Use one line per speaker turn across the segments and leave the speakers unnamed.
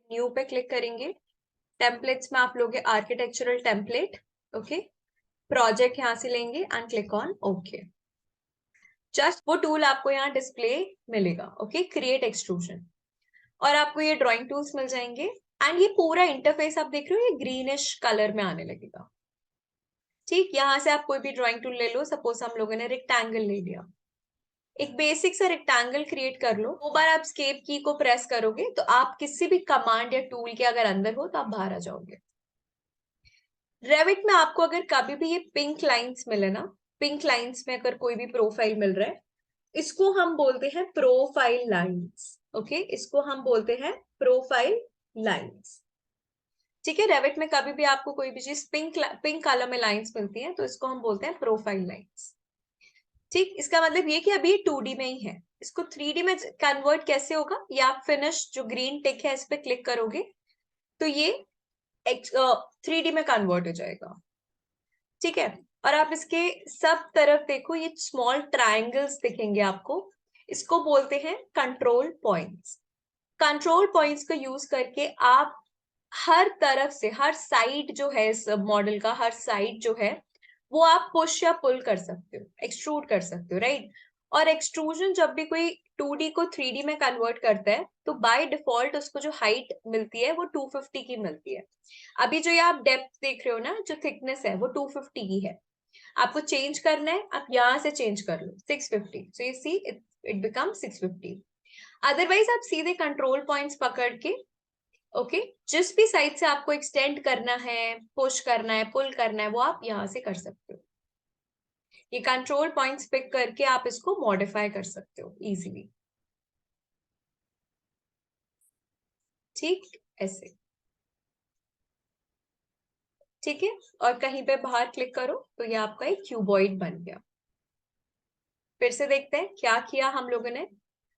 New पे click करेंगे, templates में आप लोगे आर्किटेक्चरल टेम्पलेट, ओके, प्रोजेक्ट यहाँ से लेंगे and click on okay. Just वो टूल आपको यहाँ डिस्प्ले मिलेगा, ओके, क्रिएट एक्सट्रूजन, और आपको ये ड्राइंग टूल्स मिल जाएंगे एंड ये पूरा इंटरफेस आप देख रहे हो ये ग्रीनिश कलर में आने लगेगा। ठीक, यहाँ से आप कोई भी ड्राइंग टूल ले लो, सपोज हम लोगों ने रेक्टेंगल ले लिया, एक बेसिक सा रेक्टेंगल क्रिएट कर लो। 2 बार आप एस्केप की को प्रेस करोगे तो आप किसी भी कमांड या टूल के अगर अंदर हो तो आप बाहर आ जाओगे। रेविट में आपको अगर कभी भी ये पिंक लाइंस मिले ना, पिंक लाइंस में अगर कोई भी प्रोफाइल मिल रहा है, इसको हम बोलते हैं प्रोफाइल लाइंस, ओके, इसको हम बोलते हैं प्रोफाइल लाइंस। ठीक है, रेविट में कभी भी आपको कोई भी चीज पिंक कलर में लाइंस मिलती है तो इसको हम बोलते हैं प्रोफाइल लाइंस। ठीक, इसका मतलब ये कि अभी ये 2D में ही है, इसको 3D में कन्वर्ट कैसे होगा, या आप फिनिश जो ग्रीन टिक है इस पे क्लिक करोगे तो ये 3D में कन्वर्ट हो जाएगा। ठीक है, और आप इसके सब तरफ देखो ये स्मॉल ट्रायंगल्स दिखेंगे आपको, इसको बोलते हैं कंट्रोल पॉइंट्स। कंट्रोल पॉइंट्स को यूज करके आप हर तरफ से, हर साइड जो है इस मॉडल का, हर साइड जो है वो आप पुश या पुल कर सकते हो, एक्सट्रूड कर सकते हो, राइट। और एक्सट्रूजन जब भी कोई 2D को 3D में कन्वर्ट करता है तो बाय डिफॉल्ट उसको जो हाइट मिलती है वो 250 की मिलती है। अभी जो ये आप डेप्थ देख रहे हो ना, जो थिकनेस है वो 250 की है, आपको चेंज करना है, आप यहां से चेंज कर लो 650, so you see it become 650। Otherwise आप सीधे कंट्रोल पॉइंट्स पकड़ के, ओके, जिस भी साइड से आपको एक्सटेंड करना है, पुश करना है, पुल करना है, वो आप यहां से कर सकते हो। ये कंट्रोल पॉइंट्स पिक करके आप इसको मॉडिफाई कर सकते हो इजीली। ठीक, ऐसे, ठीक है, और कहीं पे बाहर क्लिक करो तो ये आपका एक क्यूबॉइड बन गया। फिर से देखते हैं क्या किया हम लोगों ने।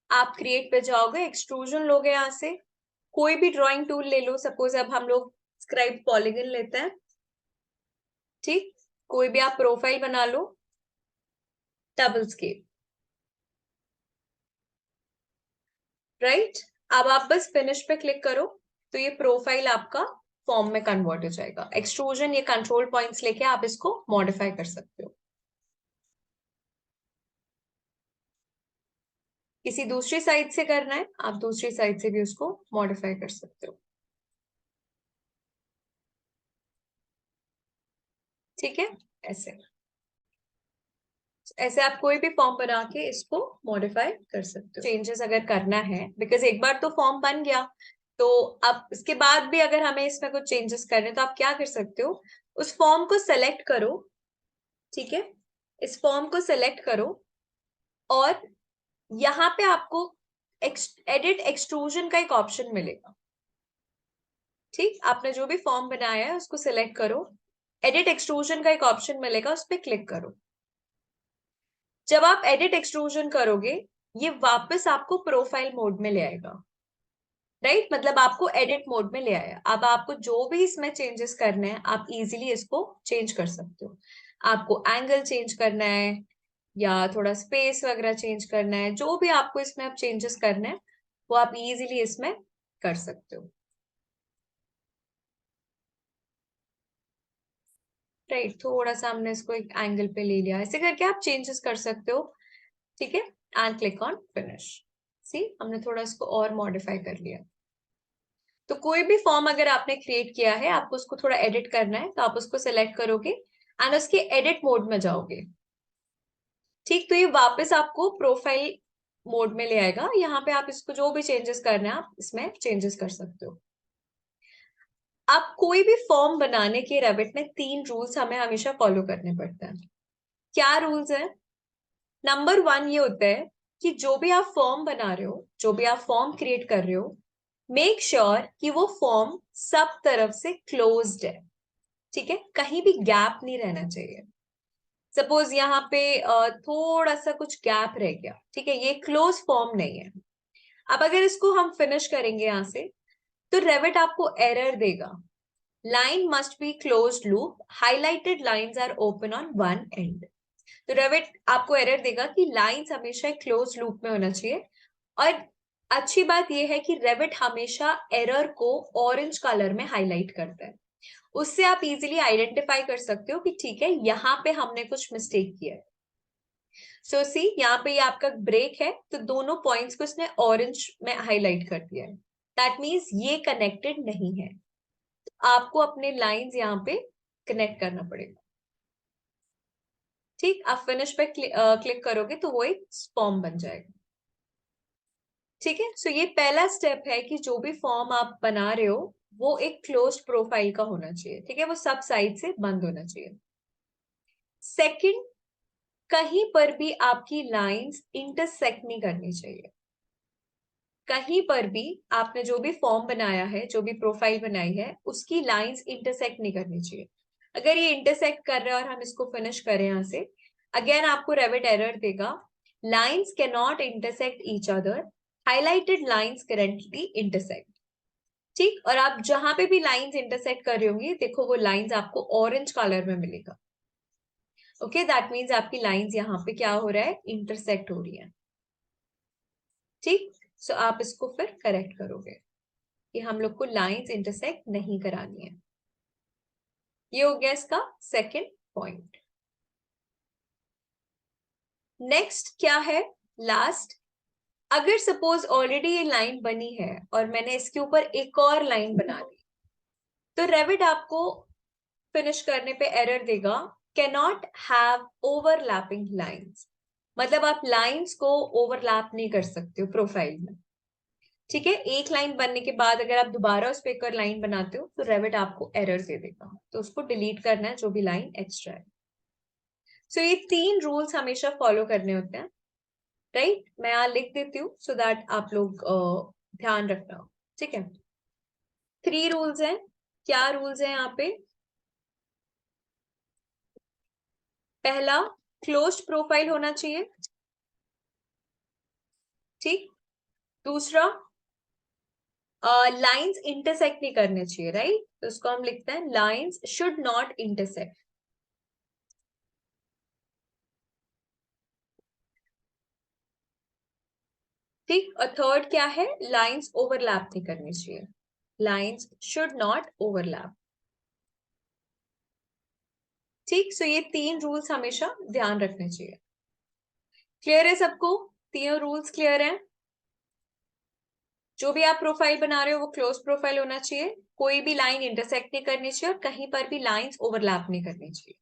आप क्रिएट पे जाओगे, एक्सट्रूजन लोगे, यहाँ से कोई भी ड्राइंग टूल ले लो, सपोज अब हम लोग स्क्राइब पॉलीगन लेते हैं। ठीक, कोई भी आप प्रोफाइल बना लो, डबल स्केल, राइट। अब आप बस फिनिश पे क्लिक करो तो ये प्रोफाइल आपका फॉर्म में कन्वर्ट हो जाएगा। एक्सट्रूजन ये कंट्रोल पॉइंट्स लेके आप इसको मॉडिफाई कर सकते हो। किसी दूसरी साइड से करना है, आप दूसरी साइड से भी उसको मॉडिफाई कर सकते हो। ठीक है, ऐसे ऐसे आप कोई भी फॉर्म बना के इसको मॉडिफाई कर सकते हो। चेंजेस अगर करना है, बिकॉज एक बार तो फॉर्म बन गया, तो अब इसके बाद भी अगर हमें इसमें कुछ चेंजेस करने तो आप क्या कर सकते हो, उस फॉर्म को सेलेक्ट करो। ठीक है, इस फॉर्म को सेलेक्ट करो और यहाँ पे आपको एडिट एक्सट्रूजन का एक ऑप्शन मिलेगा। ठीक, आपने जो भी फॉर्म बनाया है उसको सिलेक्ट करो, एडिट एक्सट्रूजन का एक ऑप्शन मिलेगा, उस पर क्लिक करो। जब आप एडिट एक्सट्रूजन करोगे ये वापस आपको प्रोफाइल मोड में ले आएगा, राइट, मतलब आपको एडिट मोड में ले आया। अब आपको जो भी इसमें चेंजेस करने हैं आप इजीली इसको चेंज कर सकते हो। आपको एंगल चेंज करना है या थोड़ा स्पेस वगैरह चेंज करना है, जो भी आपको इसमें आप चेंजेस करना है वो आप इजीली इसमें कर सकते हो, राइट। थोड़ा सा हमने इसको एक एंगल पे ले लिया, ऐसे करके आप चेंजेस कर सकते हो। ठीक है, एंड क्लिक ऑन फिनिश। सी, हमने थोड़ा इसको और मॉडिफाई कर लिया। तो कोई भी फॉर्म अगर आपने क्रिएट किया है, आपको उसको थोड़ा एडिट करना है तो आप उसको सिलेक्ट करोगे एंड उसके एडिट मोड में जाओगे। ठीक, तो ये वापस आपको प्रोफाइल मोड में ले आएगा। यहाँ पे आप इसको जो भी चेंजेस करना है आप इसमें चेंजेस कर सकते हो। अब कोई भी फॉर्म बनाने के रेविट में 3 रूल्स हमें हमेशा फॉलो करने पड़ते हैं। क्या रूल्स है? नंबर 1 ये होता है कि जो भी आप फॉर्म बना रहे हो, जो भी आप फॉर्म क्रिएट कर रहे हो, मेक श्योर कि वो फॉर्म सब तरफ से क्लोज्ड है। ठीक है, कहीं भी गैप नहीं रहना चाहिए। सपोज यहाँ पे थोड़ा सा कुछ गैप रह गया, ठीक है, ये क्लोज फॉर्म नहीं है। अब अगर इसको हम फिनिश करेंगे यहाँ से तो रेविट आपको एरर देगा, line must be closed loop, highlighted lines are open on one end. तो रेविट आपको एरर देगा कि लाइंस हमेशा क्लोज लूप में होना चाहिए और अच्छी बात यह है कि रेविट हमेशा एरर को ऑरेंज कलर में हाईलाइट करता है, उससे आप इजीली आइडेंटिफाई कर सकते हो कि ठीक है यहाँ पे हमने कुछ मिस्टेक किया है। सो सी यहाँ पे ये आपका ब्रेक है, तो दोनों पॉइंट्स को इसने ऑरेंज में हाईलाइट कर दिया है, दैट मीन्स ये कनेक्टेड नहीं है। तो आपको अपने लाइंस यहाँ पे कनेक्ट करना पड़ेगा। ठीक, आप फिनिश पे क्लिक करोगे तो वो एक फॉर्म बन जाएगा। ठीक है, सो ये पहला स्टेप है कि जो भी फॉर्म आप बना रहे हो वो एक क्लोज्ड प्रोफाइल का होना चाहिए। ठीक है, वो सब साइड से बंद होना चाहिए। सेकंड, कहीं पर भी आपकी लाइंस इंटरसेक्ट नहीं करनी चाहिए। कहीं पर भी आपने जो भी फॉर्म बनाया है, जो भी प्रोफाइल बनाई है, उसकी लाइंस इंटरसेक्ट नहीं करनी चाहिए। अगर ये इंटरसेक्ट कर रहा है और हम इसको फिनिश करें यहाँ से, अगेन आपको रेविट एरर देगा, lines can not intersect each other, highlighted lines currently intersect. ठीक, और आप जहां पे भी लाइंस इंटरसेक्ट कर रही होंगी, देखो वो लाइंस आपको ऑरेंज कलर में मिलेगा। ओके, दैट मीन्स आपकी लाइंस यहाँ पे क्या हो रहा है, इंटरसेक्ट हो रही है। ठीक, सो आप इसको फिर करेक्ट करोगे कि हम लोग को लाइंस इंटरसेक्ट नहीं करानी है। ये हो गया इसका सेकंड पॉइंट। नेक्स्ट क्या है, लास्ट, अगर सपोज ऑलरेडी ये लाइन बनी है और मैंने इसके ऊपर एक और लाइन बना दी, तो रेविट आपको फिनिश करने पे एरर देगा, कैनॉट हैव ओवरलैपिंग लाइंस। मतलब आप लाइंस को ओवरलैप नहीं कर सकते हो प्रोफाइल में। ठीक है, एक लाइन बनने के बाद अगर आप दोबारा उस पर एक और लाइन बनाते हो तो रेविट आपको एरर दे देगा, तो उसको डिलीट करना है जो भी लाइन एक्स्ट्रा है। सो ये 3 रूल्स हमेशा फॉलो करने होते हैं, राइट? मैं यहाँ लिख देती हूँ सो दैट आप लोग ध्यान रखना। ठीक है, 3 रूल्स हैं। क्या रूल्स हैं यहाँ पे? पहला, क्लोज्ड प्रोफाइल होना चाहिए। ठीक, दूसरा, लाइंस इंटरसेक्ट नहीं करने चाहिए, राइट? तो उसको हम लिखते हैं लाइंस शुड नॉट इंटरसेक्ट। ठीक, और थर्ड क्या है, लाइंस ओवरलैप नहीं करनी चाहिए, लाइंस शुड नॉट ओवरलैप। ठीक, सो ये 3 रूल्स हमेशा ध्यान रखने चाहिए। क्लियर है सबको? तीनों रूल्स क्लियर हैं? जो भी आप प्रोफाइल बना रहे हो वो क्लोज प्रोफाइल होना चाहिए, कोई भी लाइन इंटरसेक्ट नहीं करनी चाहिए और कहीं पर भी लाइंस ओवरलैप नहीं करनी चाहिए।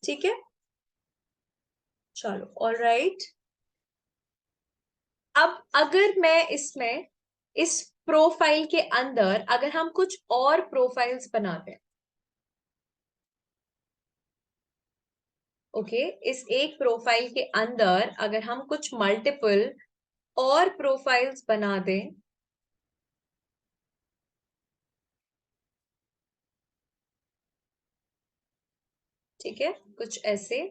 ठीक है, चलो, ऑल राइट। अब अगर मैं इसमें इस प्रोफाइल के अंदर अगर हम कुछ और प्रोफाइल्स बनाते हैं, ओके, इस एक प्रोफाइल के अंदर अगर हम कुछ मल्टीपल और प्रोफाइल्स बना दें, ठीक है, कुछ ऐसे,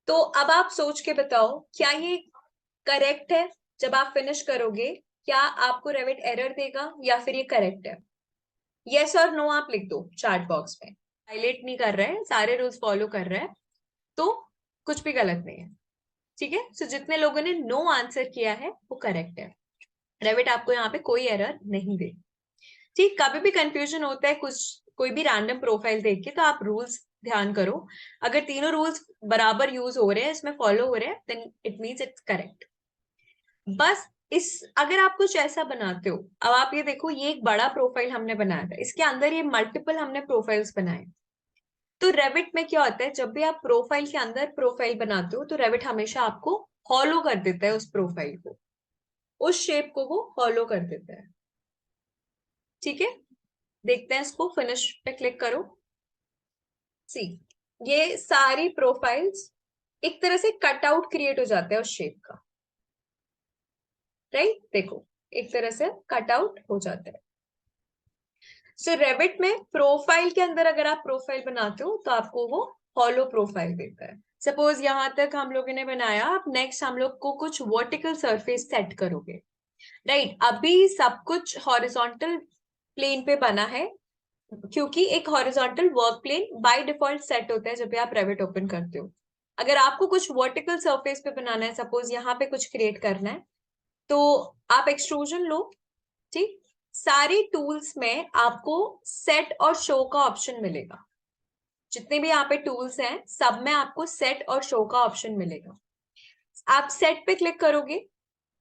तो अब आप सोच के बताओ क्या ये करेक्ट है? जब आप फिनिश करोगे क्या आपको रेविट एरर देगा या फिर ये करेक्ट है? यस और नो आप लिख दो चैट बॉक्स में। वायलेट नहीं कर रहा है, सारे रूल्स फॉलो कर रहा है, तो कुछ भी गलत नहीं है। ठीक है, सो जितने लोगों ने नो आंसर किया है वो करेक्ट है, रेविट आपको यहाँ पे कोई एरर नहीं दे। ठीक, कभी भी कंफ्यूजन होता है कुछ कोई भी रैंडम प्रोफाइल देख के, तो आप रूल्स ध्यान करो, अगर तीनों रूल्स बराबर यूज हो रहे हैं, इसमें फॉलो हो रहे हैं, then it means it's correct. बस इस अगर आप कुछ ऐसा बनाते हो, अब आप ये देखो, ये एक बड़ा प्रोफाइल हमने बनाया था, इसके अंदर ये मल्टीपल हमने प्रोफाइल्स बनाए, तो रेविट में क्या होता है, जब भी आप प्रोफाइल के अंदर प्रोफाइल बनाते हो तो रेविट हमेशा आपको फॉलो कर देता है, उस प्रोफाइल को, उस शेप को वो फॉलो कर देता है। ठीक है, देखते हैं इसको, फिनिश पे क्लिक करो। सी, ये सारी प्रोफाइल्स एक तरह से कटआउट क्रिएट हो जाता है उस शेप का, राइट? देखो, एक तरह से कटआउट हो जाता है। सो रेविट में प्रोफाइल के अंदर अगर आप प्रोफाइल बनाते हो तो आपको वो हॉलो प्रोफाइल देता है। सपोज यहां तक हम लोगों ने बनाया, अब नेक्स्ट हम लोग को कुछ वर्टिकल सरफेस सेट करोगे, राइट? अभी सब कुछ हॉरिजॉन्टल प्लेन पे बना है, क्योंकि एक horizontal work plane by default set होता है जब भी आप रेविट ओपन करते हो। अगर आपको कुछ वर्टिकल सरफेस पे बनाना है, सपोज यहाँ पे कुछ क्रिएट करना है, तो आप एक्सट्रूजन लो, ठीक। सारी टूल्स में आपको सेट और शो का ऑप्शन मिलेगा। जितने भी यहाँ पे टूल्स हैं सब में आपको सेट और शो का ऑप्शन मिलेगा। आप सेट पे क्लिक करोगे,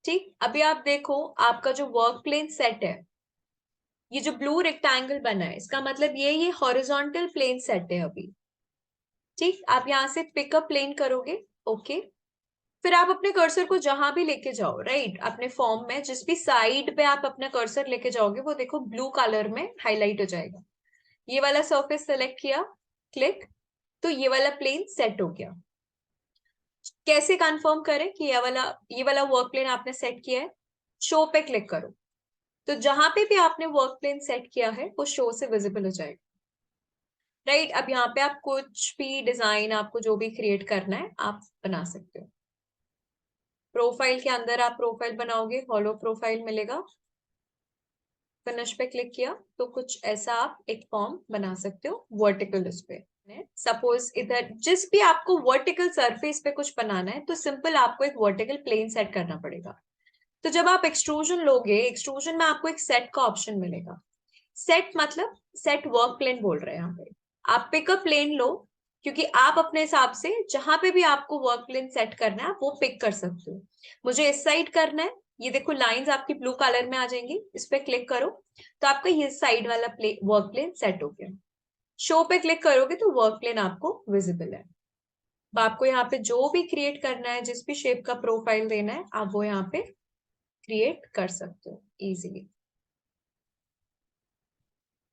ठीक। अभी आप देखो आपका जो वर्क प्लेन सेट है, ये जो ब्लू रेक्टेंगल बना है, इसका मतलब ये हॉरिजॉन्टल प्लेन सेट है अभी, ठीक। आप यहाँ से पिकअप प्लेन करोगे, ओके। फिर आप अपने कर्सर को जहां भी लेके जाओ, राइट, अपने फॉर्म में जिस भी साइड पे आप अपना कर्सर लेके जाओगे वो देखो ब्लू कलर में हाईलाइट हो जाएगा। ये वाला सरफेस सेलेक्ट किया, क्लिक, तो ये वाला प्लेन सेट हो गया। कैसे कंफर्म करें कि ये वाला वर्क प्लेन आपने सेट किया है? शो पे क्लिक करो, तो जहां पे भी आपने वर्क प्लेन सेट किया है वो शो से विजिबल हो जाएगा, राइट। अब यहाँ पे आप कुछ भी डिजाइन, आपको जो भी क्रिएट करना है आप बना सकते हो। प्रोफाइल के अंदर आप प्रोफाइल बनाओगे, हॉलो प्रोफाइल मिलेगा, फिनिश पे क्लिक किया तो कुछ ऐसा आप एक फॉर्म बना सकते हो वर्टिकल उस पे। सपोज इधर जिस भी आपको वर्टिकल सरफेस पे कुछ बनाना है तो सिंपल आपको एक वर्टिकल प्लेन सेट करना पड़ेगा। तो जब आप एक्सट्रूजन लोगे, एक्सट्रूजन में आपको एक सेट का ऑप्शन मिलेगा। सेट मतलब सेट वर्क प्लेन बोल रहे हैं यहाँ पे। आप पिकअप प्लेन लो, क्योंकि आप अपने हिसाब से जहां पे भी आपको वर्क प्लेन सेट करना है आप वो पिक कर सकते हो। मुझे इस साइड करना है, ये देखो लाइंस आपकी ब्लू कलर में आ जाएंगी, इस पे क्लिक करो तो आपका ये साइड वाला वर्क प्लेन सेट हो गया। शो पे क्लिक करोगे तो वर्क प्लेन आपको विजिबल है। अब आपको यहाँ पे जो भी क्रिएट करना है, जिस भी शेप का प्रोफाइल देना है, आप वो यहाँ पे क्रिएट कर सकते हो इजीली,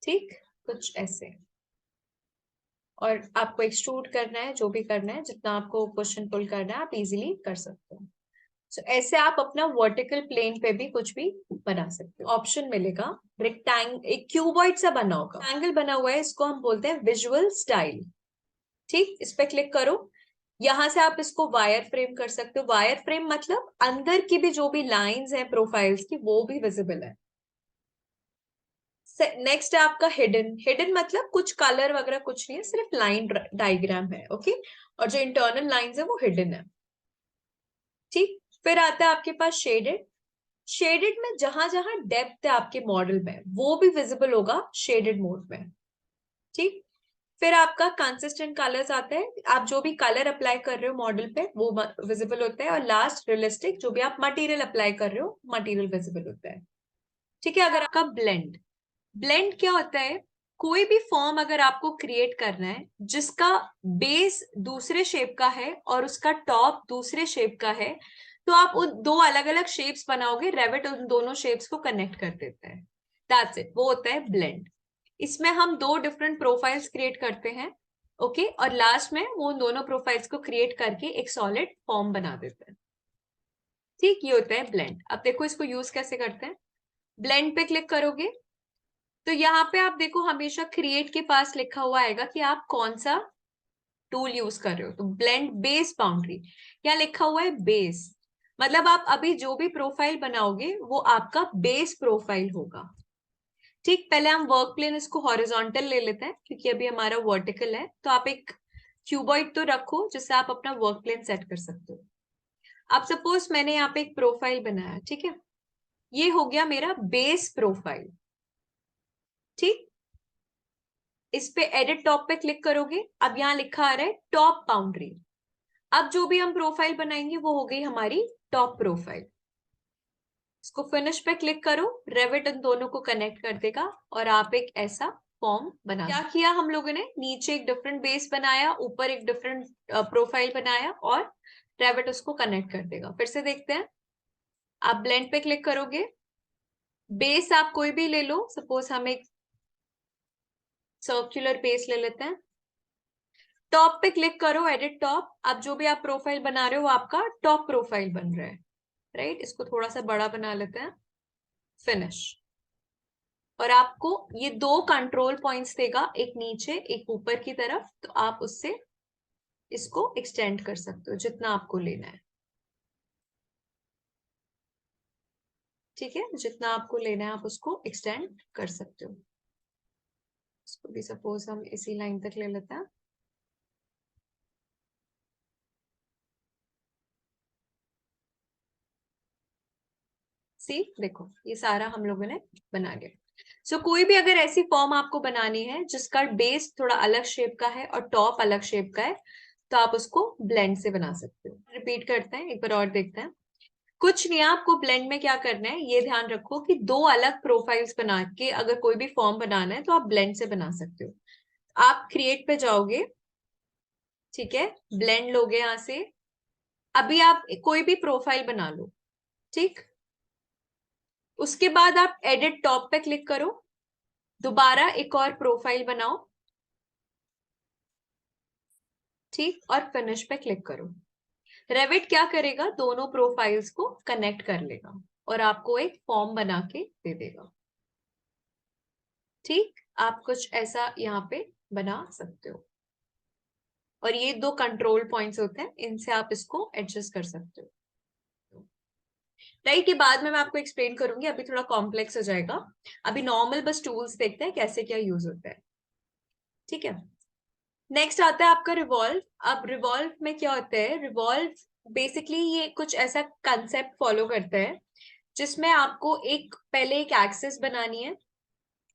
ठीक। कुछ ऐसे। और आपको एक्सट्रूड करना है, जो भी करना है, जितना आपको क्वेश्चन पुल करना है आप इजीली कर सकते हो। So, ऐसे आप अपना वर्टिकल प्लेन पे भी कुछ भी बना सकते हो। ऑप्शन मिलेगा एक क्यूबॉइड सा बना होगा, एंगल बना हुआ है, इसको हम बोलते हैं विजुअल स्टाइल, ठीक। इस पे क्लिक करो, यहां से आप इसको वायर फ्रेम कर सकते हो। वायर फ्रेम मतलब अंदर की भी जो भी लाइंस हैं प्रोफाइल्स की वो भी विजिबल है। नेक्स्ट है आपका हिडन। हिडन मतलब कुछ कलर वगैरह कुछ नहीं है, सिर्फ लाइन डायग्राम है, ओके। और जो इंटरनल लाइंस है वो हिडन है, ठीक। फिर आता है आपके पास शेडेड। शेडेड में जहां जहां डेप्थ है आपके मॉडल में वो भी विजिबल होगा शेडेड मोड में, ठीक। फिर आपका कंसिस्टेंट कलर्स आता है, आप जो भी कलर अप्लाई कर रहे हो मॉडल पे वो विजिबल होता है। और लास्ट रियलिस्टिक, जो भी आप मटेरियल अप्लाई कर रहे हो मटेरियल विजिबल होता है, ठीक है। अगर आपका ब्लेंड, ब्लेंड क्या होता है? कोई भी फॉर्म अगर आपको क्रिएट करना है जिसका बेस दूसरे शेप का है और उसका टॉप दूसरे शेप का है, तो आप उन दो अलग अलग शेप्स बनाओगे, रेविट उन दोनों शेप्स को कनेक्ट कर देता है। दैट्स इट, वो होता है ब्लेंड। इसमें हम दो डिफरेंट प्रोफाइल्स क्रिएट करते हैं, ओके। और लास्ट में वो उन दोनों प्रोफाइल्स को क्रिएट करके एक सॉलिड फॉर्म बना देते हैं, ठीक। ये होता है ब्लेंड। अब देखो इसको यूज कैसे करते हैं। ब्लेंड पे क्लिक करोगे तो यहाँ पे आप देखो हमेशा क्रिएट के पास लिखा हुआ आएगा कि आप कौन सा टूल यूज कर रहे हो। तो ब्लेंड बेस बाउंड्री, क्या लिखा हुआ है? बेस। मतलब आप अभी जो भी प्रोफाइल बनाओगे वो आपका बेस प्रोफाइल होगा, ठीक। पहले हम वर्क प्लेन इसको हॉरिजॉन्टल ले लेते हैं क्योंकि अभी हमारा वर्टिकल है। तो आप एक क्यूबॉइड तो रखो जिससे आप अपना वर्क प्लेन सेट कर सकते हो। अब सपोज मैंने यहाँ पे एक प्रोफाइल बनाया, ठीक है, ये हो गया मेरा बेस प्रोफाइल, ठीक। इस पे एडिट टॉप पे क्लिक करोगे, अब यहाँ लिखा आ रहा है टॉप बाउंड्री। अब जो भी हम प्रोफाइल बनाएंगे वो हो गई हमारी टॉप प्रोफाइल। इसको फिनिश पे क्लिक करो, रेविट इन दोनों को कनेक्ट कर देगा और आप एक ऐसा फॉर्म बना। क्या किया हम लोगों ने? नीचे एक डिफरेंट बेस बनाया, ऊपर एक डिफरेंट प्रोफाइल बनाया और रेविट उसको कनेक्ट कर देगा। फिर से देखते हैं। आप ब्लेंड पे क्लिक करोगे, बेस आप कोई भी ले लो, सपोज हम एक सर्कुलर बेस ले लेते हैं। टॉप पे क्लिक करो, एडिट टॉप। अब जो भी आप प्रोफाइल बना रहे हो वो आपका टॉप प्रोफाइल बन रहा है, राइट। इसको थोड़ा सा बड़ा बना लेते हैं, फिनिश। और आपको ये दो कंट्रोल पॉइंट्स देगा, एक नीचे एक ऊपर की तरफ, तो आप उससे इसको एक्सटेंड कर सकते हो जितना आपको लेना है, ठीक है। जितना आपको लेना है आप उसको एक्सटेंड कर सकते हो। इसको भी सपोज हम इसी लाइन तक ले लेते हैं। सी देखो ये सारा हम लोगों ने बना लिया। सो कोई भी अगर ऐसी फॉर्म आपको बनानी है जिसका बेस थोड़ा अलग शेप का है और टॉप अलग शेप का है, तो आप उसको ब्लेंड से बना सकते हो। रिपीट करते हैं, एक बार और देखते हैं। कुछ नहीं, आपको ब्लेंड में क्या करना है ये ध्यान रखो कि दो अलग प्रोफाइल्स बना के अगर कोई भी फॉर्म बनाना है तो आप ब्लेंड से बना सकते हो। आप क्रिएट पे जाओगे, ठीक है, ब्लेंड लोगे यहां से। अभी आप कोई भी प्रोफाइल बना लो, ठीक। उसके बाद आप एडिट टॉप पे क्लिक करो, दोबारा एक और प्रोफाइल बनाओ, ठीक, और फिनिश पे क्लिक करो। रेविट क्या करेगा, दोनों प्रोफाइल्स को कनेक्ट कर लेगा और आपको एक फॉर्म बना के दे देगा। ठीक, आप कुछ ऐसा यहाँ पे बना सकते हो। और ये दो कंट्रोल पॉइंट्स होते हैं, इनसे आप इसको एडजस्ट कर सकते हो। राइट, ये बाद में मैं आपको एक्सप्लेन करूंगी, अभी थोड़ा कॉम्प्लेक्स हो जाएगा। अभी नॉर्मल बस टूल्स देखते हैं कैसे क्या यूज होता है, ठीक है। नेक्स्ट आता है आपका रिवॉल्व। अब रिवॉल्व में क्या होता है, रिवॉल्व बेसिकली ये कुछ ऐसा कंसेप्ट फॉलो करता है जिसमें आपको एक पहले एक एक्सिस बनानी है।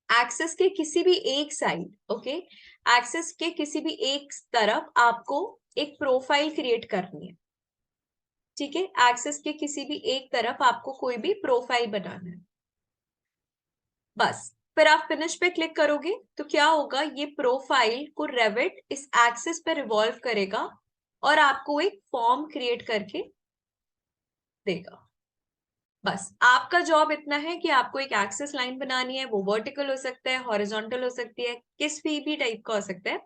एक्सिस के किसी भी एक साइड, ओके, एक्सिस के किसी भी एक तरफ आपको एक प्रोफाइल क्रिएट करनी है, ठीक है। एक्सिस के किसी भी एक तरफ आपको कोई भी प्रोफाइल बनाना है, बस। फिर आप फिनिश पे क्लिक करोगे तो क्या होगा, ये प्रोफाइल को रेविट इस एक्सिस पे रिवॉल्व करेगा और आपको एक फॉर्म क्रिएट करके देगा। बस आपका जॉब इतना है कि आपको एक एक्सिस लाइन बनानी है, वो वर्टिकल हो सकता है, हॉरिजॉन्टल हो सकती है, किस भी टाइप का हो सकता है।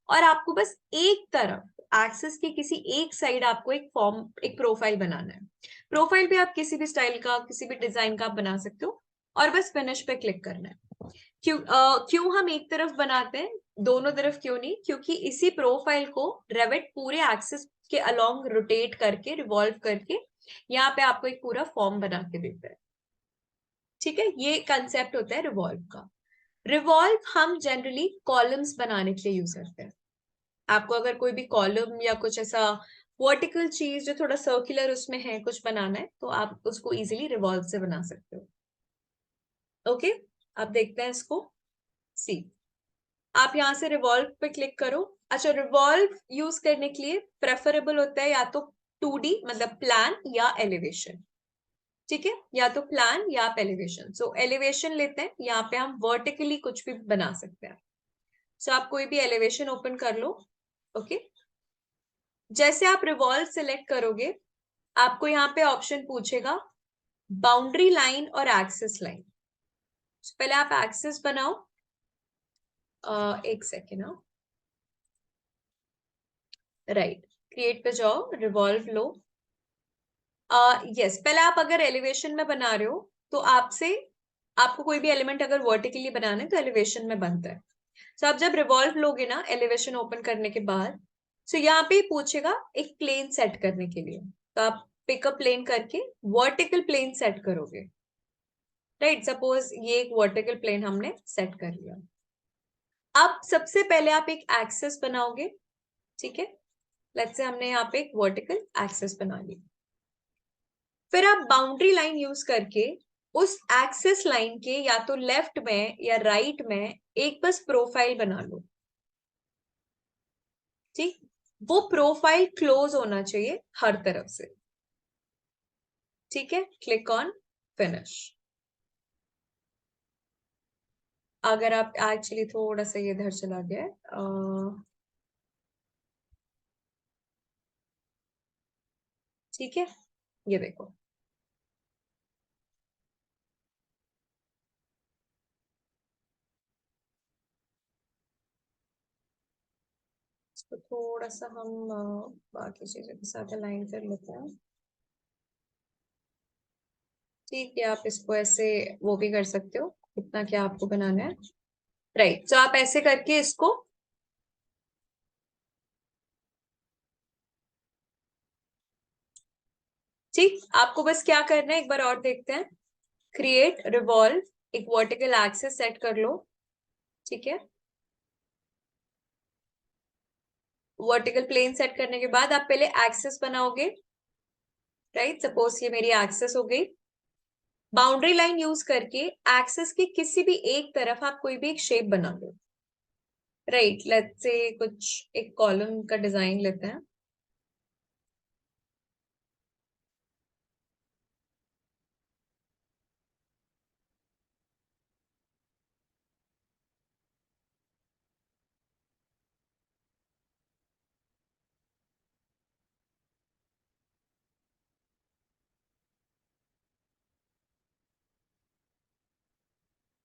और आपको बस एक तरफ एक्सिस की किसी एक साइड आपको एक फॉर्म, एक प्रोफाइल बनाना है। प्रोफाइल भी आप किसी भी स्टाइल का, किसी भी डिजाइन का आप बना सकते हो। और बस फिनिश पे क्लिक करना है। क्यों हम एक तरफ बनाते हैं, दोनों तरफ क्यों नहीं, क्योंकि इसी प्रोफाइल को रेविट पूरे एक्सिस के अलोंग रोटेट करके, रिवॉल्व करके यहाँ पे आपको एक पूरा फॉर्म बना के देता है, ठीक है। ये कंसेप्ट होता है रिवॉल्व का। रिवॉल्व हम जनरली कॉलम्स बनाने के लिए यूज करते हैं। आपको अगर कोई भी कॉलम या कुछ ऐसा वर्टिकल चीज जो थोड़ा सर्कुलर उसमें है कुछ बनाना है, तो आप उसको इजीली रिवॉल्व से बना सकते हो। ओके, अब देखते हैं इसको। सी, आप यहाँ से रिवॉल्व पे क्लिक करो। अच्छा, रिवॉल्व यूज करने के लिए प्रेफरेबल होता है या तो 2D मतलब प्लान या एलिवेशन, ठीक है, या तो प्लान या आप एलिवेशन। सो एलिवेशन लेते हैं, यहाँ पे हम वर्टिकली कुछ भी बना सकते हैं। सो आप कोई भी एलिवेशन ओपन कर लो, ओके। जैसे आप रिवॉल्व सिलेक्ट करोगे, आपको यहाँ पे ऑप्शन पूछेगा बाउंड्री लाइन और एक्सिस लाइन। पहले आप एक्सिस बनाओ, एक सेकेंड, राइट, क्रिएट पे जाओ, रिवॉल्व लो। यस, पहले आप अगर एलिवेशन में बना रहे हो तो आपको कोई भी एलिमेंट अगर वर्टिकली बनाना है तो एलिवेशन में बनता है। तो आप जब रिवॉल्व लोगे ना एलिवेशन ओपन करने के बाद, तो यहाँ पे पूछेगा एक प्लेन सेट करने के लिए, तो आप पिकअप प्लेन करके वर्टिकल प्लेन सेट करोगे, राइट। सपोज ये एक वर्टिकल प्लेन हमने सेट कर लिया। अब सबसे पहले आप एक एक्सेस बनाओगे, ठीक है। लेट्स से हमने यहाँ पे एक वर्टिकल एक्सेस बना ली। फिर आप बाउंड्री लाइन यूज करके उस एक्सेस लाइन के या तो लेफ्ट में या राइट में एक बस प्रोफाइल बना लो, ठीक। वो प्रोफाइल क्लोज होना चाहिए हर तरफ से, ठीक है। Click on finish. अगर आप एक्चुअली थोड़ा सा ये इधर चला गया है, ठीक है, ये देखो। इसको थोड़ा सा हम बाकी चीजों के साथ अलाइन कर लेते हैं, ठीक है। आप इसको ऐसे वो भी कर सकते हो, इतना क्या आपको बनाना है, राइट। तो आप ऐसे करके इसको, ठीक, आपको बस क्या करना है एक बार और देखते हैं। क्रिएट रिवॉल्व, एक वर्टिकल एक्सिस सेट कर लो, ठीक है। वर्टिकल प्लेन सेट करने के बाद आप पहले एक्सिस बनाओगे, राइट। सपोज ये मेरी एक्सिस हो गई। बाउंड्री लाइन यूज करके एक्सेस के किसी भी एक तरफ आप कोई भी एक शेप बना लो। राइट, लेट्स से कुछ एक कॉलम का डिजाइन लेते हैं।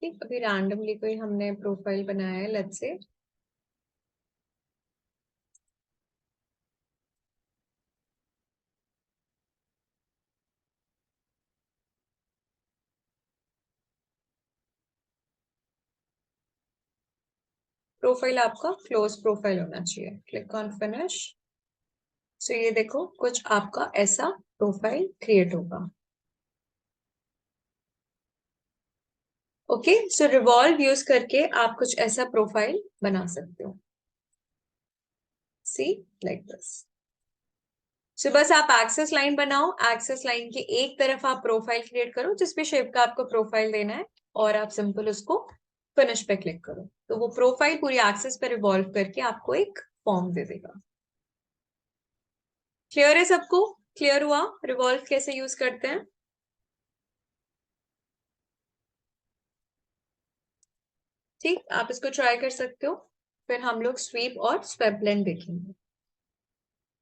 ठीक, अभी रैंडमली कोई हमने प्रोफाइल बनाया है, लेट्स से। प्रोफाइल आपका क्लोज प्रोफाइल होना चाहिए। Click on finish. सो ये देखो कुछ आपका ऐसा प्रोफाइल क्रिएट होगा। ओके, सो रिवॉल्व यूज करके आप कुछ ऐसा प्रोफाइल बना सकते हो। सी, लाइक दिस। सो बस आप एक्सेस लाइन बनाओ, एक्सेस लाइन के एक तरफ आप प्रोफाइल क्रिएट करो जिस भी शेप का आपको प्रोफाइल देना है, और आप सिंपल उसको फिनिश पे क्लिक करो तो वो प्रोफाइल पूरी एक्सेस पे रिवॉल्व करके आपको एक फॉर्म दे देगा। क्लियर है सबको? क्लियर हुआ रिवॉल्व कैसे यूज करते हैं? ठीक, आप इसको ट्राई कर सकते हो। फिर हम लोग स्वीप और स्वेप ब्लेंड देखेंगे।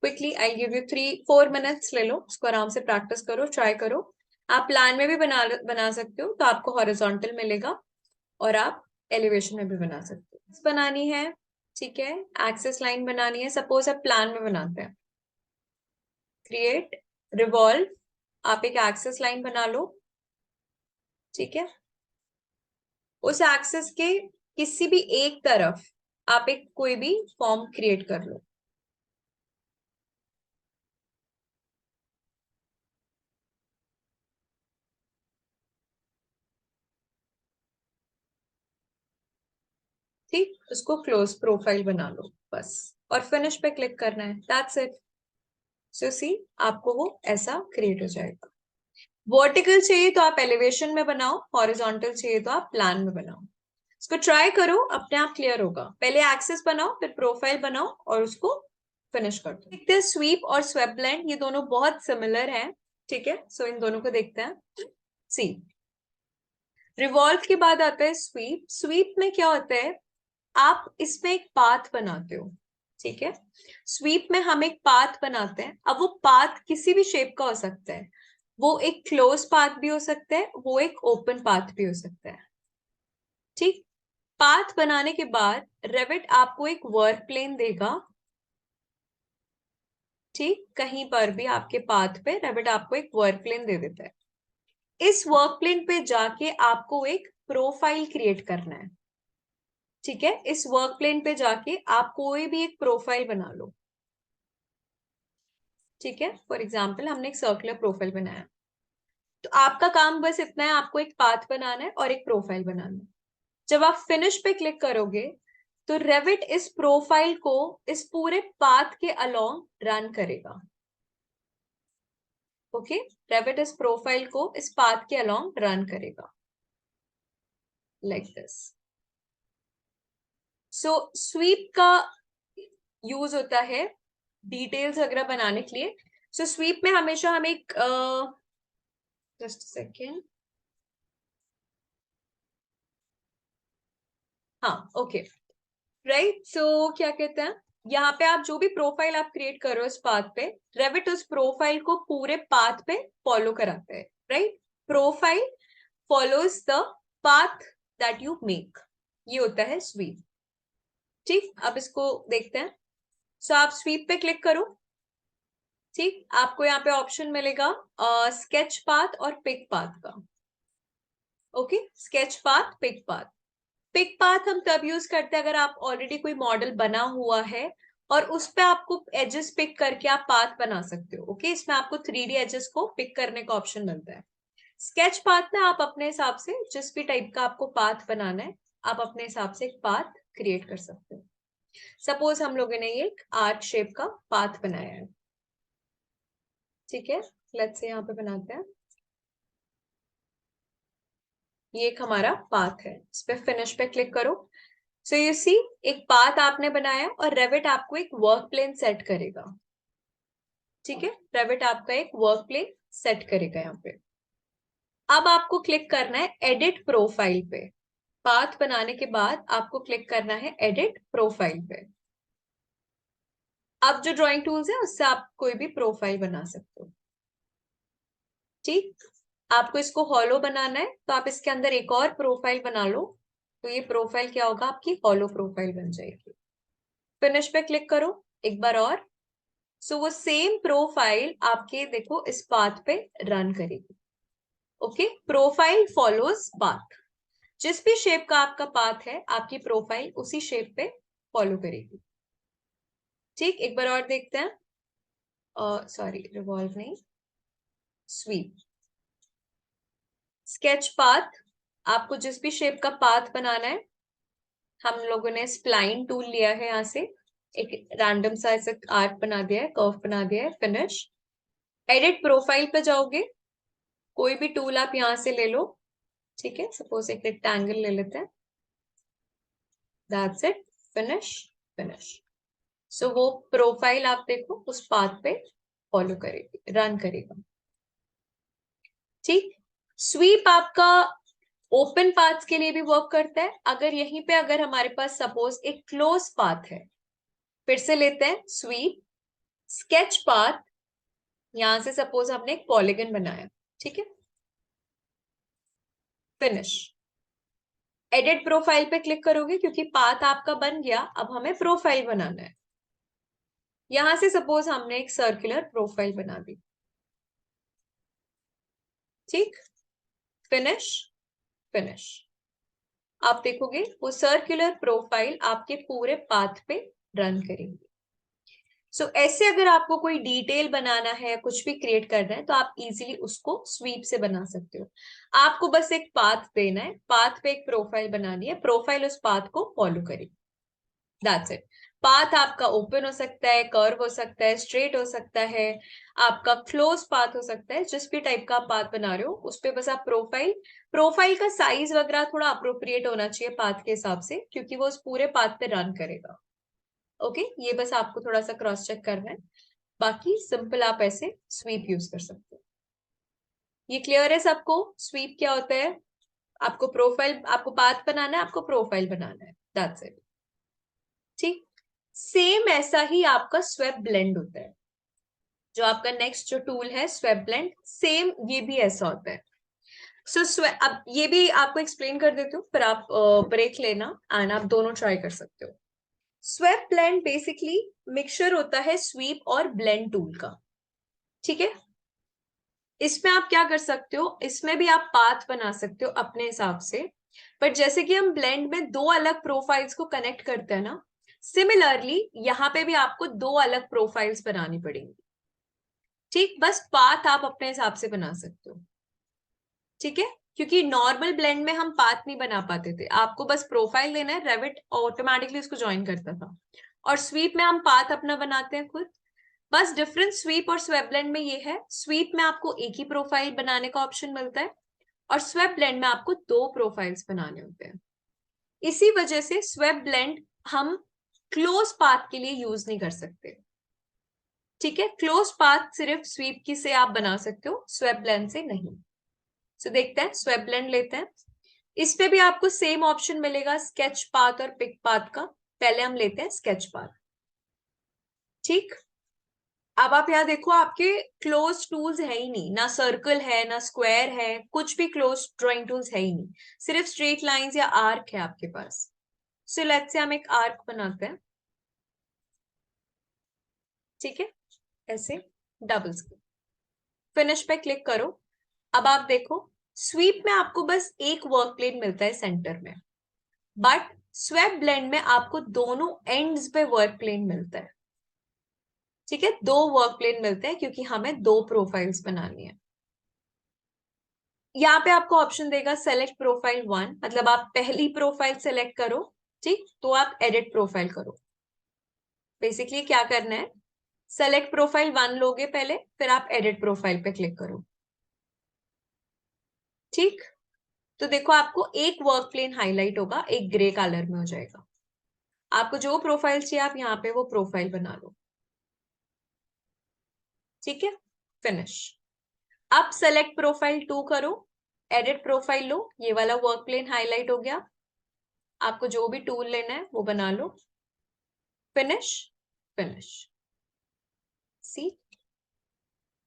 Quickly I give you 3-4 minutes, ले लो इसको, आराम से प्रैक्टिस करो, ट्राई करो। आप प्लान में भी बना सकते हो तो आपको हॉरिजॉन्टल मिलेगा, और आप एलिवेशन में भी बना सकते हो। बनानी है, ठीक है, एक्सेस लाइन बनानी है। सपोज आप प्लान में बनाते हैं, क्रिएट, रिवॉल्व, आप एक एक्सेस लाइन बना लो, ठीक है। उस एक्सेस के किसी भी एक तरफ आप एक कोई भी फॉर्म क्रिएट कर लो। ठीक, उसको क्लोज प्रोफाइल बना लो बस, और फिनिश पे क्लिक करना है, दैट्स इट। सो सी, आपको वो ऐसा क्रिएट हो जाएगा। वर्टिकल चाहिए तो आप एलिवेशन में बनाओ, हॉरिजॉन्टल चाहिए तो आप प्लान में बनाओ। इसको ट्राई करो, अपने आप क्लियर होगा। पहले एक्सेस बनाओ, फिर प्रोफाइल बनाओ, और उसको फिनिश कर दो। देखते हैं स्वीप और स्वेप ब्लेंड, ये दोनों बहुत सिमिलर हैं, ठीक है। सो इन दोनों को देखते हैं। सी, रिवॉल्व के बाद आता है स्वीप। स्वीप में क्या होता है, आप इसमें एक पाथ बनाते हो, ठीक है। स्वीप में हम एक पाथ बनाते हैं। अब वो पाथ किसी भी शेप का हो सकता है, वो एक क्लोज पाथ भी हो सकता है, वो एक ओपन पाथ भी हो सकता है, ठीक। पाथ बनाने के बाद रेविट आपको एक वर्क प्लेन देगा, ठीक। कहीं पर भी आपके पाथ पे रेविट आपको एक वर्क प्लेन दे देता है। इस वर्क प्लेन पे जाके आपको एक प्रोफाइल क्रिएट करना है, ठीक है। इस वर्क प्लेन पे जाके आप कोई भी एक प्रोफाइल बना लो, ठीक है। फॉर एग्जाम्पल हमने एक सर्कुलर प्रोफाइल बनाया, तो आपका काम बस इतना है, आपको एक पाथ बनाना है और एक प्रोफाइल बनाना है। जब आप फिनिश पे क्लिक करोगे तो रेविट इस प्रोफाइल को इस पूरे पाथ के अलोंग रन करेगा, ओके। रेविट इस प्रोफाइल को इस पाथ के अलोंग रन करेगा, लाइक दिस। सो स्वीप का यूज होता है डिटेल्स वगैरह बनाने के लिए। सो स्वीप में हमेशा हम एक जस्ट सेकेंड, हाँ, ओके, राइट। सो क्या कहते हैं, यहाँ पे आप जो भी प्रोफाइल आप क्रिएट करो इस पाथ पे, रेविट उस प्रोफाइल को पूरे पाथ पे फॉलो कराते हैं, right. Profile follows the path that you make, ये होता है स्वीप, ठीक। अब इसको देखते हैं। सो आप स्वीप पे क्लिक करो, ठीक। आपको यहाँ पे ऑप्शन मिलेगा स्केच पाथ और पिक पाथ का, okay. Sketch path, pick path. Pick path हम तब यूज करते हैं अगर आप ऑलरेडी कोई मॉडल बना हुआ है और उस पे आपको एजेस पिक करके आप पाथ बना सकते हो, ओके। इसमें आपको 3D एजेस को पिक करने का ऑप्शन मिलता है। स्केच पाथ में आप अपने हिसाब से जिस भी टाइप का आपको पाथ बनाना है, आप अपने हिसाब से एक पाथ क्रिएट कर सकते हो। सपोज हम लोगों ने ये एक आर्ट शेप का पाथ बनाया है, ठीक है। लेट्स से यहाँ पे बनाते हैं। ये एक हमारा पाथ है, इस पे फिनिश पे क्लिक करो। सो यू सी एक पाथ आपने बनाया और रेविट आपको एक वर्क प्लेन सेट करेगा। ठीक है, रेविट आपका एक वर्क प्लेन सेट करेगा यहाँ पे। अब आपको क्लिक करना है एडिट प्रोफाइल पे। पाथ बनाने के बाद आपको क्लिक करना है एडिट प्रोफाइल पे। अब जो ड्राइंग टूल्स है उससे आप कोई भी प्रोफाइल बना सकते हो। ठीक, आपको इसको हॉलो बनाना है तो आप इसके अंदर एक और प्रोफाइल बना लो, तो ये प्रोफाइल क्या होगा, आपकी हॉलो प्रोफाइल बन जाएगी। फिनिश पे क्लिक करो एक बार और। सो वो सेम प्रोफाइल आपके देखो इस पाथ पे रन करेगी। Okay, profile follows path. जिस भी शेप का आपका पाथ है आपकी प्रोफाइल उसी शेप पे फॉलो करेगी। ठीक, एक बार और देखते हैं। सॉरी, रिवॉल्व नहीं, स्वीप। स्केच पाथ, आपको जिस भी शेप का पाथ बनाना है, हम लोगों ने स्प्लाइन टूल लिया है, यहाँ से एक रैंडम सा ऐसा आर्क बना दिया है, कर्व बना दिया है। फिनिश, एडिट प्रोफाइल पे जाओगे, कोई भी टूल आप यहाँ से ले लो। ठीक है, सपोज एक रेक्टेंगल ले लेते हैं। That's it, finish, finish. So वो प्रोफाइल आप देखो उस पाथ पे फॉलो करेगी, रन करेगा। ठीक, स्वीप आपका ओपन पाथ्स के लिए भी वर्क करता है। अगर यहीं पे अगर हमारे पास सपोज एक क्लोज पाथ है, फिर से लेते हैं स्वीप, स्केच पाथ, यहां से सपोज हमने एक पॉलीगन बनाया। ठीक है, फिनिश, एडिट प्रोफाइल पे क्लिक करोगे क्योंकि पाथ आपका बन गया, अब हमें प्रोफाइल बनाना है। यहां से सपोज हमने एक सर्कुलर प्रोफाइल बना दी। ठीक, फिनिश, फिनिश। आप देखोगे वो सर्कुलर प्रोफाइल आपके पूरे पाथ पे रन करेगी। सो ऐसे अगर आपको कोई डिटेल बनाना है, कुछ भी क्रिएट करना है, तो आप इजीली उसको स्वीप से बना सकते हो। आपको बस एक पाथ देना है, पाथ पे एक प्रोफाइल बनानी है, प्रोफाइल उस पाथ को फॉलो करेगी। That's it. पाथ आपका ओपन हो सकता है, कर्व हो सकता है, स्ट्रेट हो सकता है, आपका क्लोज पाथ हो सकता है। जिस भी टाइप का आप पाथ बना रहे हो उस पे बस आप प्रोफाइल का साइज वगैरह थोड़ा अप्रोप्रिएट होना चाहिए पाथ के हिसाब से, क्योंकि वो उस पूरे पाथ पे रन करेगा। ओके, ये बस आपको थोड़ा सा क्रॉस चेक करना है, बाकी सिंपल आप ऐसे स्वीप यूज कर सकते हो। ये क्लियर है सबको, स्वीप क्या होता है? आपको प्रोफाइल, आपको पाथ बनाना है, आपको प्रोफाइल बनाना है, दैट्स इट। ठीक, सेम ऐसा ही आपका स्वेप ब्लेंड होता है, जो आपका नेक्स्ट जो टूल है स्वेप ब्लेंड, सेम ये भी ऐसा होता है। सो अब ये भी आपको एक्सप्लेन कर देती हूँ, फिर आप ब्रेक लेना एंड आप दोनों ट्राई कर सकते हो। स्वेप ब्लेंड बेसिकली मिक्सचर होता है स्वीप और ब्लेंड टूल का। ठीक है, इसमें आप क्या कर सकते हो, इसमें भी आप पाथ बना सकते हो अपने हिसाब से, बट जैसे कि हम ब्लेंड में दो अलग प्रोफाइल्स को कनेक्ट करते हैं ना, सिमिलरली यहाँ पे भी आपको दो अलग प्रोफाइल्स बनानी पड़ेंगी। ठीक, बस पाथ आप अपने हिसाब से बना सकते हो। ठीक है, क्योंकि नॉर्मल ब्लेंड में हम पाथ नहीं बना पाते थे, आपको बस प्रोफाइल लेना है, रेविट ऑटोमेटिकली उसको ज्वाइन करता था। और स्वीप में हम पाथ अपना बनाते हैं खुद। बस डिफरेंस स्वीप और स्वेप ब्लेंड में ये है, स्वीप में आपको एक ही प्रोफाइल बनाने का ऑप्शन मिलता है और स्वेप ब्लेंड में आपको दो प्रोफाइल्स बनाने होते हैं। इसी वजह से स्वेप ब्लेंड हम क्लोज पाथ के लिए यूज नहीं कर सकते। ठीक है, क्लोज पाथ सिर्फ स्वीप की से आप बना सकते हो, स्वेप ब्लेंड से नहीं। सो देखते हैं, स्वेप ब्लेंड लेते हैं। इस पे भी आपको सेम ऑप्शन मिलेगा स्केच पाथ और पिक पाथ का। पहले हम लेते हैं स्केच पाथ। ठीक, अब आप यहाँ देखो, आपके क्लोज टूल्स है ही नहीं, ना सर्कल है ना स्क्वायर है, कुछ भी क्लोज ड्राइंग टूल्स है ही नहीं, सिर्फ स्ट्रेट लाइंस या आर्क है आपके पास। सो लेट्स से हम एक आर्क बनाते हैं। ठीक है, ऐसे डबल स्क्वायर, फिनिश पे क्लिक करो। अब आप देखो, स्वीप में आपको बस एक वर्क प्लेन मिलता है सेंटर में, बट स्वेप ब्लेंड में आपको दोनों एंड्स पे वर्क प्लेन मिलता है। ठीक है, दो वर्क प्लेन मिलते हैं क्योंकि हमें दो प्रोफाइल्स बनानी है। यहाँ पे आपको ऑप्शन देगा सेलेक्ट प्रोफाइल 1, मतलब आप पहली प्रोफाइल सेलेक्ट करो। ठीक, तो आप एडिट प्रोफाइल करो। बेसिकली क्या करना है, सेलेक्ट प्रोफाइल 1 लोगे पहले, फिर आप एडिट प्रोफाइल पे क्लिक करो। ठीक, तो देखो आपको एक वर्क प्लेन हाईलाइट होगा, एक ग्रे कलर में हो जाएगा। आपको जो प्रोफाइल चाहिए आप यहाँ पे वो प्रोफाइल बना लो, ठीक है। फिनिश। अब सेलेक्ट प्रोफाइल 2 करो, एडिट प्रोफाइल लो, ये वाला वर्क प्लेन हाईलाइट हो गया। आपको जो भी टूल लेना है वो बना लो। फिनिश। फिनिश। सी,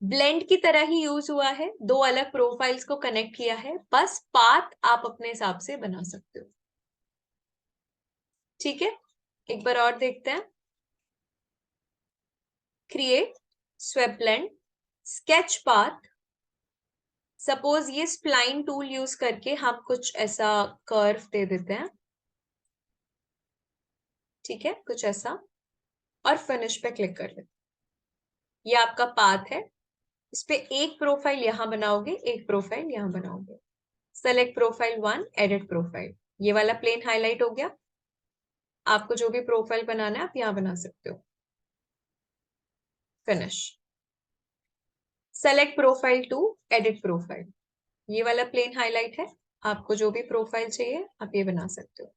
ब्लेंड की तरह ही यूज हुआ है, दो अलग प्रोफाइल्स को कनेक्ट किया है, बस पाथ आप अपने हिसाब से बना सकते हो, ठीक है। एक बार और देखते हैं। Create, sweep blend, sketch path. Suppose ये स्प्लाइन टूल यूज करके हम कुछ ऐसा कर्व दे देते हैं, ठीक है, कुछ ऐसा, और फिनिश पे क्लिक कर लेते हैं। ये आपका पाथ है, इस पे एक प्रोफाइल यहां बनाओगे, एक प्रोफाइल यहां बनाओगे। सेलेक्ट प्रोफाइल 1, एडिट प्रोफाइल, ये वाला प्लेन हाईलाइट हो गया। आपको जो भी प्रोफाइल बनाना है आप यहां बना सकते हो। Finish. Select profile 2, edit profile, ये वाला प्लेन हाईलाइट है। आपको जो भी प्रोफाइल चाहिए आप ये बना सकते हो।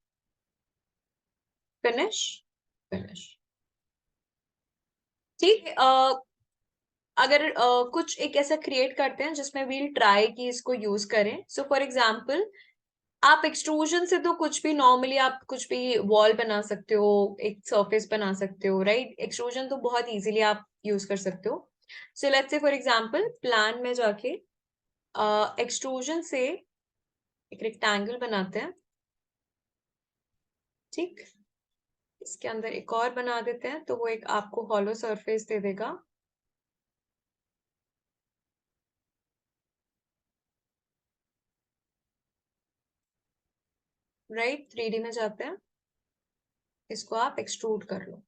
फिनिश। फिनिश। ठीक है। अगर कुछ एक ऐसा क्रिएट करते हैं जिसमें वील ट्राई की इसको यूज करें। सो फॉर एग्जाम्पल, आप एक्सट्रूजन से तो कुछ भी नॉर्मली आप कुछ भी वॉल बना सकते हो, एक सरफेस बना सकते हो, राइट। एक्सट्रूजन तो बहुत इजीली आप यूज कर सकते हो। So let's say for example plan में जाके एक्सट्रूजन से एक रेक्टेंगल बनाते हैं, ठीक। इसके अंदर एक और बना देते हैं तो वो एक आपको हॉलो सरफेस दे देगा। राइट, 3D में जाते हैं, इसको आप एक्सट्रूड कर लो,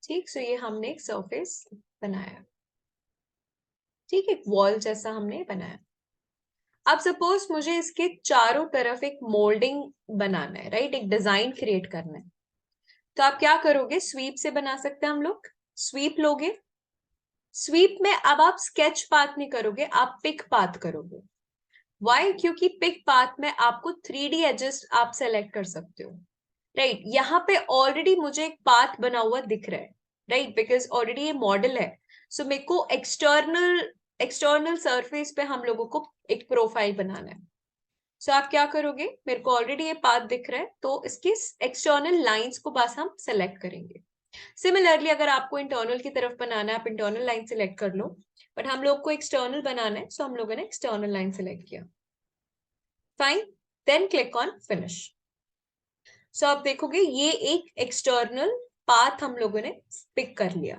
ठीक। सो ये हमने एक सरफेस बनाया, ठीक, एक वॉल जैसा हमने बनाया। अब सपोज मुझे इसके चारों तरफ एक मोल्डिंग बनाना है, राइट, एक डिजाइन क्रिएट करना है। तो आप क्या करोगे, स्वीप से बना सकते हैं हम लोग। स्वीप लोगे, स्वीप में अब आप स्केच पाथ नहीं करोगे, आप पिक पाथ करोगे। वाई? क्योंकि पिक पाथ में आपको 3D एडजस्ट आप सेलेक्ट कर सकते हो, राइट। यहाँ पे ऑलरेडी मुझे एक पाथ बना हुआ दिख रहा है, राइट, बिकॉज ऑलरेडी ये मॉडल है। सो मेरे को एक्सटर्नल एक्सटर्नल सरफेस पे हम लोगों को एक प्रोफाइल बनाना है। सो आप क्या करोगे, मेरे को ऑलरेडी ये पाथ दिख रहा है तो इसकी एक्सटर्नल लाइंस को बस हम सेलेक्ट करेंगे। सिमिलरली अगर आपको इंटरनल की तरफ बनाना है आप इंटरनल लाइन सेलेक्ट कर लो, बट हम लोग को एक्सटर्नल बनाना है सो हम लोगों ने एक्सटर्नल लाइन सेलेक्ट किया। Fine, then click on finish. So आप देखोगे ये एक एक्सटर्नल पाथ हम लोगों ने पिक कर लिया।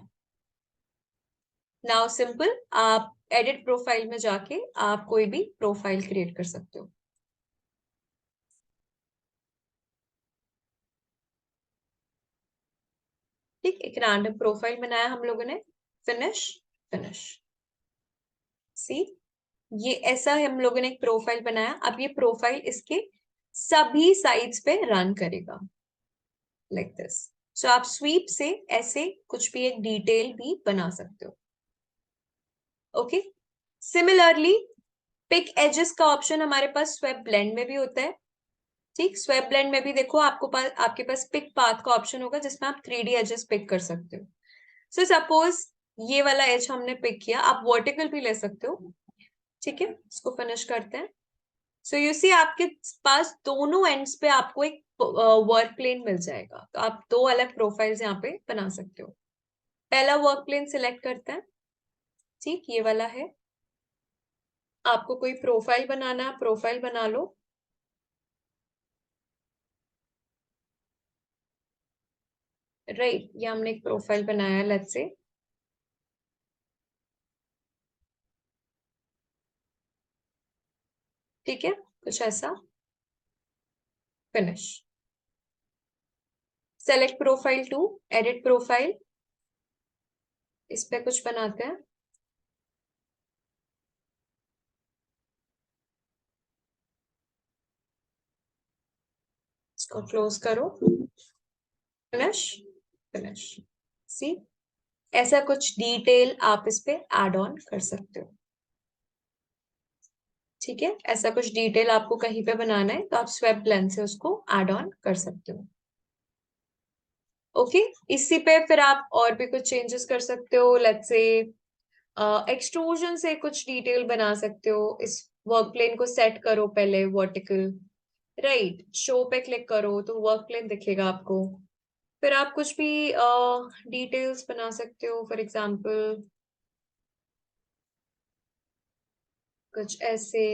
नाउ सिंपल, आप एडिट प्रोफाइल में जाके आप कोई भी प्रोफाइल क्रिएट कर सकते हो। ठीक, एक रैंडम प्रोफाइल बनाया हम लोगों ने। फिनिश। फिनिश। सी, ये ऐसा हम लोगों ने एक प्रोफाइल बनाया। अब ये प्रोफाइल इसके सभी साइड्स पे रन करेगा, लाइक दिस। सो आप स्वीप से ऐसे कुछ भी एक डिटेल भी बना सकते हो, ओके। सिमिलरली पिक एजेस का ऑप्शन हमारे पास स्वेप ब्लेंड में भी होता है, ठीक। स्वेप ब्लेंड में भी देखो आपके पास पिक पाथ का ऑप्शन होगा जिसमें आप 3D एजेस पिक कर सकते हो। सो सपोज ये वाला एज हमने पिक किया, आप वर्टिकल भी ले सकते हो, ठीक है। इसको फिनिश करते हैं। सो यू सी आपके पास दोनों एंड्स पे आपको एक वर्क प्लेन मिल जाएगा, तो आप दो अलग प्रोफाइल्स यहाँ पे बना सकते हो। पहला वर्क प्लेन सिलेक्ट करते हैं, ठीक, ये वाला है। आपको कोई प्रोफाइल बनाना, प्रोफाइल बना लो। राइट, ये हमने एक प्रोफाइल बनाया, लेट्स से, ठीक है, कुछ ऐसा। Finish. Select profile 2, edit profile, इस पे कुछ बनाते हैं। इसको क्लोज करो। फिनिश। फिनिश। सी, ऐसा कुछ डिटेल आप इस पे ऐड ऑन कर सकते हो, ठीक है, ऐसा कुछ डिटेल आपको कहीं पे बनाना है तो आप स्वेप ब्लेंड से उसको ऐड ऑन कर सकते हो। ओके, इसी पे फिर आप और भी कुछ चेंजेस कर सकते हो। लेट्स से एक्सट्रूजन से कुछ डिटेल बना सकते हो। इस वर्क प्लेन को सेट करो पहले वर्टिकल, राइट, शो पे क्लिक करो तो वर्क प्लेन दिखेगा आपको। फिर आप कुछ भी डिटेल्स बना सकते हो, फॉर एग्जांपल कुछ ऐसे।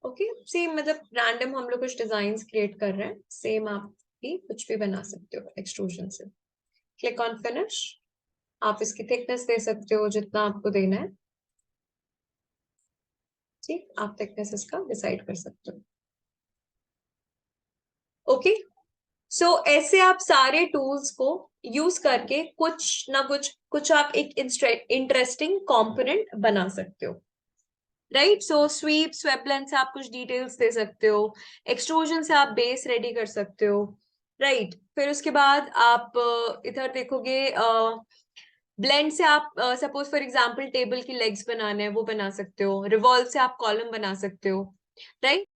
ओके, सेम मतलब रैंडम हम लोग कुछ डिजाइन क्रिएट कर रहे हैं, सेम आप भी कुछ भी बना सकते हो एक्सट्रूजन से। Click on finish. आप इसकी थिकनेस दे सकते हो जितना आपको देना है। ठीक, आप थिकनेस इसका डिसाइड कर सकते हो। ओके, सो ऐसे आप सारे टूल्स को यूज करके कुछ ना कुछ आप एक इंटरेस्टिंग कंपोनेंट बना सकते हो, राइट। सो स्वेप लेंथ से आप कुछ डिटेल्स दे सकते हो, एक्सट्रूजन से आप बेस रेडी कर सकते हो, राइट। फिर उसके बाद आप इधर देखोगे ब्लेंड से आप सपोज फॉर एग्जांपल टेबल की लेग्स बनाने हैं वो बना सकते हो, रिवॉल्व से आप कॉलम बना सकते हो, राइट।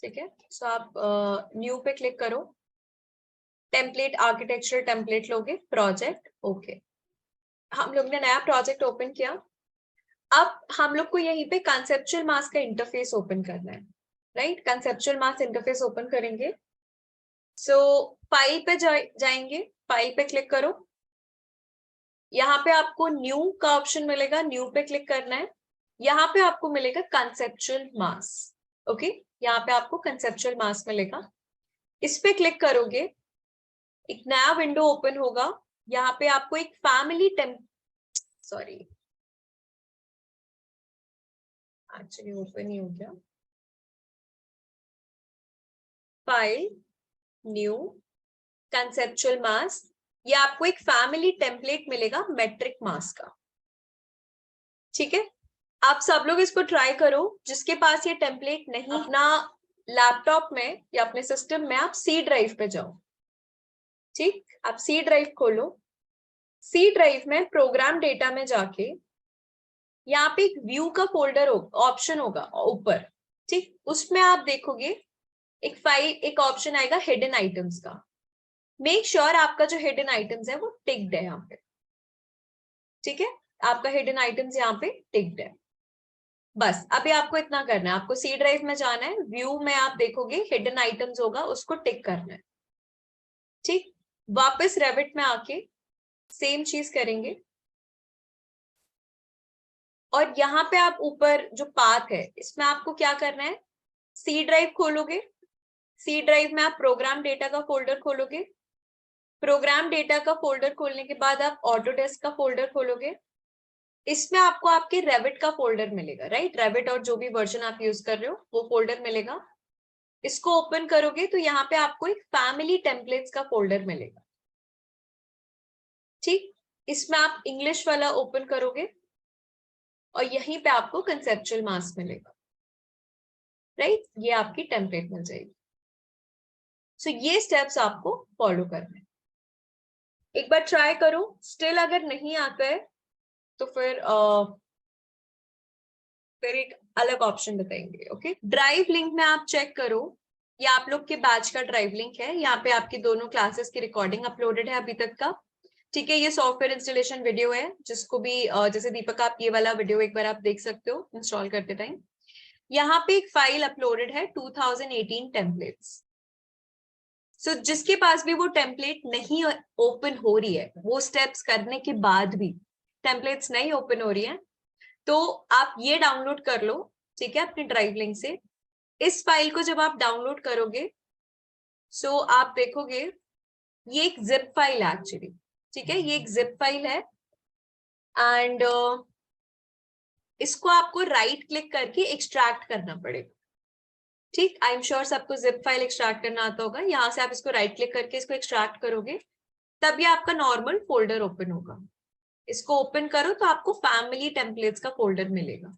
ठीक है, सो आप न्यू पे क्लिक करो, टेम्पलेट आर्किटेक्चर टेम्पलेट लोगे, प्रोजेक्ट, ओके। हम लोग ने नया प्रोजेक्ट ओपन किया। अब हम लोग को यहीं पे कंसेप्चुअल मास का इंटरफेस ओपन करना है, राइट। कंसेप्चुअल मास इंटरफेस ओपन करेंगे। सो फाइल पे जाएंगे, फाइल पे क्लिक करो। यहाँ पे आपको न्यू का ऑप्शन मिलेगा, न्यू पे क्लिक करना है। यहाँ पे आपको मिलेगा कंसेप्चुअल मास, ओके। यहाँ पे आपको कंसेप्चुअल मास मिलेगा, इस पे क्लिक करोगे, एक नया विंडो ओपन होगा। यहाँ पे आपको एक फैमिली सॉरी, एक्चुअली ओपन ही हो गया। फाइल, न्यू, कंसेप्चुअल मास, ये आपको एक फैमिली टेम्पलेट मिलेगा मेट्रिक मास का, ठीक है। आप सब लोग इसको ट्राई करो, जिसके पास ये टेम्पलेट नहीं, अपना लैपटॉप में या अपने सिस्टम में आप सी ड्राइव पे जाओ, ठीक। आप सी ड्राइव खोलो, सी ड्राइव में प्रोग्राम डेटा में जाके यहाँ पे एक व्यू का फोल्डर ऑप्शन होगा ऊपर, ठीक। उसमें आप देखोगे एक फाइल, एक ऑप्शन आएगा हिडन आइटम्स का। मेक श्योर आपका जो हिडन आइटम्स है वो टिक्ड है यहाँ पे, ठीक है। आपका हिडन आइटम्स यहाँ पे टिक्ड है। बस अभी आपको इतना करना है, आपको सी ड्राइव में जाना है, व्यू में आप देखोगे हिडन आइटम्स होगा, उसको टिक करना है, ठीक। वापस रेविट में आके सेम चीज करेंगे, और यहाँ पे आप ऊपर जो पाथ है इसमें आपको क्या करना है, सी ड्राइव खोलोगे, सी ड्राइव में आप प्रोग्राम डेटा का फोल्डर खोलोगे, प्रोग्राम डेटा का फोल्डर खोलने के बाद आप ऑटोडेस्क का फोल्डर खोलोगे, इसमें आपको आपके रेविट का फोल्डर मिलेगा, राइट। रेविट और जो भी वर्जन आप यूज कर रहे हो वो फोल्डर मिलेगा। इसको ओपन करोगे तो यहाँ पे आपको एक फैमिली टेम्पलेट्स का फोल्डर मिलेगा, ठीक। इसमें आप इंग्लिश वाला ओपन करोगे और यहीं पे आपको कंसेप्चुअल मास मिलेगा, राइट। ये आपकी टेम्पलेट मिल जाएगी। सो ये स्टेप्स आपको फॉलो करना है। एक बार ट्राई करो, स्टिल अगर नहीं आता है तो फिर एक अलग ऑप्शन बताएंगे, ओके। ड्राइव लिंक में आप चेक करो, ये आप लोग के बैच का ड्राइव लिंक है, यहाँ पे आपकी दोनों क्लासेस की रिकॉर्डिंग अपलोडेड है अभी तक का, ठीक है। ये सॉफ्टवेयर इंस्टॉलेशन वीडियो है, जिसको भी जैसे दीपक आप ये वाला वीडियो एक बार आप देख सकते हो इंस्टॉल करते टाइम। यहाँ पे एक फाइल अपलोडेड है 2018 टेम्पलेट्स। सो जिसके पास भी वो टेम्पलेट नहीं ओपन हो रही है, वो स्टेप्स करने के बाद भी टेम्पलेट्स नहीं ओपन हो रही है, तो आप ये डाउनलोड कर लो, ठीक है, अपनी ड्राइव लिंक से। इस फाइल को जब आप डाउनलोड करोगे, सो आप देखोगे ये एक जिप फाइल है एक्चुअली, ठीक है। ये एक जिप फाइल है एंड इसको आपको राइट क्लिक करके एक्सट्रैक्ट करना पड़ेगा, ठीक। आई एम श्योर सबको जिप फाइल एक्सट्रैक्ट करना आता होगा। यहाँ से आप इसको राइट क्लिक करके इसको एक्सट्रैक्ट करोगे, तब ये आपका नॉर्मल फोल्डर ओपन होगा, इसको ओपन करो तो आपको फैमिली टेम्पलेट्स का फोल्डर मिलेगा।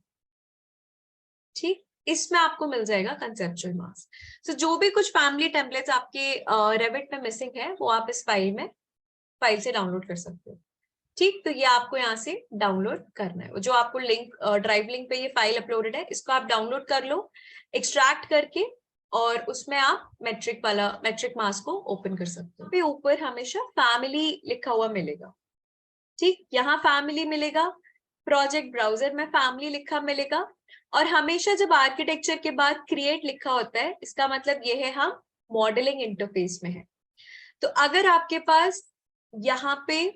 ठीक, इसमें आपको मिल जाएगा कंसेप्चुअल मास्क। सो जो भी कुछ फैमिली टेम्पलेट्स आपके रेविट में मिसिंग है वो आप इस फाइल से डाउनलोड कर सकते हो। ठीक, तो ये आपको यहाँ से डाउनलोड करना है। जो आपको लिंक ड्राइव लिंक पे ये फाइल अपलोडेड है, इसको आप डाउनलोड कर लो एक्सट्रैक्ट करके, और उसमें आप मैट्रिक मास्क को ओपन कर सकते हो। पे ऊपर हमेशा फैमिली लिखा हुआ मिलेगा। ठीक, यहाँ फैमिली मिलेगा, प्रोजेक्ट ब्राउजर में फैमिली लिखा मिलेगा, और हमेशा जब आर्किटेक्चर के बाद क्रिएट लिखा होता है, इसका मतलब ये है हम मॉडलिंग इंटरफेस में है। तो अगर आपके पास यहाँ पे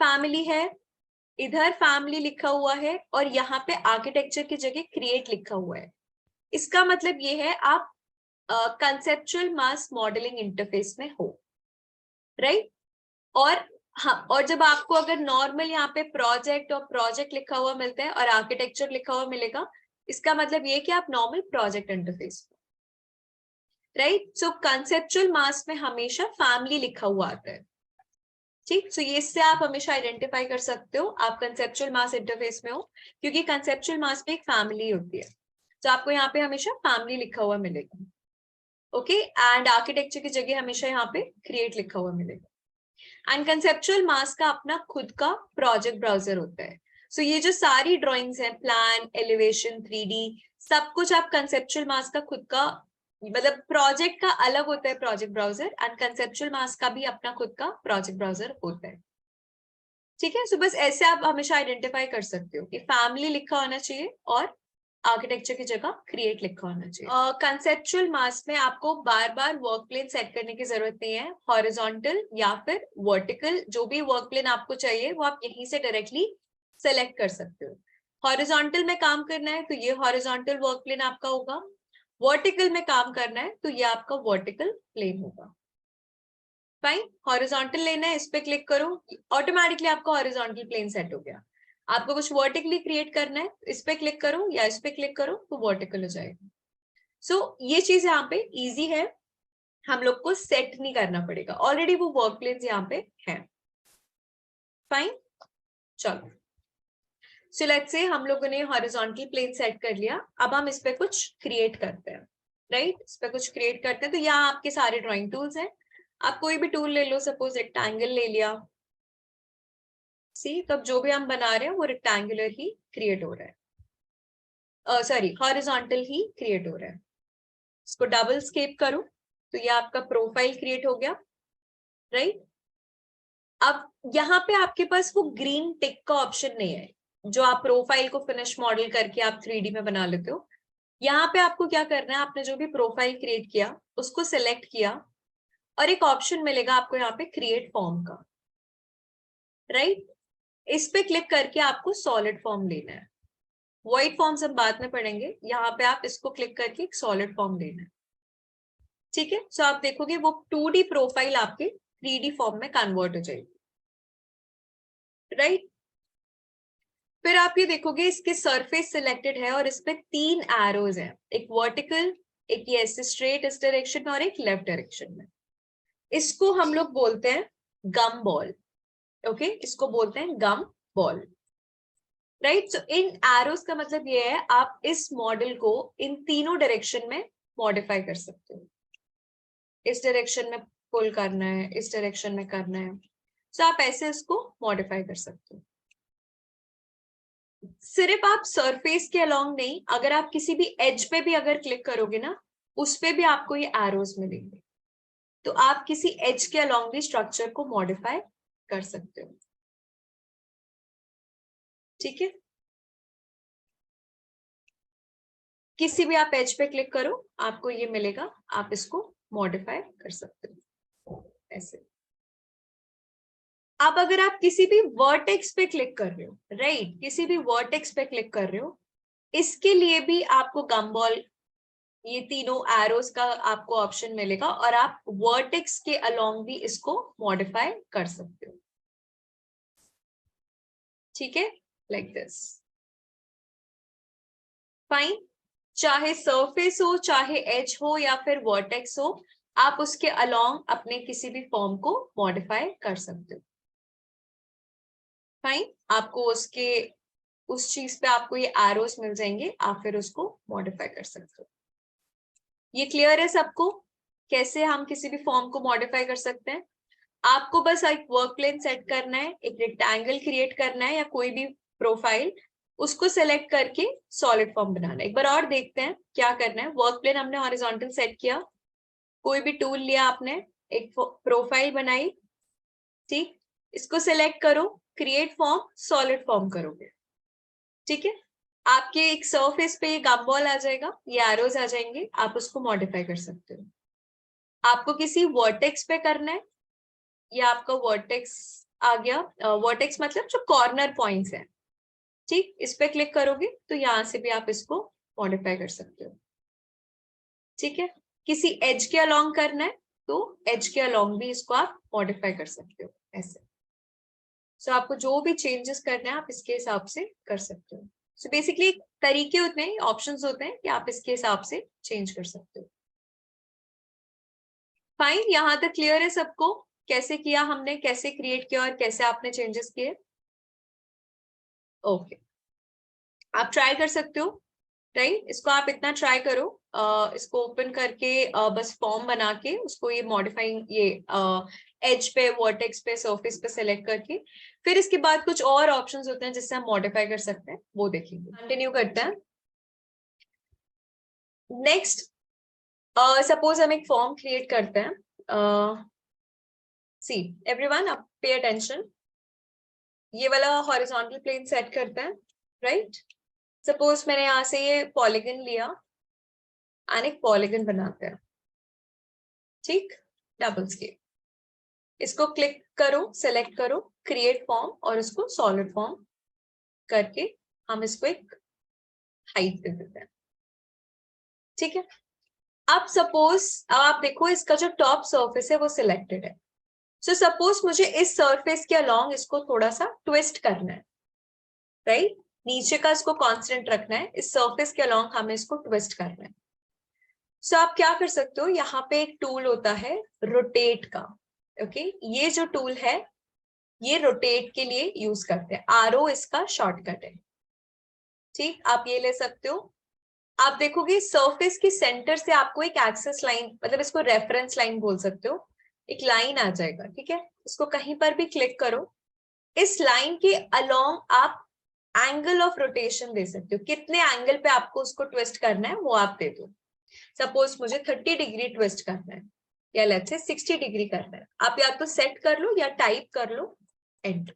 फैमिली है, इधर फैमिली लिखा हुआ है, और यहाँ पे आर्किटेक्चर की जगह क्रिएट लिखा हुआ है, इसका मतलब ये है आप कंसेप्चुअल मास मॉडलिंग इंटरफेस में हो, राइट। और हाँ, और जब आपको अगर नॉर्मल यहाँ पे प्रोजेक्ट और प्रोजेक्ट लिखा हुआ मिलता है और आर्किटेक्चर लिखा हुआ मिलेगा, इसका मतलब ये कि आप नॉर्मल प्रोजेक्ट इंटरफेस, राइट। सो कंसेप्चुअल मास में हमेशा फैमिली लिखा हुआ आता है। ठीक, सो ये इससे आप हमेशा आइडेंटिफाई कर सकते हो आप कंसेप्चुअल मास इंटरफेस में हो, क्योंकि कंसेप्चुअल मास में एक फैमिली होती है। तो आपको यहाँ पे हमेशा फैमिली लिखा हुआ मिलेगा, ओके। एंड आर्किटेक्चर की जगह हमेशा यहाँ पे क्रिएट लिखा हुआ मिलेगा। एंड कंसेप्चुअल मास का अपना खुद का प्रोजेक्ट ब्राउजर होता है। सो ये जो सारी ड्राइंग्स हैं, प्लान, एलिवेशन, 3D, सब कुछ आप कंसेप्चुअल मास का खुद का, मतलब प्रोजेक्ट का अलग होता है प्रोजेक्ट ब्राउजर, एंड कंसेप्चुअल मास का भी अपना खुद का प्रोजेक्ट ब्राउजर होता है। ठीक है, सो बस ऐसे आप हमेशा आइडेंटिफाई कर सकते हो कि फैमिली लिखा होना चाहिए और आर्किटेक्चर की जगह क्रिएट लिखा होना चाहिए। कंसेप्चुअल मास में आपको बार बार वर्क प्लेन सेट करने की जरूरत नहीं है। हॉरिजॉन्टल या फिर वर्टिकल, जो भी वर्क प्लेन आपको चाहिए वो आप यहीं से डायरेक्टली सेलेक्ट कर सकते हो। हॉरिजॉन्टल में काम करना है तो ये हॉरिजॉन्टल वर्क प्लेन आपका होगा, वर्टिकल में काम करना है तो ये आपका वर्टिकल प्लेन होगा। फाइन, हॉरिजॉन्टल लेना है, इस पे क्लिक करो, ऑटोमेटिकली आपका हॉरिजॉन्टल प्लेन सेट हो गया। आपको कुछ वर्टिकली क्रिएट करना है, इस पे क्लिक करो या इस पे क्लिक करो तो वर्टिकल हो जाएगा। सो ये चीज यहाँ पे इजी है, हम लोग को सेट नहीं करना पड़ेगा, ऑलरेडी वो वर्क प्लेन्स यहाँ पे है। फाइन, चलो, सो लेट्स से हम लोगों ने हॉरिजॉन्टल प्लेन सेट कर लिया, अब हम इस पे कुछ क्रिएट करते हैं, राइट। इस पे कुछ क्रिएट करते हैं, तो यहाँ आपके सारे ड्राइंग टूल्स हैं, आप कोई भी टूल ले लो, सपोज रेक्टेंगल ले लिया, सी, तब जो भी हम बना रहे हैं वो रेक्टेंगुलर ही क्रिएट हो रहा है, सॉरी हॉरिजॉन्टल ही क्रिएट हो रहा है। इसको डबल स्केप करो तो ये आपका प्रोफाइल क्रिएट हो गया, राइट। अब यहाँ पे आपके पास वो ग्रीन टिक का ऑप्शन नहीं है, जो आप प्रोफाइल को फिनिश मॉडल करके आप 3D में बना लेते हो। यहाँ पे आपको क्या करना है, आपने जो भी प्रोफाइल क्रिएट किया उसको सिलेक्ट किया, और एक ऑप्शन मिलेगा आपको यहाँ पे क्रिएट फॉर्म का, राइट। इस पे क्लिक करके आपको सॉलिड फॉर्म लेना है। वॉइड फॉर्म्स हम बाद में पढ़ेंगे, यहाँ पे आप इसको क्लिक करके एक सॉलिड फॉर्म लेना है। ठीक है, सो आप देखोगे वो 2D प्रोफाइल आपके 3D फॉर्म में कन्वर्ट हो जाएगी, राइट। फिर आप ये देखोगे इसके सरफेस सिलेक्टेड है और इसमें 3 एरोज हैं, एक वर्टिकल, एक ये ऐसे स्ट्रेट इस डायरेक्शन में और एक लेफ्ट डायरेक्शन में। इसको हम लोग बोलते हैं गम बॉल, ओके, इसको बोलते हैं गम बॉल, राइट। सो इन एरोज का मतलब ये है आप इस मॉडल को इन तीनों डायरेक्शन में मॉडिफाई कर सकते हो। इस डायरेक्शन में पुल करना है, इस डायरेक्शन में करना है, सो आप ऐसे इसको मॉडिफाई कर सकते हो। सिर्फ आप सरफेस के अलोंग नहीं, अगर आप किसी भी एज पे भी अगर क्लिक करोगे ना, उस पे भी आपको ये एरोज मिलेंगे, तो आप किसी एज के अलोंग भी स्ट्रक्चर को मॉडिफाई कर सकते हो। ठीक है, किसी भी आप एज पे क्लिक करो आपको ये मिलेगा, आप इसको मॉडिफाई कर सकते हो ऐसे। अब अगर आप किसी भी वर्टेक्स पे क्लिक कर रहे हो, राइट, किसी भी वर्टेक्स पे क्लिक कर रहे हो, इसके लिए भी आपको गमबॉल, ये तीनों एरोज का आपको ऑप्शन मिलेगा, और आप वर्टेक्स के अलोंग भी इसको मॉडिफाई कर सकते हो। ठीक है, लाइक दिस। फाइन, चाहे सरफेस हो, चाहे एज हो या फिर वर्टेक्स हो, आप उसके अलोंग अपने किसी भी फॉर्म को मॉडिफाई कर सकते हो। फाइन, आपको उसके उस चीज पे आपको ये एरोस मिल जाएंगे, आप फिर उसको मॉडिफाई कर सकते हो। ये क्लियर है सबको कैसे हम किसी भी फॉर्म को मॉडिफाई कर सकते हैं? आपको बस एक वर्क प्लेन सेट करना है, एक रेक्टेंगल क्रिएट करना है या कोई भी प्रोफाइल, उसको सेलेक्ट करके सॉलिड फॉर्म बनाना है। एक बार और देखते हैं क्या करना है। वर्क प्लेन हमने हॉरिजॉन्टल सेट किया, कोई भी टूल लिया आपने, एक प्रोफाइल बनाई, ठीक, इसको सेलेक्ट करो, क्रिएट फॉर्म, सॉलिड फॉर्म करोगे, ठीक है। आपके एक सरफेस पे गम बॉल आ जाएगा, ये एरोज आ जाएंगे, आप उसको मॉडिफाई कर सकते हो। आपको किसी वर्टेक्स पे करना है, या आपका वर्टेक्स आ गया, वर्टेक्स मतलब जो कॉर्नर पॉइंट्स है, ठीक, इस पे क्लिक करोगे तो यहां से भी आप इसको मॉडिफाई कर सकते हो, ठीक है। किसी एज के अलोंग करना है तो एज के अलोंग भी इसको आप मॉडिफाई कर सकते हो ऐसे। सो आपको जो भी चेंजेस करने हैं आप इसके हिसाब से कर सकते हो। सो बेसिकली तरीके होते हैं, ऑप्शंस होते हैं कि आप इसके हिसाब से चेंज कर सकते हो। फाइन, यहां तक क्लियर है सबको कैसे किया हमने, कैसे क्रिएट किया और कैसे आपने चेंजेस किए? ओके, आप ट्राई कर सकते हो, राइट। इसको आप इतना ट्राई करो, इसको ओपन करके बस फॉर्म बना के उसको ये मॉडिफाइंग ये एज पे, वर्टेक्स पे, सरफेस पे सेलेक्ट करके फिर इसके बाद कुछ और ऑप्शंस होते हैं जिससे हम मॉडिफाई कर सकते हैं, वो देखेंगे। कंटिन्यू करते हैं। नेक्स्ट, सपोज हम एक फॉर्म क्रिएट करते हैं। सी एवरीवन, अब पे अटेंशन, ये वाला हॉरिजॉन्टल प्लेन सेट करते हैं, राइट। सपोज मैंने यहाँ से ये पॉलीगन लिया और एक पॉलीगन बनाते हैं, ठीक, डबल स्केल। इसको क्लिक करो, सेलेक्ट करो, क्रिएट फॉर्म और इसको सॉलिड फॉर्म करके हम इसको एक हाइट दे देते हैं, ठीक है। अब सपोज आप देखो इसका जो टॉप सरफेस है वो सिलेक्टेड है। सो सपोज मुझे इस सरफेस के अलोंग इसको थोड़ा सा ट्विस्ट करना है, राइट। नीचे का इसको कांस्टेंट रखना है, इस सरफेस के अलोंग हमें इसको ट्विस्ट करना है। सो आप क्या कर सकते हो, यहाँ पे एक टूल होता है रोटेट का, ओके। ये जो टूल है ये रोटेट के लिए यूज करते हैं, आरओ इसका शॉर्टकट है, ठीक। आप ये ले सकते हो। आप देखोगे सरफेस के सेंटर से आपको एक एक्सेस लाइन, मतलब इसको रेफरेंस लाइन बोल सकते हो, एक लाइन आ जाएगा, ठीक है। इसको कहीं पर भी क्लिक करो, इस लाइन के अलोंग आप एंगल ऑफ रोटेशन दे सकते हो, कितने एंगल पे आपको उसको ट्विस्ट करना है वो आप दे दो। सपोज मुझे 30 डिग्री ट्विस्ट करना है, या लेट्स से 60 डिग्री करना है, आप या तो सेट कर लो या टाइप कर लो एंटर।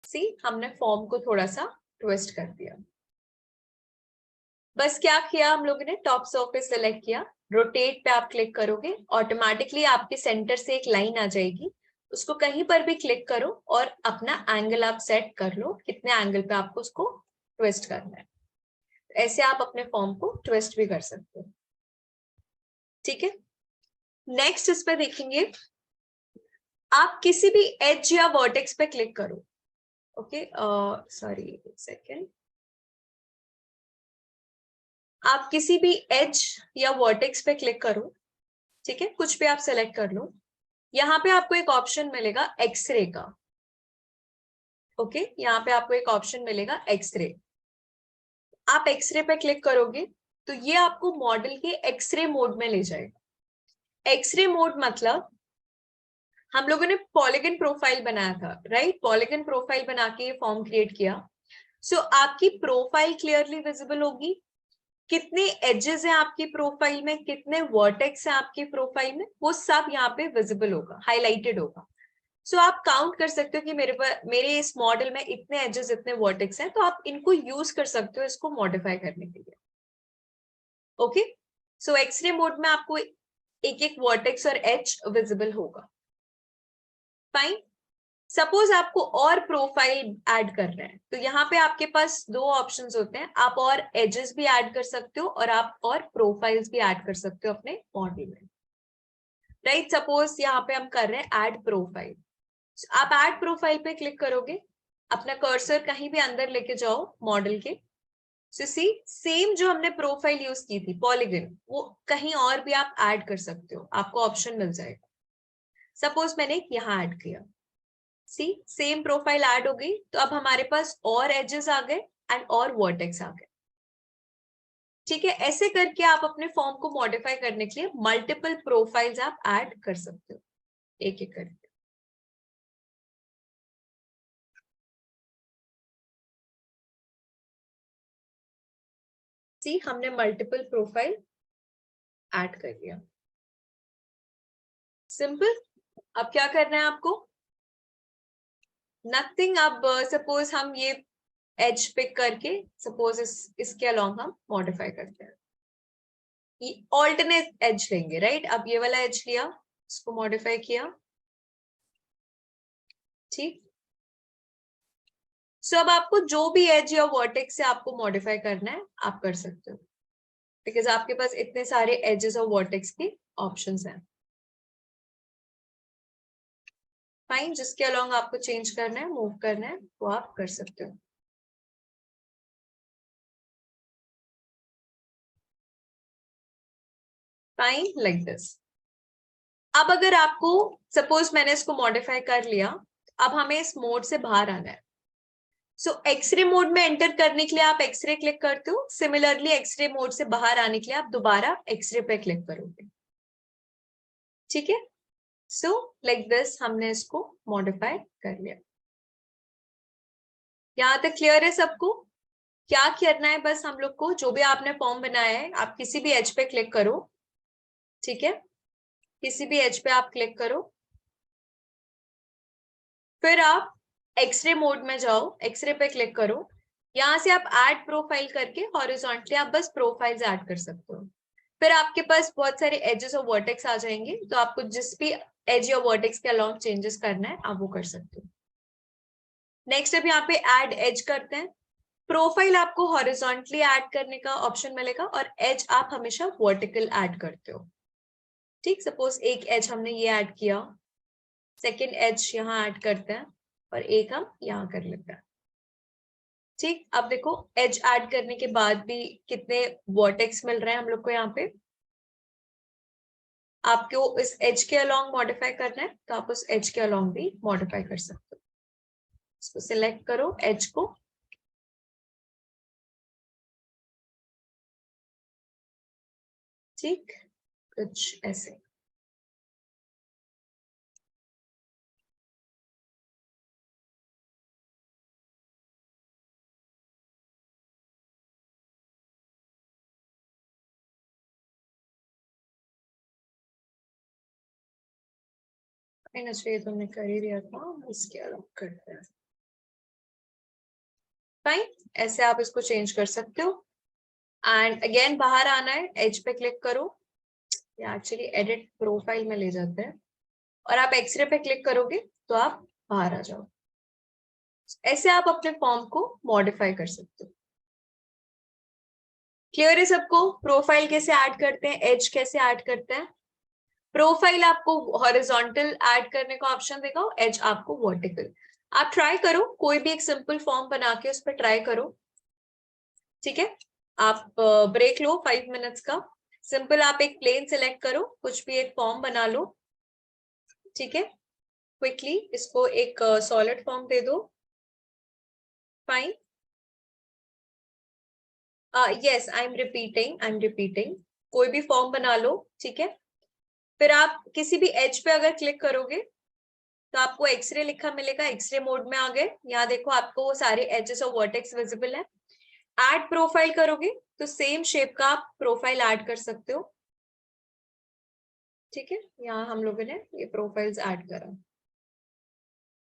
सी हमने फॉर्म को थोड़ा सा ट्विस्ट कर दिया। बस क्या किया हम लोगों ने, टॉप सरफेस सेलेक्ट किया, रोटेट पे आप क्लिक करोगे, ऑटोमेटिकली आपके सेंटर से एक लाइन आ जाएगी, उसको कहीं पर भी क्लिक करो और अपना एंगल आप सेट कर लो, कितने एंगल पे आपको उसको ट्विस्ट करना है। ऐसे आप अपने फॉर्म को ट्विस्ट भी कर सकते हो, ठीक है। नेक्स्ट इस पे देखेंगे, आप किसी भी एज या वर्टेक्स पे क्लिक करो, ओके, सॉरी एक सेकेंड। आप किसी भी एज या वर्टेक्स पे क्लिक करो, ठीक है, कुछ भी आप सेलेक्ट कर लो। यहाँ पे आपको एक ऑप्शन मिलेगा एक्सरे का, ओके, यहाँ पे आपको एक ऑप्शन मिलेगा एक्सरे। आप एक्सरे पे क्लिक करोगे तो ये आपको मॉडल के एक्सरे मोड में ले जाएगा। एक्सरे मोड मतलब हम लोगों ने पॉलीगन प्रोफाइल बनाया था, राइट। पॉलीगन प्रोफाइल बना के ये फॉर्म क्रिएट किया। सो आपकी प्रोफाइल क्लियरली विजिबल होगी, कितने एजेस हैं आपकी प्रोफाइल में, कितने वर्टेक्स हैं आपकी प्रोफाइल में, वो सब यहाँ पे विजिबल होगा, हाईलाइटेड होगा। सो आप काउंट कर सकते हो कि मेरे इस मॉडल में इतने एजेस, इतने वर्टेक्स हैं, तो आप इनको यूज कर सकते हो इसको मॉडिफाई करने के लिए, ओके। सो एक्सरे मोड में आपको एक एक वर्टेक्स और एज विजिबल होगा, फाइन। सपोज आपको और प्रोफाइल ऐड करना है तो यहाँ पे आपके पास दो ऑप्शंस होते हैं, आप और एजेस भी ऐड कर सकते हो और आप और प्रोफाइल्स भी ऐड कर सकते हो अपने मॉडल में, राइट। सपोज यहाँ पे हम कर रहे हैं ऐड प्रोफाइल, आप ऐड प्रोफाइल पे क्लिक करोगे, अपना कर्सर कहीं भी अंदर लेके जाओ मॉडल के, सी सेम जो हमने प्रोफाइल यूज की थी पॉलीगन, वो कहीं और भी आप ऐड कर सकते हो, आपको ऑप्शन मिल जाएगा। सपोज मैंने यहाँ ऐड किया, सी सेम प्रोफाइल ऐड हो गई, तो अब हमारे पास और एजेस आ गए एंड और वर्टेक्स आ गए। ठीक है, ऐसे करके आप अपने फॉर्म को मॉडिफाई करने के लिए मल्टीपल प्रोफाइल्स आप ऐड कर सकते हो एक एक करके। सी हमने मल्टीपल प्रोफाइल ऐड कर दिया। सिंपल। अब क्या करना है आपको? नथिंग। अब सपोज हम ये एज पिक करके सपोज इसके अलोंग हम मॉडिफाई करते हैं, ये ऑल्टरनेट एज लेंगे, राइट? अब ये वाला एज लिया, इसको मॉडिफाई किया। ठीक। सो अब आपको जो भी एज या वर्टेक्स से आपको मॉडिफाई करना है आप कर सकते हो, बिकॉज आपके पास इतने सारे एजेस और वर्टेक्स के ऑप्शंस हैं। फाइन, जिसके अलोंग आपको चेंज करना है, मूव करना है, वो आप कर सकते हो। Fine, like this. अब अगर आपको सपोज मैंने इसको मॉडिफाई कर लिया, अब हमें इस मोड से बाहर आना है। सो एक्सरे मोड में एंटर करने के लिए आप एक्सरे क्लिक करते हो, सिमिलरली एक्सरे मोड से बाहर आने के लिए आप दोबारा एक्सरे पे क्लिक करोगे। ठीक है, सो लाइक दिस हमने इसको मॉडिफाई कर लिया। यहां तक क्लियर है सबको? क्या करना है बस हम लोग को, जो भी आपने फॉर्म बनाया है आप किसी भी एज पे क्लिक करो। ठीक है, किसी भी एज पे आप क्लिक करो, फिर आप एक्सरे मोड में जाओ, एक्सरे पे क्लिक करो। यहां से आप ऐड प्रोफाइल करके हॉरिजॉन्टली आप बस प्रोफाइल्स ऐड कर सकते हो। फिर आपके पास बहुत सारे एजेस और वर्टेक्स आ जाएंगे, तो आपको जिस भी एज या वर्टेक्स के अलाउंग चेंजेस करना है आप वो कर सकते हो। नेक्स्ट अब यहाँ पे ऐड एज करते हैं। प्रोफाइल आपको हॉरिजॉन्टली ऐड करने का ऑप्शन मिलेगा और एज आप हमेशा वर्टिकल ऐड करते हो। ठीक, सपोज एक एज हमने ये ऐड किया, सेकेंड एज यहाँ ऐड करते हैं और एक हम यहाँ कर लेते हैं। ठीक, अब देखो एज ऐड करने के बाद भी कितने वर्टेक्स मिल रहे हैं हम लोग को यहाँ पे। आपको इस एज के अलोंग मॉडिफाई करना है तो आप उस एज के अलोंग भी मॉडिफाई कर सकते हो। इसको सिलेक्ट करो एज को, ठीक, कुछ ऐसे। चाहिए तुमने कर ही दिया था, इसके अलावा करते हैं। फाइन, ऐसे आप इसको चेंज कर सकते हो। एंड अगेन बाहर आना है, एज पे क्लिक करो, या एक्चुअली एडिट प्रोफाइल में ले जाते हैं, और आप एक्सरे पे क्लिक करोगे तो आप बाहर आ जाओ। ऐसे आप अपने फॉर्म को मॉडिफाई कर सकते हो। क्लियर है सबको? प्रोफाइल कैसे ऐड करते हैं, एज कैसे ऐड करते हैं। प्रोफाइल आपको हॉरिजॉन्टल ऐड करने का ऑप्शन देगा, एज आपको वर्टिकल। आप ट्राई करो, कोई भी एक सिंपल फॉर्म बना के उस पर ट्राई करो। ठीक है, आप ब्रेक लो 5 मिनट्स का। सिंपल आप एक प्लेन सिलेक्ट करो, कुछ भी एक फॉर्म बना लो। ठीक है, क्विकली इसको एक सॉलिड फॉर्म दे दो। Fine, yes I am repeating. कोई भी फॉर्म बना लो। ठीक है, फिर आप किसी भी एज पे अगर क्लिक करोगे तो आपको एक्सरे लिखा मिलेगा, एक्सरे मोड में आ गए। यहाँ देखो आपको वो सारे एजेस और वर्टेक्स विजिबल है। ऐड प्रोफाइल करोगे तो सेम शेप का आप प्रोफाइल ऐड कर सकते हो। ठीक है, यहाँ हम लोगों ने ये प्रोफाइल्स ऐड करा।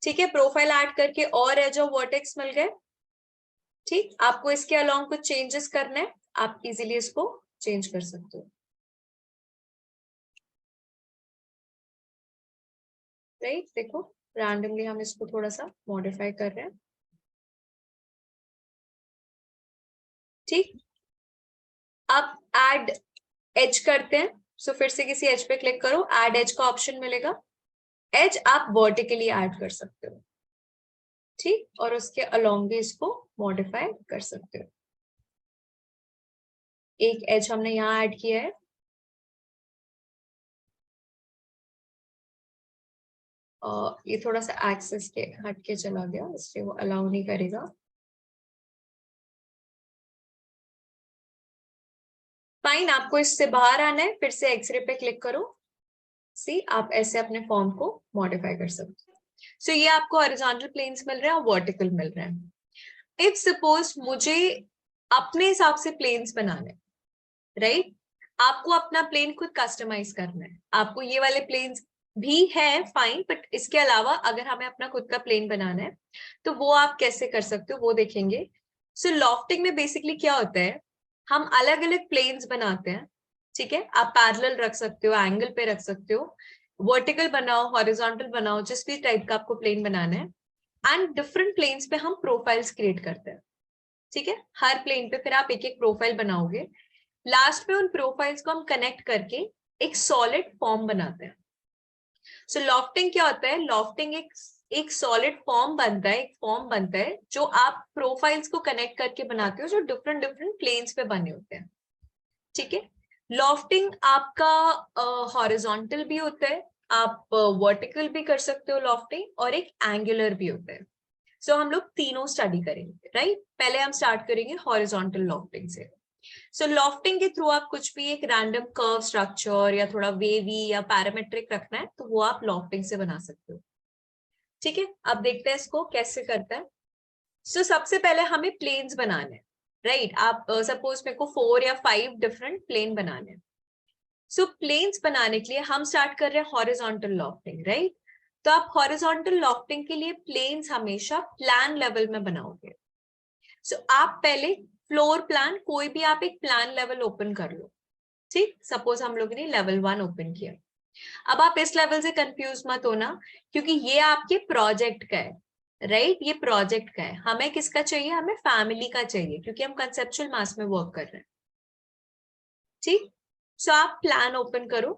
ठीक है, प्रोफाइल ऐड करके और एज और वर्टेक्स मिल गए। ठीक, आपको इसके अलोंग कुछ चेंजेस करने हैं, आप इजीली इसको चेंज कर सकते हो। राइट, देखो रैंडमली हम इसको थोड़ा सा मॉडिफाई कर रहे हैं। ठीक, अब ऐड एज करते हैं। सो फिर से किसी एज पे क्लिक करो, ऐड एज का ऑप्शन मिलेगा। एज आप वर्टिकली ऐड कर सकते हो। ठीक, और उसके अलोंग भी इसको मॉडिफाई कर सकते हो। एक एज हमने यहाँ ऐड किया है। ये थोड़ा सा एक्सेस के हट के चला गया, इसलिए वो अलाउ नहीं करेगा। फाइन, आपको इससे बाहर आना है, फिर से एक्सरे पे क्लिक करो। सी, आप ऐसे अपने फॉर्म को मॉडिफाई कर सकते हो। सो ये आपको हॉरिजॉन्टल प्लेन्स मिल रहे हैं और वर्टिकल मिल रहे हैं। इफ सपोज मुझे अपने हिसाब से प्लेन्स बनाने, राइट, आपको अपना प्लेन खुद कस्टमाइज करना है। आपको ये वाले प्लेन्स भी है फाइन, बट इसके अलावा अगर हमें अपना खुद का प्लेन बनाना है तो वो आप कैसे कर सकते हो वो देखेंगे। सो लॉफ्टिंग में बेसिकली क्या होता है, हम अलग अलग प्लेन्स बनाते हैं, ठीक है। आप पैरेलल रख सकते हो, एंगल पे रख सकते हो, वर्टिकल बनाओ, हॉरिजॉन्टल बनाओ, जिस भी टाइप का आपको प्लेन बनाना है। एंड डिफरेंट प्लेन्स पे हम प्रोफाइल्स क्रिएट करते हैं, ठीक है। हर प्लेन पे फिर आप एक एक प्रोफाइल बनाओगे। लास्ट में उन प्रोफाइल्स को हम कनेक्ट करके एक सॉलिड फॉर्म बनाते हैं। सो लॉफ्टिंग क्या होता है, लॉफ्टिंग एक सॉलिड फॉर्म बनता है, एक फॉर्म बनता है जो आप प्रोफाइल्स को कनेक्ट करके बनाते हो, जो डिफरेंट डिफरेंट प्लेन्स पे बने होते हैं, ठीक है। लॉफ्टिंग आपका हॉरिजॉन्टल भी होता है, आप वर्टिकल भी कर सकते हो लॉफ्टिंग, और एक एंगुलर भी होता है। सो हम लोग तीनों स्टडी करेंगे, राइट। पहले हम स्टार्ट करेंगे हॉरिजॉन्टल लॉफ्टिंग से। सो लॉफ्टिंग के थ्रू आप कुछ भी एक रैंडम कर्व स्ट्रक्चर या थोड़ा वेवी या पैरामेट्रिक रखना है तो वो आप लॉफ्टिंग से बना सकते हो, ठीक है। अब देखते हैं इसको कैसे करता है। सो सबसे पहले हमें प्लेन्स बनाने हैं, राइट। आप सपोज मेरे को 4 या 5 डिफरेंट प्लेन बनाने हैं। सो प्लेन्स बनाने के लिए हम स्टार्ट कर रहे हैं हॉरिजॉन्टल लॉफ्टिंग, राइट। तो आप हॉरिजॉन्टल लॉफ्टिंग के लिए प्लेन्स हमेशा प्लान लेवल में बनाओगे। सो आप पहले फ्लोर प्लान, कोई भी आप एक प्लान लेवल ओपन कर लो, ठीक। सपोज हम लोगों ने लेवल 1 ओपन किया। अब आप इस लेवल से कंफ्यूज मत होना, क्योंकि ये आपके प्रोजेक्ट का है, राइट। ये प्रोजेक्ट का है, हमें किसका चाहिए, हमें फैमिली का चाहिए, क्योंकि हम कंसेप्चुअल मास में वर्क कर रहे हैं, ठीक। सो आप प्लान ओपन करो।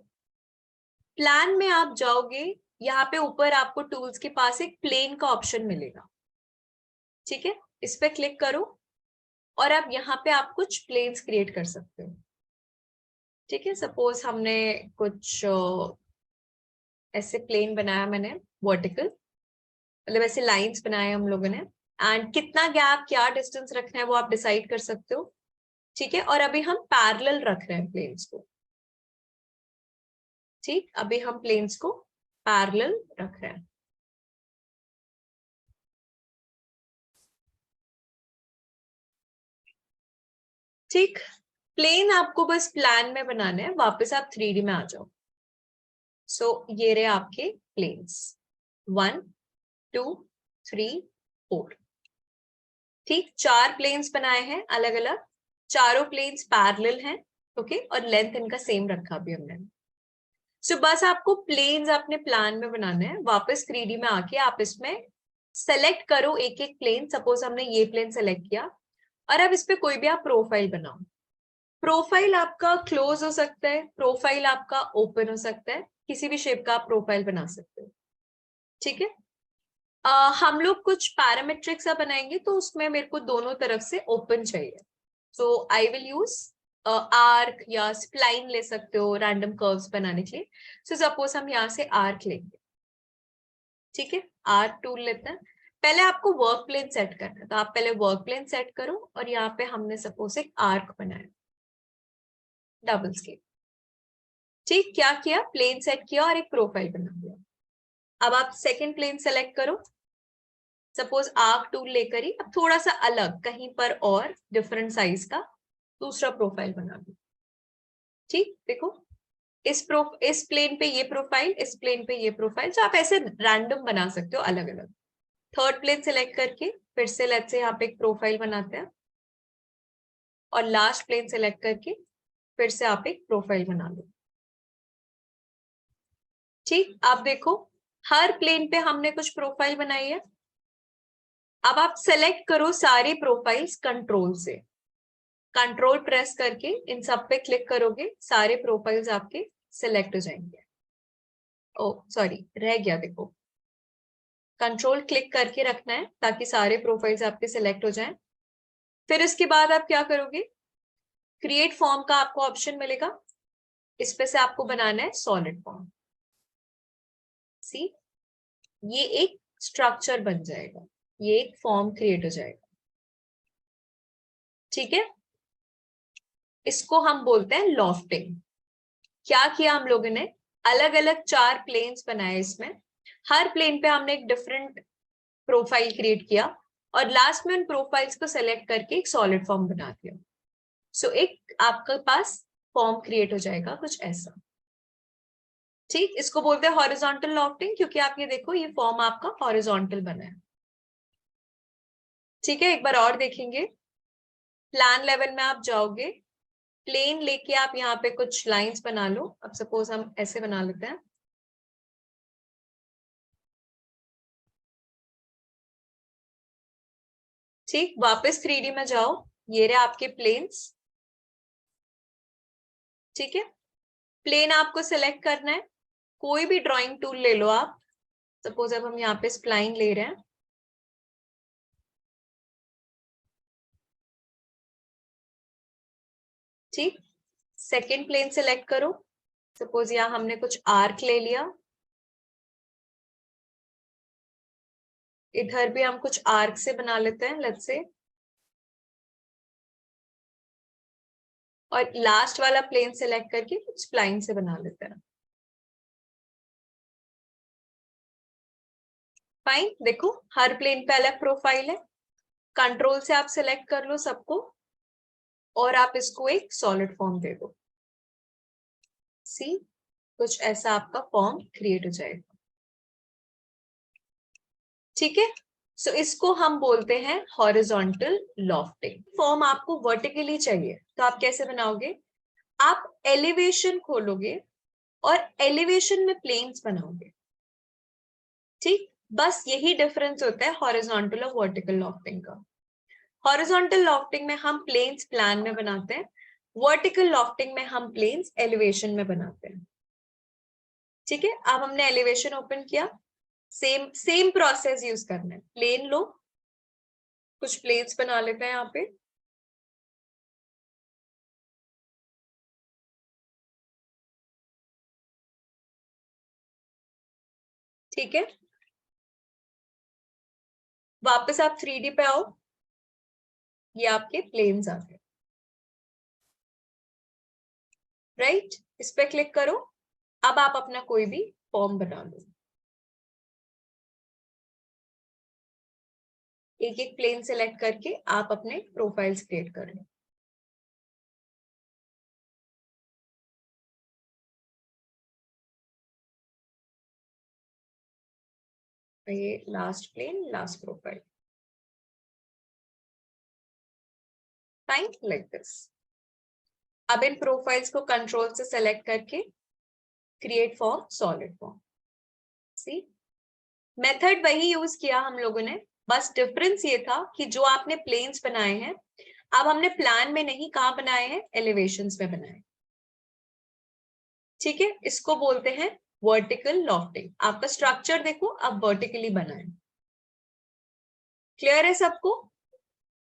प्लान में आप जाओगे, यहाँ पे ऊपर आपको टूल्स के पास एक प्लेन का ऑप्शन मिलेगा, ठीक है। इस पे क्लिक करो और अब यहाँ पे आप कुछ प्लेन्स क्रिएट कर सकते हो, ठीक है। सपोज हमने कुछ ऐसे प्लेन बनाया मैंने, वर्टिकल, मतलब ऐसे लाइंस बनाए हम लोगों ने। एंड कितना गैप, क्या डिस्टेंस रखना है वो आप डिसाइड कर सकते हो, ठीक है। और अभी हम पैरेलल रख रहे हैं प्लेन्स को, ठीक। अभी हम प्लेन्स को पैरेलल रख रहे हैं, ठीक। प्लेन आपको बस प्लान में बनाना है, वापस आप 3D में आ जाओ। सो ये रहे आपके प्लेन्स 1 2 3 4, ठीक। 4 प्लेन्स बनाए हैं अलग अलग, चारों प्लेन्स पैरेलल हैं, ओके। और लेंथ इनका सेम रखा भी हमने। सो बस आपको प्लेन्स अपने प्लान में बनाना है, वापस 3D में आके आप इसमें सेलेक्ट करो एक एक प्लेन। सपोज हमने ये प्लेन सेलेक्ट किया, और अब इस पे कोई भी आप प्रोफाइल बनाओ। प्रोफाइल आपका क्लोज हो सकता है, प्रोफाइल आपका ओपन हो सकता है, किसी भी शेप का आप प्रोफाइल बना सकते हो, ठीक है। हम लोग कुछ पैरामेट्रिक सा बनाएंगे, तो उसमें मेरे को दोनों तरफ से ओपन चाहिए। सो आई विल यूज आर्क या स्प्लाइन ले सकते हो रैंडम कर्व्स बनाने के लिए। सो सपोज हम यहाँ से आर्क लेंगे, ठीक है। आर्क टूल लेते हैं। पहले आपको वर्क प्लेन सेट करना है, तो आप पहले वर्क प्लेन सेट करो, और यहाँ पे हमने सपोज एक आर्क बनाया, डबल स्केल, ठीक। क्या किया, प्लेन सेट किया और एक प्रोफाइल बना दिया। अब आप सेकेंड प्लेन सेलेक्ट करो, सपोज आर्क टूल लेकर ही अब थोड़ा सा अलग कहीं पर और डिफरेंट साइज का दूसरा प्रोफाइल बना दो, ठीक। देखो, इस प्लेन पे ये प्रोफाइल, इस प्लेन पे ये प्रोफाइल, तो आप ऐसे रैंडम बना सकते हो अलग अलग। थर्ड प्लेन सेलेक्ट करके फिर से लेट्स से यहाँ पे एक प्रोफाइल बनाते हैं, और लास्ट प्लेन सेलेक्ट करके फिर से आप एक प्रोफाइल बना लो, ठीक। आप देखो, हर प्लेन पे हमने कुछ प्रोफाइल बनाई है। अब आप सेलेक्ट करो सारे प्रोफाइल्स कंट्रोल से, कंट्रोल प्रेस करके इन सब पे क्लिक करोगे, सारे प्रोफाइल्स आपके सिलेक्ट हो जाएंगे। ओ सॉरी, रह गया, देखो, कंट्रोल क्लिक करके रखना है ताकि सारे प्रोफाइल्स आपके सिलेक्ट हो जाएं। फिर इसके बाद आप क्या करोगे, क्रिएट फॉर्म का आपको ऑप्शन मिलेगा, इस पे से आपको बनाना है सॉलिड फॉर्म, सी। ये एक स्ट्रक्चर बन जाएगा, ये एक फॉर्म क्रिएट हो जाएगा। ठीक है, इसको हम बोलते हैं लॉफ्टिंग। क्या किया हम लोगों ने, अलग अलग 4 प्लेन्स बनाए, इसमें हर प्लेन पे हमने एक डिफरेंट प्रोफाइल क्रिएट किया और लास्ट में उन प्रोफाइल्स को सेलेक्ट करके एक सॉलिड फॉर्म बना दिया। सो एक आपके पास फॉर्म क्रिएट हो जाएगा कुछ ऐसा। ठीक, इसको बोलते हैं हॉरिजॉन्टल लॉफ्टिंग, क्योंकि आप ये देखो ये फॉर्म आपका हॉरिजॉन्टल बना है। ठीक है, एक बार और देखेंगे। प्लान लेवल में आप जाओगे, प्लेन लेके आप यहाँ पे कुछ लाइंस बना लो। अब सपोज हम ऐसे बना लेते हैं। ठीक, वापस 3D में जाओ, ये रहे आपके प्लेन्स। ठीक है, प्लेन आपको सिलेक्ट करना है, कोई भी ड्राइंग टूल ले लो आप। सपोज अब हम यहाँ पे स्प्लाइन ले रहे हैं। ठीक, सेकेंड प्लेन सिलेक्ट करो। सपोज यहाँ हमने कुछ आर्क ले लिया, इधर भी हम कुछ आर्क से बना लेते हैं, लेट्स से। और लास्ट वाला प्लेन सिलेक्ट करके कुछ स्प्लाइन से बना लेते हैं। फाइन, देखो हर प्लेन पे अलग प्रोफाइल है। कंट्रोल से आप सिलेक्ट कर लो सबको और आप इसको एक सॉलिड फॉर्म दे दो। सी, कुछ ऐसा आपका फॉर्म क्रिएट हो जाएगा। ठीक है, सो इसको हम बोलते हैं हॉरिजॉन्टल लॉफ्टिंग। फॉर्म आपको वर्टिकली चाहिए तो आप कैसे बनाओगे, आप एलिवेशन खोलोगे और एलिवेशन में प्लेन्स बनाओगे। ठीक, बस यही डिफरेंस होता है हॉरिजॉन्टल और वर्टिकल लॉफ्टिंग का। हॉरिजॉन्टल लॉफ्टिंग में हम प्लेन्स प्लान में बनाते हैं, वर्टिकल लॉफ्टिंग में हम प्लेन्स एलिवेशन में बनाते हैं। ठीक है, अब हमने एलिवेशन ओपन किया, सेम सेम प्रोसेस यूज करना है। प्लेन लो, कुछ प्लेन्स बना लेते हैं यहाँ पे। ठीक है, वापस आप 3D पे आओ, ये आपके प्लेन्स आ गए। राइट, इस पे क्लिक करो। अब आप अपना कोई भी फॉर्म बना लो, एक एक प्लेन सेलेक्ट करके आप अपने प्रोफाइल्स क्रिएट कर लो। ये last plane, last profile. Fine, like this. अब इन प्रोफाइल्स को कंट्रोल से सेलेक्ट करके create form, solid form. See, method वही यूज किया हम लोगों ने, बस डिफरेंस ये था कि जो आपने प्लेन्स बनाए हैं, अब हमने प्लान में नहीं, कहाँ बनाए हैं, एलिवेशंस में बनाए। ठीक है, इसको बोलते हैं वर्टिकल लॉफ्टिंग। आपका स्ट्रक्चर देखो अब वर्टिकली बना है। क्लियर है सबको?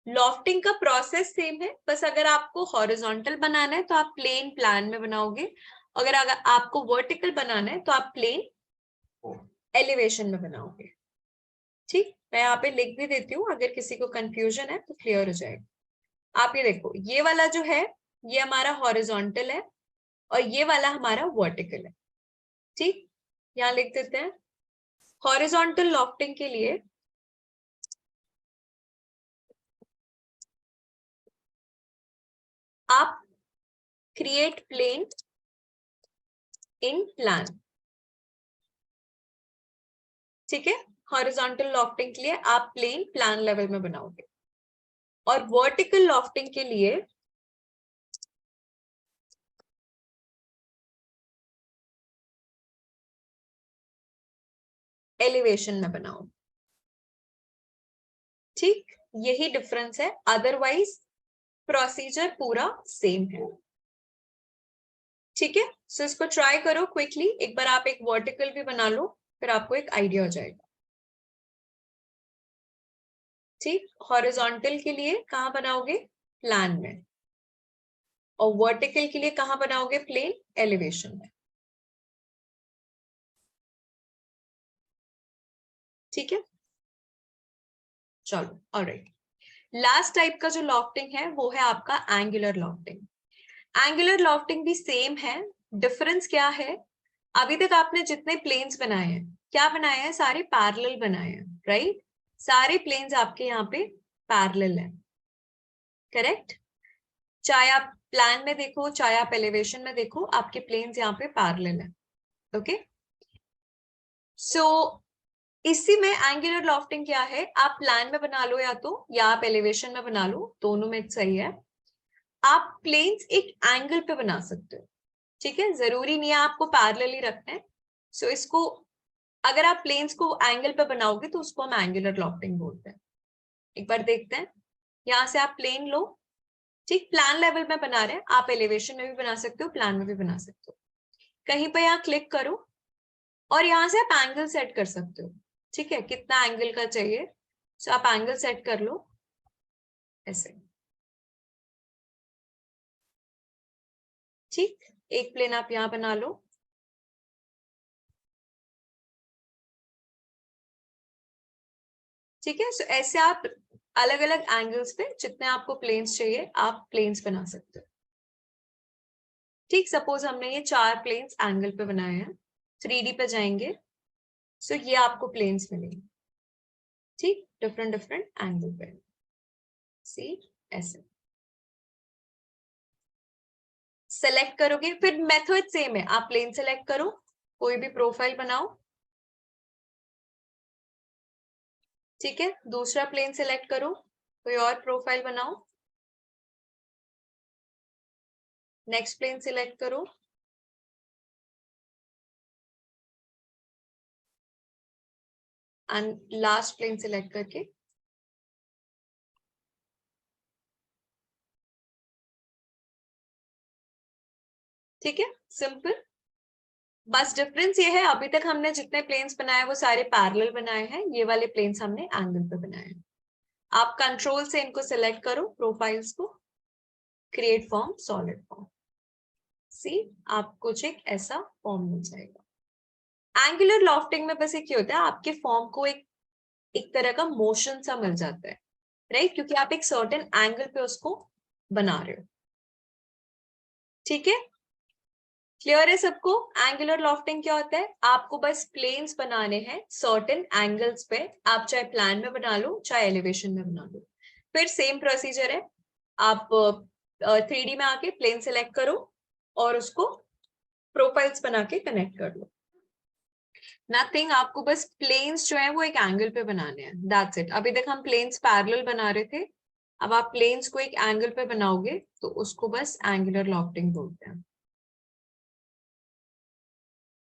लॉफ्टिंग का प्रोसेस सेम है, बस अगर आपको हॉरिजॉन्टल बनाना है तो आप प्लेन प्लान में बनाओगे, अगर आपको वर्टिकल बनाना है तो आप प्लेन एलिवेशन में बनाओगे। ठीक, मैं यहाँ पे लिख भी देती हूँ, अगर किसी को कंफ्यूजन है तो क्लियर हो जाएगा। आप ये देखो, ये वाला जो है ये हमारा हॉरिजॉन्टल है और ये वाला हमारा वर्टिकल है। ठीक, यहाँ लिख देते हैं हॉरिजॉन्टल लॉफ्टिंग के लिए आप क्रिएट प्लेन इन प्लान। ठीक है, हॉरिजॉन्टल लॉफ्टिंग के लिए आप प्लेन प्लान लेवल में बनाओगे और वर्टिकल लॉफ्टिंग के लिए एलिवेशन में बनाओ। ठीक, यही डिफरेंस है, अदरवाइज प्रोसीजर पूरा सेम है। ठीक है, सो इसको ट्राई करो क्विकली, एक बार आप एक वर्टिकल भी बना लो, फिर आपको एक आइडिया हो जाएगा। ठीक, हॉरिजॉन्टल के लिए कहाँ बनाओगे, प्लान में, और वर्टिकल के लिए कहाँ बनाओगे, प्लेन एलिवेशन में। ठीक है, चलो ऑलराइट। लास्ट टाइप का जो लॉफ्टिंग है वो है आपका एंगुलर लॉफ्टिंग। एंगुलर लॉफ्टिंग भी सेम है। डिफरेंस क्या है, अभी तक आपने जितने प्लेन्स बनाए हैं, क्या बनाए हैं, सारे पैरेलल बनाए हैं, राइट? सारे प्लेन्स आपके यहाँ पे पैरेलल हैं, करेक्ट? चाहे आप प्लान में देखो, चाहे आप एलिवेशन में देखो, आपके प्लेन्स यहाँ पे पैरेलल हैं, ओके? सो इसी में एंगुलर लॉफ्टिंग क्या है, आप प्लान में बना लो या आप एलिवेशन में बना लो, दोनों में सही है। आप प्लेन्स एक एंगल पे बना सकते हो, ठीक है? जरूरी नहीं है आपको पैरेलल ही रखना है। सो इसको, अगर आप प्लेन्स को एंगल पे बनाओगे तो उसको हम एंगुलर लॉफ्टिंग बोलते हैं। एक बार देखते हैं, यहाँ से आप प्लेन लो, ठीक, प्लान लेवल में बना रहे हैं, आप एलिवेशन में भी बना सकते हो, प्लान में भी बना सकते हो। कहीं पर यहाँ क्लिक करो और यहाँ से आप एंगल सेट कर सकते हो, ठीक है? कितना एंगल का चाहिए, सो आप एंगल सेट कर लो ऐसे, ठीक। एक प्लेन आप यहाँ बना लो, ठीक है? सो ऐसे आप अलग अलग एंगल्स पे जितने आपको प्लेन्स चाहिए आप प्लेन्स बना सकते हो, ठीक। सपोज हमने ये 4 प्लेन्स एंगल पे बनाए हैं, 3D पे जाएंगे, सो ये आपको प्लेन्स मिलेंगे, ठीक, डिफरेंट डिफरेंट एंगल पे, सी ऐसे सेलेक्ट करोगे, फिर मेथड सेम है, आप प्लेन सेलेक्ट करो, कोई भी प्रोफाइल बनाओ, ठीक है? दूसरा प्लेन सेलेक्ट करो, कोई और प्रोफाइल बनाओ, नेक्स्ट प्लेन सिलेक्ट करो, एंड लास्ट प्लेन सिलेक्ट करके ठीक है, सिंपल। बस डिफरेंस ये है, अभी तक हमने जितने प्लेन्स बनाए वो सारे पैरेलल बनाए हैं, ये वाले प्लेन्स हमने एंगल पे बनाए हैं। आप कंट्रोल से इनको सिलेक्ट करो, प्रोफाइल्स को, क्रिएट फॉर्म, सॉलिड फॉर्म, सी आपको कुछ एक ऐसा फॉर्म मिल जाएगा। एंगुलर लॉफ्टिंग में बस एक होता है, आपके फॉर्म को एक तरह का मोशन सा मिल जाता है, राइट? क्योंकि आप एक सर्टेन एंगल पे उसको बना रहे हो, ठीक है? क्लियर है सबको? एंगुलर लॉफ्टिंग क्या होता है, आपको बस प्लेन्स बनाने हैं सर्टेन एंगल्स पे, आप चाहे प्लान में बना लो चाहे एलिवेशन में बना लो, फिर सेम प्रोसीजर है। आप 3D में आके प्लेन सेलेक्ट करो और उसको प्रोफाइल्स बना के कनेक्ट कर लो, नथिंग। आपको बस प्लेन्स जो है वो एक एंगल पे बनाने हैं, दैट्स इट। अभी तक हम प्लेन्स पैरेलल बना रहे थे, अब आप प्लेन्स को एक एंगल पे बनाओगे तो उसको बस एंगुलर लॉफ्टिंग बोलते हैं,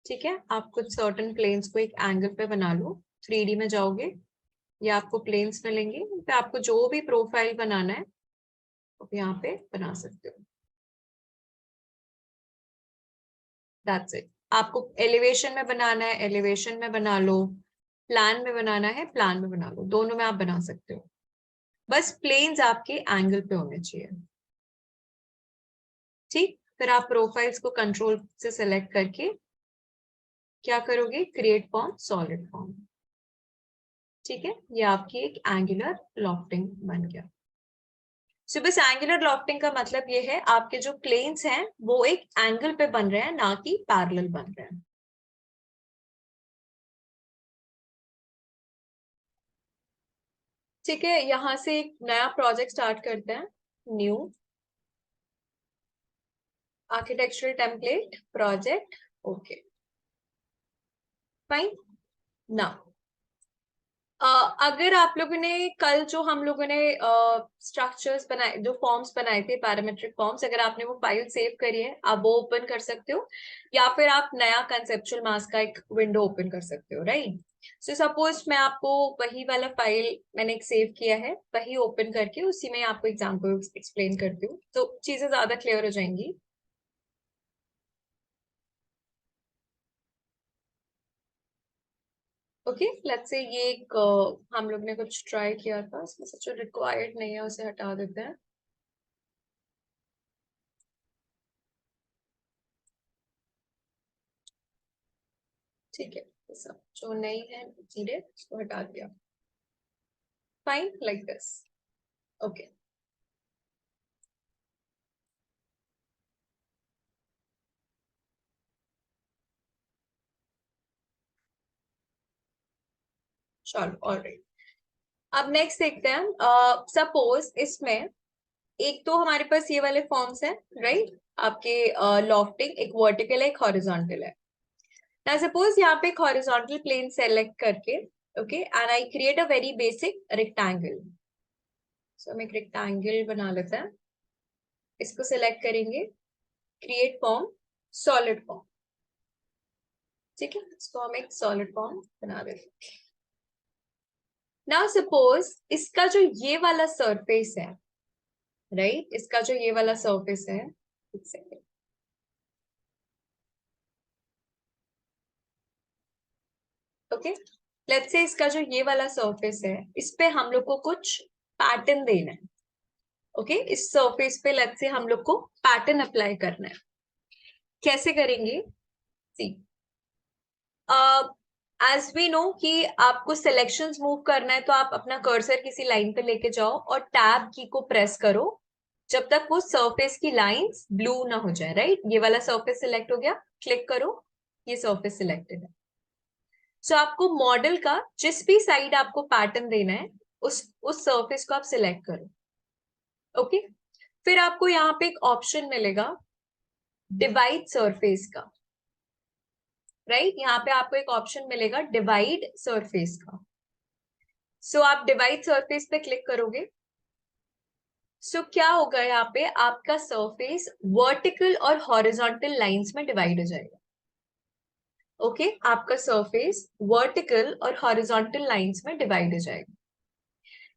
ठीक है? आप कुछ सर्टेन प्लेन्स को एक एंगल पे बना लो, 3D में जाओगे, या आपको प्लेन्स मिलेंगे, तो आपको जो भी प्रोफाइल बनाना है आप यहाँ पे बना सकते हो, दैट्स इट। आपको एलिवेशन में बनाना है एलिवेशन में बना लो, प्लान में बनाना है प्लान में बना लो, दोनों में आप बना सकते हो, बस प्लेन्स आपके एंगल पे होने चाहिए, ठीक। फिर आप प्रोफाइल्स को कंट्रोल से सिलेक्ट करके क्या करोगे, क्रिएट फॉर्म, सॉलिड फॉर्म, ठीक है? ये आपकी एक एंगुलर लॉफ्टिंग बन गया। सो बस एंगुलर लॉफ्टिंग का मतलब ये है, आपके जो प्लेन्स हैं वो एक एंगल पे बन रहे हैं, ना कि पैरेलल बन रहे हैं, ठीक है? यहाँ से एक नया प्रोजेक्ट स्टार्ट करते हैं, new architectural template project, okay fine. ना अगर आप लोगों ने कल जो हम लोगों ने स्ट्रक्चर्स बनाए, जो फॉर्म्स बनाए थे पैरामेट्रिक फॉर्म्स, अगर आपने वो फाइल सेव करी है आप वो ओपन कर सकते हो, या फिर आप नया कंसेप्चुअल मास का एक विंडो ओपन कर सकते हो, राइट? सो सपोज मैं आपको वही वाला फाइल मैंने एक सेव किया है, वही ओपन करके उसी में आपको एग्जाम्पल एक्सप्लेन करती हूँ, तो चीजें ज्यादा क्लियर हो जाएंगी। ओके, लेट्स से ये एक हम लोग ने कुछ ट्राई किया था, इसमें से जो रिक्वायर्ड नहीं है उसे हटा देते हैं, ठीक है? ये सब जो नहीं है जीरे उसको हटा दिया। Fine, like this. ओके, चलो ऑलराइट। अब नेक्स्ट देखते हैं, सपोज इसमें एक तो हमारे पास ये वाले फॉर्म्स हैं, राइट? आपके लॉफ्टिंग एक वर्टिकल है, एक हॉरिजॉन्टल है। Now suppose यहाँ पे एक horizontal plane select करके, okay, and I create a very basic rectangle. So हम एक rectangle बना लेते हैं, इसको select करेंगे, create form, solid form, ठीक है? इसको हम एक solid form बना देते हैं। Now suppose इसका जो ये वाला surface है, right? इसका जो ये वाला surface है, एक second, okay? Let's say इसका जो ये वाला surface है, इस पे हम लोग को कुछ पैटर्न देना है, ओके? इस सरफेस पे लेट्स से हम लोग को पैटर्न अप्लाई करना है। कैसे करेंगे? सी, एज वी नो कि आपको सिलेक्शंस मूव करना है, तो आप अपना कर्सर किसी लाइन पे लेके जाओ और टैब की को प्रेस करो जब तक वो सरफेस की लाइंस ब्लू ना हो जाए, राइट? ये वाला सरफेस सिलेक्ट हो गया, क्लिक करो, ये सरफेस सिलेक्टेड है। सो आपको मॉडल का जिस भी साइड आपको पैटर्न देना है उस सरफेस को आप सिलेक्ट करो, ओके? फिर आपको यहाँ पे एक ऑप्शन मिलेगा डिवाइड सरफेस का, राइट? यहाँ पे आपको एक ऑप्शन मिलेगा डिवाइड सरफेस का। सो आप डिवाइड सरफेस पे क्लिक करोगे, सो क्या होगा, यहाँ पे आपका सरफेस वर्टिकल और हॉरिजॉन्टल लाइंस में डिवाइड हो जाएगा, ओके? आपका सरफेस वर्टिकल और हॉरिजॉन्टल लाइंस में डिवाइड हो जाएगा।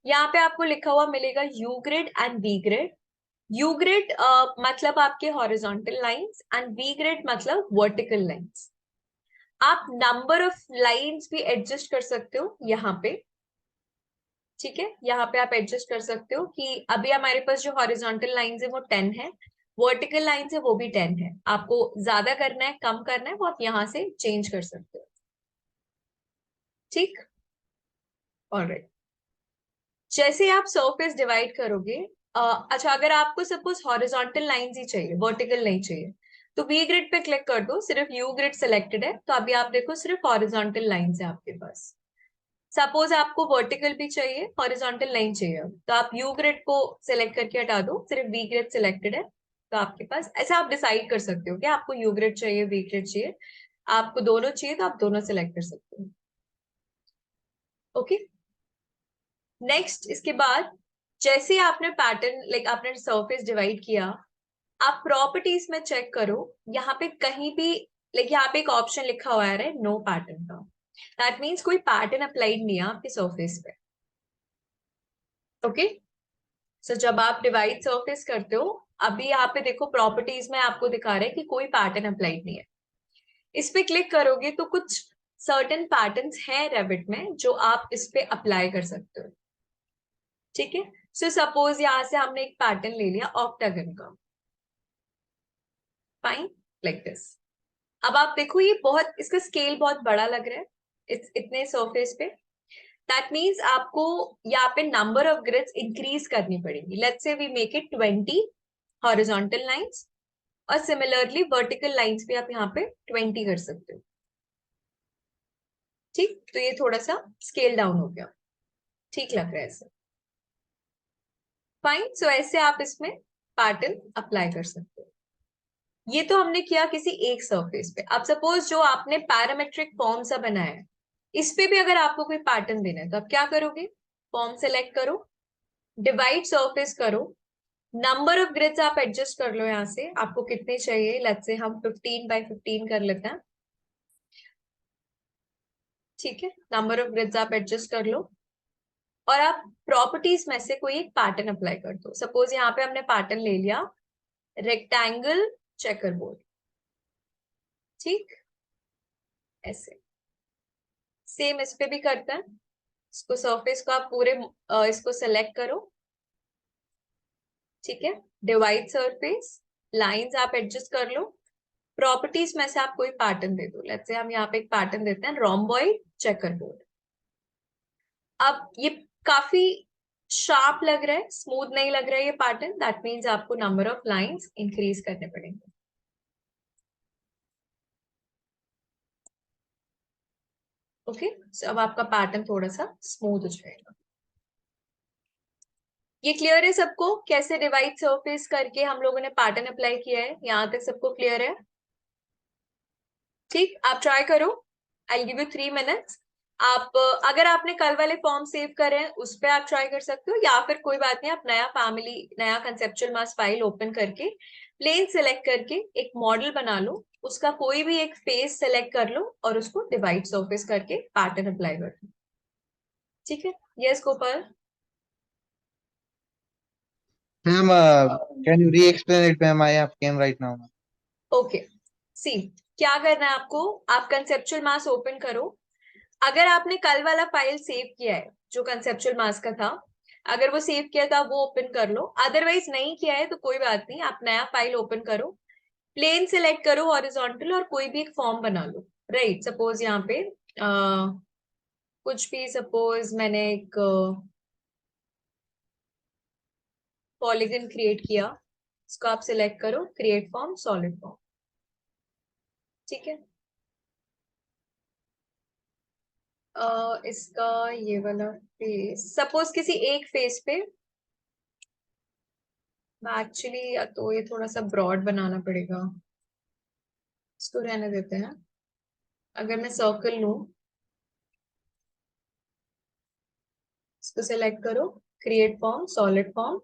यहाँ पे आपको लिखा हुआ मिलेगा U grid and V grid. U grid मतलब आपके horizontal lines and V grid मतलब वर्टिकल लाइंस। आप नंबर ऑफ लाइंस भी एडजस्ट कर सकते हो यहाँ पे, ठीक है? यहाँ पे आप एडजस्ट कर सकते हो कि अभी हमारे पास जो हॉरिजॉन्टल लाइंस है वो 10 है, वर्टिकल लाइंस है वो भी 10 है। आपको ज्यादा करना है, कम करना है, वो आप यहाँ से चेंज कर सकते हो, ठीक? ऑलराइट। जैसे आप सरफेस डिवाइड करोगे, अच्छा, अगर आपको सपोज हॉरिजॉन्टल लाइंस ही चाहिए, वर्टिकल नहीं चाहिए, तो वी ग्रिड पे क्लिक कर दो। सिर्फ यू ग्रिड सिलेक्टेड है, तो अभी आप देखो सिर्फ हॉरिजॉन्टल लाइंस है आपके पास। सपोज आपको वर्टिकल भी चाहिए, हॉरिजॉन्टल नहीं चाहिए, तो आप यू ग्रिड को सिलेक्ट करके हटा दो, सिर्फ वी ग्रिड सिलेक्टेड है। तो आपके पास ऐसा आप डिसाइड कर सकते हो कि आपको यू ग्रिड चाहिए, वी ग्रिड चाहिए, आपको दोनों चाहिए तो आप दोनों सिलेक्ट कर सकते हो, ओके? नेक्स्ट, इसके बाद जैसे आपने पैटर्न लाइक आपने सरफेस डिवाइड किया, आप प्रॉपर्टीज में चेक करो, यहाँ पे कहीं भी लाइक यहाँ पे एक ऑप्शन लिखा हुआ है नो पैटर्न का। दैट मीन्स कोई पैटर्न अप्लाइड नहीं है आपके सरफेस पे, ओके? सो जब आप डिवाइड सरफेस करते हो, अभी यहाँ पे देखो प्रॉपर्टीज में आपको दिखा रहा है कि कोई पैटर्न अप्लाइड नहीं है। इस पे क्लिक करोगे तो कुछ सर्टेन पैटर्न्स हैं रेविट में जो आप इस पे अप्लाई कर सकते हो, ठीक है? सो सपोज यहाँ से हमने एक पैटर्न ले लिया ऑक्टागन का, फाइन, लाइक दिस। अब आप देखो ये बहुत, इसका स्केल बहुत बड़ा लग रहा है इतने सरफेस पे। दैट मीन्स आपको यहाँ पे नंबर ऑफ ग्रिड्स इंक्रीज करनी पड़ेगी। Let's say we make it 20 horizontal lines, और सिमिलरली वर्टिकल लाइंस भी आप यहाँ पे 20 कर सकते हो, ठीक? तो ये थोड़ा सा स्केल डाउन हो गया, ठीक लग रहा है ऐसे, फाइन। सो ऐसे आप इसमें पैटर्न अप्लाई कर सकते हो। ये तो हमने किया किसी एक सरफेस पे। अब सपोज जो आपने पैरामेट्रिक फॉर्म सा बनाया है, इस पे भी अगर आपको कोई पैटर्न देना है, तो आप क्या करोगे? फॉर्म सेलेक्ट करो, डिवाइड सरफेस करो, नंबर ऑफ ग्रिड्स आप एडजस्ट कर लो यहाँ से, आपको कितने चाहिए। लेट्स से हम 15 बाय 15 कर लेते हैं, ठीक है? नंबर ऑफ ग्रिड्स आप एडजस्ट कर लो, और आप प्रॉपर्टीज में से कोई एक पैटर्न अप्लाई कर दो। सपोज यहाँ पे हमने पैटर्न ले लिया रेक्टेंगल चेकर बोर्ड, ठीक? ऐसे सेम इस पे भी करते हैं। इसको सरफेस को आप पूरे इसको सेलेक्ट करो, ठीक है? डिवाइड सरफेस, लाइंस आप एडजस्ट कर लो, प्रॉपर्टीज में से आप कोई पैटर्न दे दो। लेट्स से हम यहाँ पे एक पैटर्न देते हैं रोम्बॉइड चेकर बोर्ड। अब ये काफी शार्प लग रहा है, स्मूथ नहीं लग रहा है ये पैटर्न, दैट मीन्स आपको नंबर ऑफ लाइंस इंक्रीज करने पड़ेंगे। ओके, अब आपका पैटर्न थोड़ा सा स्मूथ हो जाएगा। ये क्लियर है सबको, कैसे डिवाइड सरफेस करके हम लोगों ने पैटर्न अप्लाई किया है? यहां तक सबको क्लियर है? ठीक, आप ट्राई करो। I give you 3 minutes. आप अगर आपने कल वाले फॉर्म सेव करे हैं उस पर आप ट्राई कर सकते हो, या फिर कोई बात नहीं, आप नया फैमिली नया कंसेप्चुअल मास फाइल ओपन करके प्लेन सेलेक्ट करके एक मॉडल बना लो, उसका कोई भी एक फेस सेलेक्ट कर लो और उसको डिवाइड सरफेस करके पैटर्न अप्लाई कर दो। ठीक है, yes Gopal.
Ma'am can you re explain it ma'am, I have came right now.
Okay, see क्या करना है आपको, आप कंसेप्चुअल मास ओपन करो। अगर आपने कल वाला फाइल सेव किया है जो कंसेप्चुअल मास का था, अगर वो सेव किया था वो ओपन कर लो, अदरवाइज नहीं किया है तो कोई बात नहीं, आप नया फाइल ओपन करो, प्लेन सिलेक्ट करो हॉरिजॉन्टल और कोई भी एक फॉर्म बना लो। राइट, सपोज यहाँ पे कुछ भी, सपोज मैंने एक पॉलीगन क्रिएट किया, इसको आप सिलेक्ट करो, क्रिएट फॉर्म, सॉलिड फॉर्म। ठीक है, इसका ये वाला फेस, सपोज किसी एक फेस पे, एक्चुअली या तो ये थोड़ा सा ब्रॉड बनाना पड़ेगा, इसको रहने देते हैं। अगर मैं सर्कल लूं, इसको सिलेक्ट करो, create form, solid form.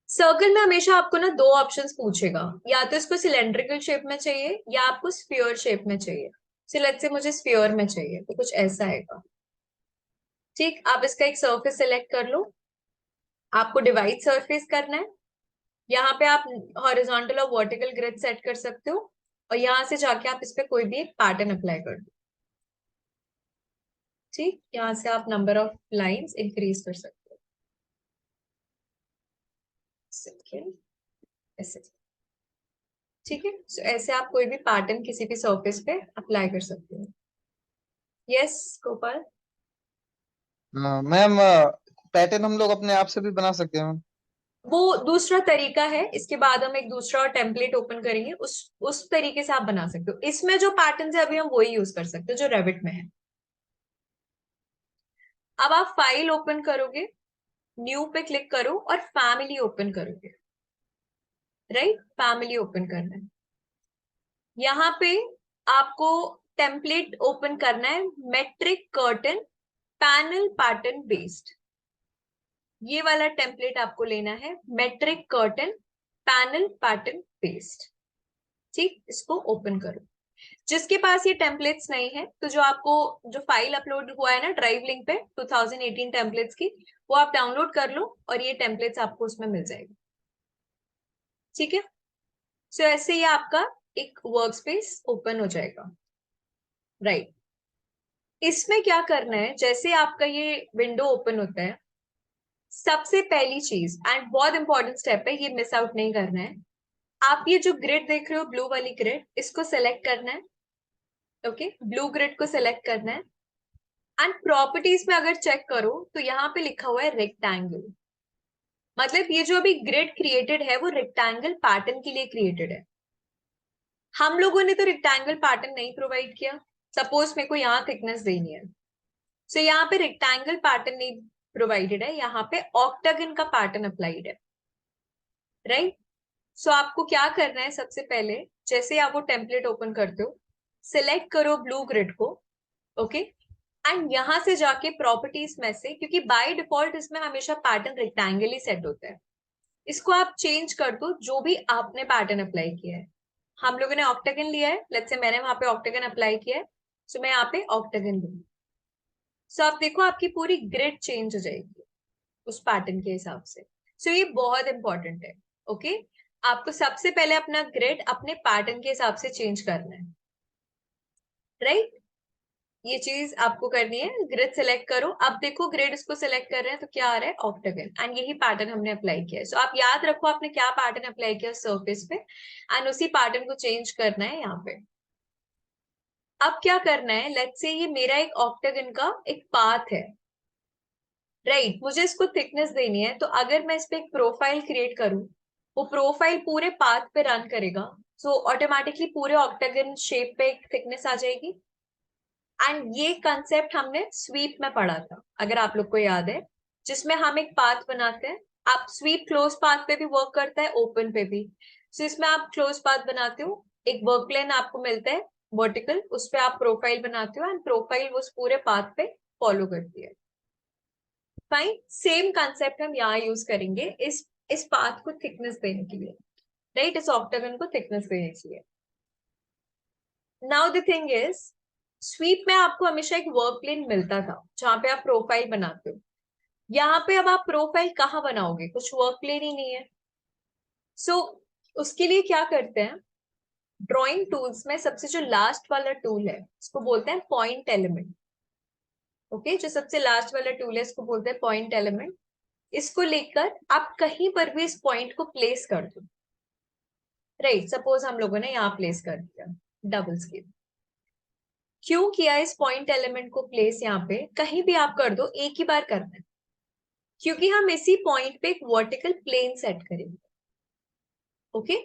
Circle में हमेशा आपको ना दो ऑप्शंस पूछेगा, या तो इसको सिलेंड्रिकल शेप में चाहिए या आपको स्फीयर शेप में चाहिए। लेट्स से मुझे स्फीयर में चाहिए, तो कुछ ऐसा आएगा। ठीक, आप इसका एक सरफेस सिलेक्ट कर लो, आपको डिवाइड सरफेस करना है। यहाँ पे आप हॉरिजॉन्टल और वर्टिकल ग्रिड सेट कर सकते हो, और यहाँ से जाके आप इस पे कोई भी एक पैटर्न अप्लाई कर दो। ठीक, यहाँ से आप नंबर ऑफ लाइंस इंक्रीज कर सकते हो। सेकेंड, ऐसे। ठीक है, so ऐसे आप कोई भी पैटर्न किसी भी सरफेस पे अप्लाई कर सकते हो। यस गोपाल।
मैम पैटर्न हम लोग अपने आप से भी बना सकते हैं मैम?
वो दूसरा तरीका है, इसके बाद हम एक दूसरा और टेम्पलेट ओपन करेंगे, उस तरीके से आप बना सकते हो। इसमें जो पैटर्न है अभी हम वही यूज कर सकते हो जो रेविट में है। अब आप फाइल ओपन करोगे, न्यू पे क्लिक करो और फैमिली ओपन करोगे। राइट, फैमिली ओपन करना है। यहाँ पे आपको टेम्पलेट ओपन करना है, metric curtain panel pattern based. ये वाला टेम्पलेट आपको लेना है, metric curtain panel pattern based. ठीक, इसको ओपन करो। जिसके पास ये टेम्पलेट्स नहीं है, तो जो आपको जो फाइल अपलोड हुआ है ना ड्राइव लिंक पे 2018 टेम्पलेट्स की, वो आप डाउनलोड कर लो और ये टेम्पलेट्स आपको उसमें मिल जाएगी। ठीक है, सो ऐसे ही आपका एक वर्क स्पेस ओपन हो जाएगा। राइट, इसमें क्या करना है, जैसे आपका ये विंडो ओपन होता है, सबसे पहली चीज एंड बहुत इंपॉर्टेंट स्टेप है, ये मिस आउट नहीं करना है। आप ये जो ग्रिड देख रहे हो, ब्लू वाली ग्रिड, इसको सेलेक्ट करना है। ओके, ब्लू ग्रिड को सेलेक्ट करना है एंड प्रॉपर्टीज में अगर चेक करो तो यहाँ पे लिखा हुआ है रेक्टेंगल। मतलब ये जो अभी ग्रिड क्रिएटेड है वो रेक्टेंगल पैटर्न के लिए क्रिएटेड है। हम लोगों ने तो रेक्टेंगल पैटर्न नहीं प्रोवाइड किया। सपोज मेरे को यहाँ थिकनेस देनी है, सो यहाँ पे रेक्टेंगल पैटर्न नहीं प्रोवाइडेड है, यहाँ पे ऑक्टागन का पैटर्न अप्लाइड है। राइट, सो आपको क्या करना है, सबसे पहले जैसे आप वो टेम्पलेट ओपन करते हो, सिलेक्ट करो ब्लू ग्रिड को। ओके, एंड यहां से जाके प्रॉपर्टीज में से, क्योंकि बाय डिफॉल्ट इसमें हमेशा पैटर्न रेक्टेंगल ही सेट होता है, इसको आप चेंज कर दो जो भी आपने पैटर्न अप्लाई किया है। हम लोगों ने ऑक्टागन लिया है, लेट्स से मैंने वहां पे ऑक्टागन अप्लाई किया है, सो मैं यहाँ पे ऑक्टागन लूंगी। सो आप देखो आपकी पूरी ग्रिड चेंज हो जाएगी उस पैटर्न के हिसाब से। सो ये बहुत इंपॉर्टेंट है। ओके, आपको सबसे पहले अपना ग्रिड अपने पैटर्न के हिसाब से चेंज करना है। राइट, ये चीज आपको करनी है। ग्रिड सेलेक्ट करो, अब देखो ग्रिड इसको सेलेक्ट कर रहे हैं तो क्या आ रहा है, ऑक्टागन, एंड यही पैटर्न हमने अप्लाई किया है। सो आप याद रखो आपने क्या पैटर्न अप्लाई किया सरफेस पे, एंड उसी पैटर्न को चेंज करना है यहाँ पे। अब क्या करना है, लेट्स से ये मेरा एक ऑक्टागन का एक पाथ है, राइट मुझे इसको थिकनेस देनी है, तो अगर मैं इस पे एक प्रोफाइल क्रिएट करूं, वो प्रोफाइल पूरे पाथ पे रन करेगा, सो ऑटोमेटिकली पूरे ऑक्टागन शेप पे एक थिकनेस आ जाएगी। एंड ये कंसेप्ट हमने स्वीप में पढ़ा था, अगर आप लोग को याद है, जिसमें हम एक पाथ बनाते हैं। आप स्वीप क्लोज पाथ पे भी वर्क करता है, ओपन पे भी। सो इसमें आप क्लोज पाथ बनाते हो, एक वर्क प्लेन आपको मिलता है वर्टिकल, उस पे आप प्रोफाइल बनाते हो, एंड प्रोफाइल उस पूरे पाथ पे फॉलो करती है। फाइन, सेम कंसेप्ट हम यहाँ यूज करेंगे इस पाथ को थिकनेस देने के लिए, राइट इस ऑक्टागन को थिकनेस देने के लिए। Now the thing is, sweep में आपको हमेशा एक वर्क प्लेन मिलता था जहां पे आप प्रोफाइल बनाते हो। यहाँ पे अब आप प्रोफाइल कहाँ बनाओगे, कुछ वर्क प्लेन ही नहीं है। सो उसके लिए क्या करते हैं, ड्राइंग टूल्स में सबसे जो लास्ट वाला टूल है उसको बोलते हैं पॉइंट एलिमेंट। ओके, जो सबसे लास्ट वाला टूल है इसको बोलते हैं पॉइंट एलिमेंट। इसको लेकर आप कहीं पर भी इस पॉइंट को प्लेस कर दो, राइट सपोज हम लोगों ने यहाँ प्लेस कर दिया डबल स्केल। क्यों किया इस पॉइंट एलिमेंट को प्लेस, यहाँ पे कहीं भी आप कर दो, एक ही बार करना है, क्योंकि हम इसी पॉइंट पे एक वर्टिकल प्लेन सेट करेंगे। ओके,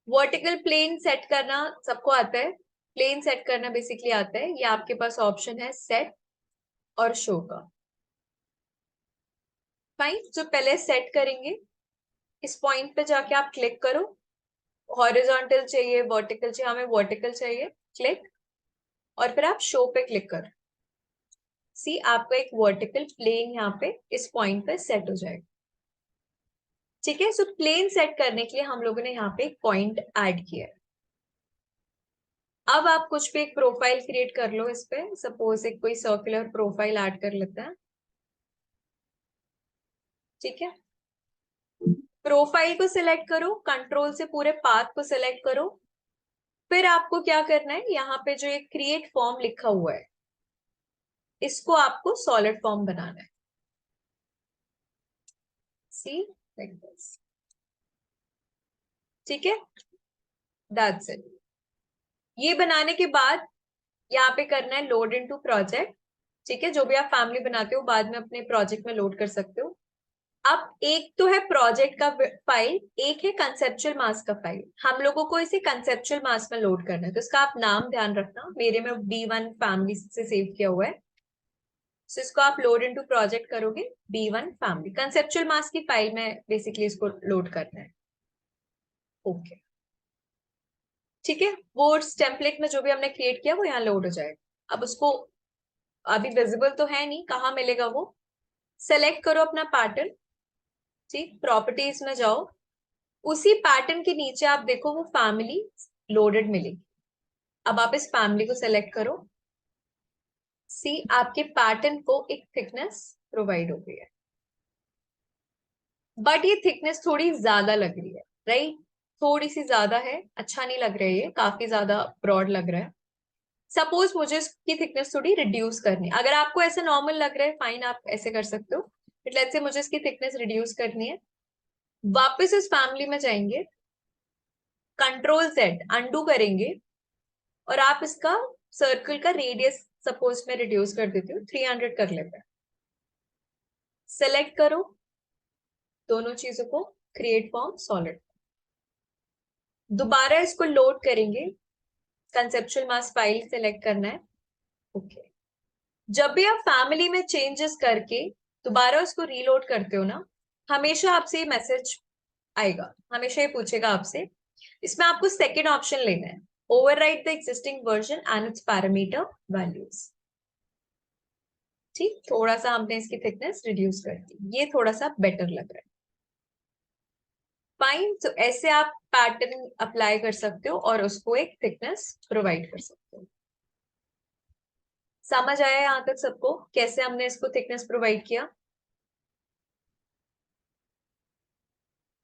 वर्टिकल प्लेन सेट करना सबको आता है, प्लेन सेट करना बेसिकली आता है, ये आपके पास ऑप्शन है सेट और शो का। फाइन, जो पहले सेट करेंगे, इस पॉइंट पे जाके आप क्लिक करो, हॉरिजॉन्टल चाहिए वर्टिकल चाहिए, हमें वर्टिकल चाहिए, क्लिक, और फिर आप शो पे क्लिक करो। सी आपका एक वर्टिकल प्लेन यहाँ पे इस पॉइंट पे सेट हो जाएगा। ठीक है, सो प्लेन सेट करने के लिए हम लोगों ने यहाँ पे एक पॉइंट ऐड किया है। अब आप कुछ भी एक प्रोफाइल क्रिएट कर लो इस पे, सपोज एक कोई सर्कुलर प्रोफाइल ऐड कर लेता है। ठीक है, प्रोफाइल को सिलेक्ट करो, कंट्रोल से पूरे पाथ को सिलेक्ट करो। फिर आपको क्या करना है, यहाँ पे जो एक क्रिएट फॉर्म लिखा हुआ है, इसको आपको सॉलिड फॉर्म बनाना है। सी लाइक दिस, ठीक है, दैट्स इट। ये बनाने के बाद यहाँ पे करना है लोड इनटू प्रोजेक्ट। ठीक है, जो भी आप फैमिली बनाते हो बाद में अपने प्रोजेक्ट में लोड कर सकते हो। अब एक तो है प्रोजेक्ट का फाइल, एक है कंसेप्चुअल मास का फाइल। हम लोगों को इसे कंसेप्चुअल मास में लोड करना है, तो इसका आप नाम ध्यान रखना, मेरे में B1 फैमिली से सेव किया हुआ है। तो इसको आप लोड इनटू प्रोजेक्ट करोगे, B1 फैमिली कंसेप्चुअल मास की फाइल में बेसिकली इसको लोड करना है। ओके, ठीक है, वो टेम्पलेट में जो भी हमने क्रिएट किया वो यहाँ लोड हो जाएगा। अब उसको अभी विजिबल तो है नहीं, कहाँ मिलेगा वो, सेलेक्ट करो अपना पैटर्न। ठीक, प्रॉपर्टीज में जाओ, उसी पैटर्न के नीचे आप देखो वो फैमिली लोडेड मिलेगी। अब आप इस फैमिली को सेलेक्ट करो। सी आपके पैटर्न को एक थिकनेस प्रोवाइड हो गई है, बट ये थिकनेस थोड़ी ज्यादा लग रही है, राइट थोड़ी सी ज्यादा है, अच्छा नहीं लग रहा है, ये काफी ज्यादा ब्रॉड लग रहा है। सपोज मुझे इसकी थिकनेस थोड़ी रिड्यूस करनी है, अगर आपको ऐसा नॉर्मल लग रहा है फाइन, आप ऐसे कर सकते हो, बट लेट्स से मुझे इसकी थिकनेस रिड्यूस करनी है। वापस इस फैमिली में जाएंगे, कंट्रोल Z अनडू करेंगे, और आप इसका सर्कल का रेडियस सपोज मैं रिड्यूस कर देती हूँ, 300 कर लेते हैं। सेलेक्ट करो दोनों चीजों को, क्रिएट फॉर्म सॉलिड, दोबारा इसको लोड करेंगे, कंसेप्चुअल मास फाइल सेलेक्ट करना है। ओके, जब भी आप फैमिली में चेंजेस करके दोबारा उसको रीलोड करते हो ना, हमेशा आपसे ये मैसेज आएगा, हमेशा ये पूछेगा आपसे। इसमें आपको सेकेंड ऑप्शन लेना है, overwrite the existing version and it's parameter values. ठीक, थोड़ा सा हमने इसकी थिकनेस रिड्यूस कर दी, ये थोड़ा सा बेटर लग रहा है। फाइन, तो ऐसे आप पैटर्न अप्लाई कर सकते हो और उसको एक थिकनेस प्रोवाइड कर सकते हो। समझ आया यहां तक सबको, कैसे हमने इसको थिकनेस प्रोवाइड किया?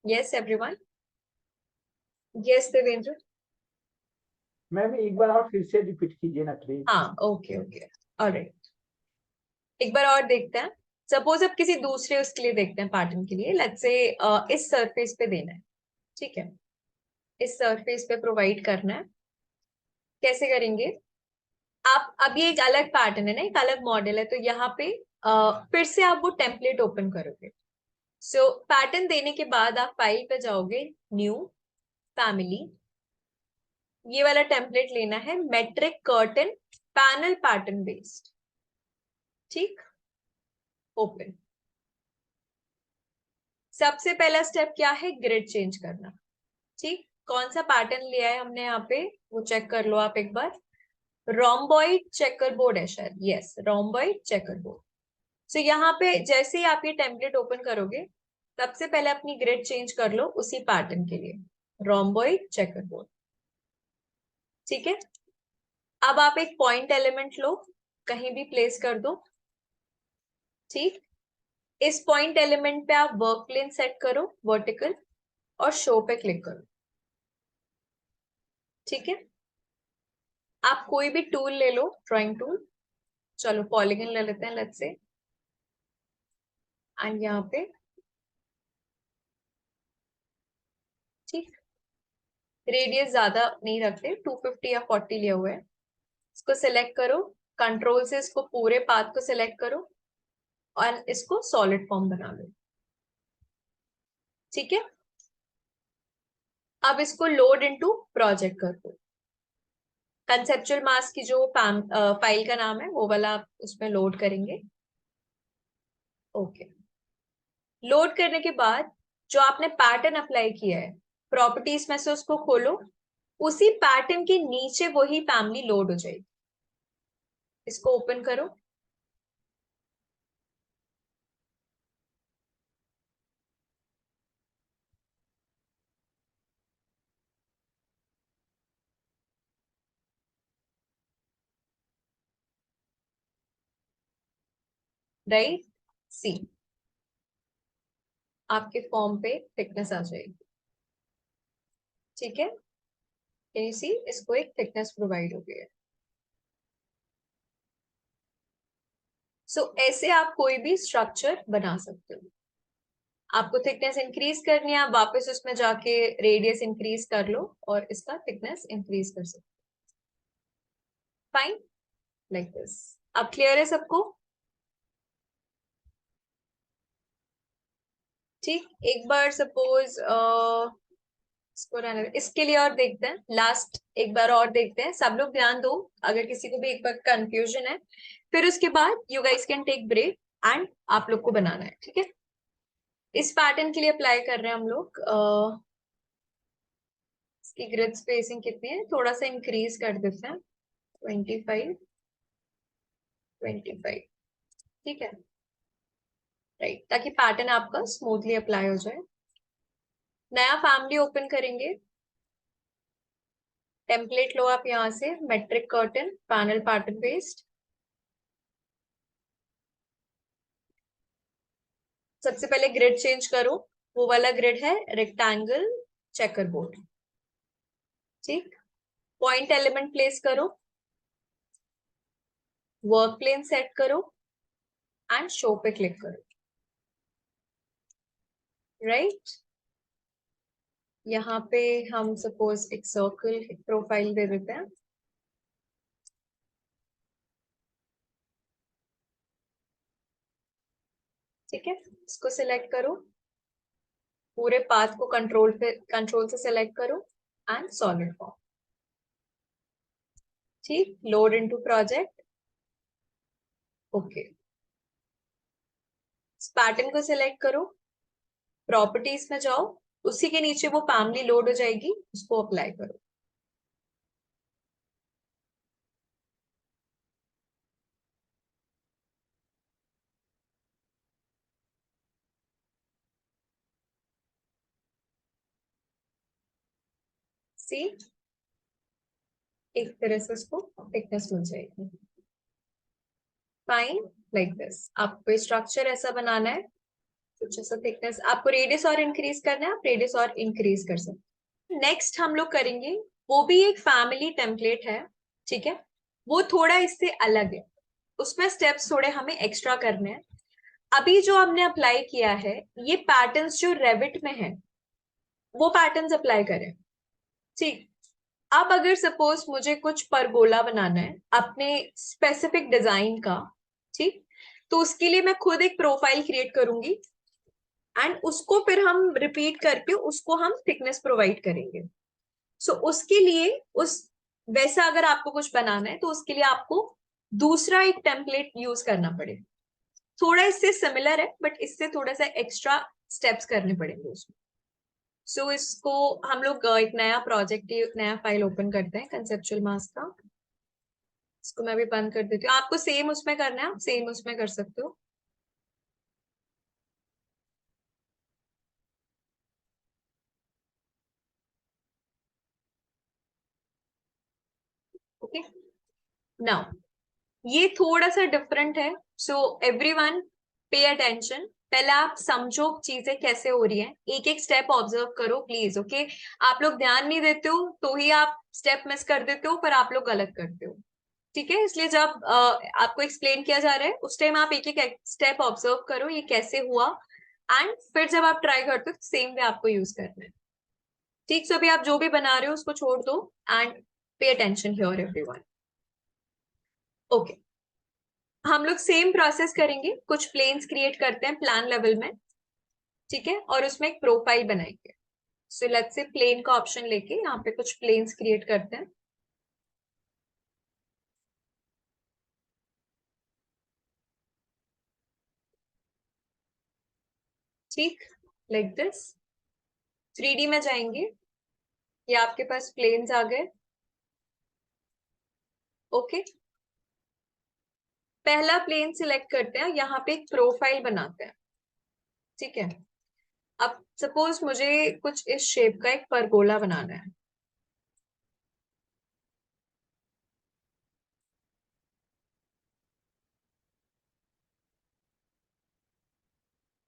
Yes everyone, yes Devendra.
Ma'am एक बार और फिर से रिपीट कीजिए ना प्लीज।
हाँ ओके ओके, ऑलराइट, एक बार और देखते हैं। सपोज अब किसी दूसरे उसके लिए देखते हैं पैटर्न के लिए, लेट्स से इस सरफेस पे देना है। ठीक है, इस सरफेस पे प्रोवाइड करना है, कैसे करेंगे, आप अब ये एक अलग पैटर्न है ना, एक अलग मॉडल है, तो यहाँ पे फिर से आप वो टेम्पलेट ओपन करोगे। सो पैटर्न देने के बाद आप फाइल पे जाओगे, न्यू, फैमिली, ये वाला टेम्पलेट लेना है, metric curtain panel pattern based, ठीक, ओपन। सबसे पहला स्टेप क्या है, ग्रिड चेंज करना, ठीक। कौन सा पैटर्न लिया है हमने यहाँ पे, वो चेक कर लो आप एक बार। रोम्बॉइड चेकरबोर्ड है शायद, यस, रोम्बॉइड चेकरबोर्ड। सो यहाँ पे जैसे ही आप ये टेम्पलेट ओपन करोगे, सबसे पहले अपनी ग्रिड चेंज कर लो उसी पैटर्न के लिए, रोम्बॉइड चेकरबोर्ड, ठीक है। अब आप एक पॉइंट एलिमेंट लो, कहीं भी प्लेस कर दो, ठीक। इस पॉइंट एलिमेंट पे आप वर्क प्लेन सेट करो वर्टिकल, और शो पे क्लिक करो, ठीक है। आप कोई भी टूल ले लो, ड्राइंग टूल, चलो पॉलीगन ले लेते हैं लेट्स से, एंड यहाँ पे, ठीक, रेडियस ज्यादा नहीं रखते, 250 या 40 लिया हुआ है। इसको सिलेक्ट करो, कंट्रोल से इसको पूरे पाथ को सिलेक्ट करो, और इसको सॉलिड फॉर्म बना लो, ठीक है। अब इसको लोड इनटू प्रोजेक्ट कर दो। कंसेप्चुअल मास की जो फाइल का नाम है वो वाला आप उसमें लोड करेंगे, ओके। लोड करने के बाद जो आपने पैटर्न अप्लाई किया है, प्रॉपर्टीज में से उसको खोलो, उसी पैटर्न के नीचे वही फैमिली लोड हो जाएगी। इसको ओपन करो, राइट, सी, आपके फॉर्म पे थिकनेस आ जाएगी, ठीक है। कैन यू सी, इसको एक थिकनेस प्रोवाइड हो गई है। सो ऐसे आप कोई भी स्ट्रक्चर बना सकते हो। आपको थिकनेस इंक्रीज करनी है, आप वापस उसमें जाके रेडियस इंक्रीज कर लो और इसका थिकनेस इंक्रीज कर सकते हो, फाइन, लाइक दिस। अब क्लियर है सबको, ठीक। एक बार सपोज इसको रहने दे, इसके लिए और देखते हैं, लास्ट एक बार और देखते हैं, सब लोग ध्यान दो, अगर किसी को भी एक बार कंफ्यूजन है, फिर उसके बाद you guys can take break and आप लोग को बनाना है, ठीक है। इस पैटर्न के लिए अप्लाई कर रहे हैं हम लोग, इसकी ग्रिड स्पेसिंग कितनी है, थोड़ा सा इंक्रीज कर देते हैं, 25, 25, ठीक है, राइट, ताकि पैटर्न आपका स्मूथली अप्लाई हो जाए। नया फैमिली ओपन करेंगे, टेम्पलेट लो आप यहाँ से, metric curtain panel pattern based. सबसे पहले ग्रिड चेंज करो, वो वाला ग्रिड है रेक्टेंगल चेकरबोर्ड, ठीक। पॉइंट एलिमेंट प्लेस करो, वर्क प्लेन सेट करो, एंड शो पे क्लिक करो, राइट। यहाँ पे हम सपोज एक सर्कल प्रोफाइल दे देते हैं, ठीक है। इसको सिलेक्ट करो, पूरे पाथ को कंट्रोल से सिलेक्ट करो, एंड सॉलिड फॉर्म, ठीक, load into project, okay. Pattern को सिलेक्ट करो, प्रॉपर्टीज में जाओ, उसी के नीचे वो फैमिली लोड हो जाएगी, उसको अप्लाई करो, सी, एक तरह से उसको थिकनेस मिल जाएगी, फाइन, लाइक दिस। आपको स्ट्रक्चर ऐसा बनाना है, कुछ ऐसा थिकनेस, आपको रेडियस और इंक्रीज करना है, आप रेडियस और इंक्रीज कर सकते हैं। नेक्स्ट हम लोग करेंगे, वो भी एक फैमिली टेम्पलेट है, ठीक है, वो थोड़ा इससे अलग है, उसमें स्टेप्स थोड़े हमें एक्स्ट्रा करने हैं। अभी जो हमने अप्लाई किया है, ये पैटर्न्स जो रेविट में है वो पैटर्न्स अप्लाई करें, ठीक। अब अगर सपोज मुझे कुछ परगोला बनाना है अपने स्पेसिफिक डिजाइन का, ठीक, तो उसके लिए मैं खुद एक प्रोफाइल क्रिएट करूंगी एंड उसको फिर हम रिपीट करके उसको हम थिकनेस प्रोवाइड करेंगे। सो उसके लिए उस वैसा अगर आपको कुछ बनाना है तो उसके लिए आपको दूसरा एक टेम्पलेट यूज करना पड़ेगा। थोड़ा इससे सिमिलर है बट इससे थोड़ा सा एक्स्ट्रा स्टेप्स करने पड़ेंगे उसमें। सो इसको हम लोग एक नया प्रोजेक्ट, नया फाइल ओपन करते हैं कंसेप्चुअल मास्क का। इसको मैं भी बंद कर देती हूँ। आपको सेम उसमें करना है, आप सेम उसमें कर सकते हो। ओके, नाउ ये थोड़ा सा डिफरेंट है, सो एवरीवन पे अटेंशन। पहले आप समझो चीजें कैसे हो रही हैं, एक एक स्टेप ऑब्जर्व करो प्लीज। ओके, आप लोग ध्यान नहीं देते हो तो ही आप स्टेप मिस कर देते हो, पर आप लोग गलत करते हो, ठीक है। इसलिए जब आपको एक्सप्लेन किया जा रहा है उस टाइम आप एक एक स्टेप ऑब्जर्व करो ये कैसे हुआ, एंड फिर जब आप ट्राई करते हो तो सेम वे आपको यूज करना है, ठीक। सो अभी आप जो भी बना रहे हो उसको छोड़ दो and pay attention here everyone. Okay, हम लोग सेम प्रोसेस करेंगे, कुछ प्लेन्स क्रिएट करते हैं प्लान लेवल में, ठीक है, और उसमें एक प्रोफाइल बनाएंगे। सो लेट्स से प्लेन का ऑप्शन लेके यहाँ पे कुछ प्लेन्स क्रिएट करते हैं। ठीक, लाइक दिस 3D में जाएंगे, ये आपके पास प्लेन्स आ गए। ओके, पहला प्लेन सिलेक्ट करते हैं, यहाँ पे एक प्रोफाइल बनाते हैं, ठीक है। अब सपोज मुझे कुछ इस शेप का एक परगोला बनाना है,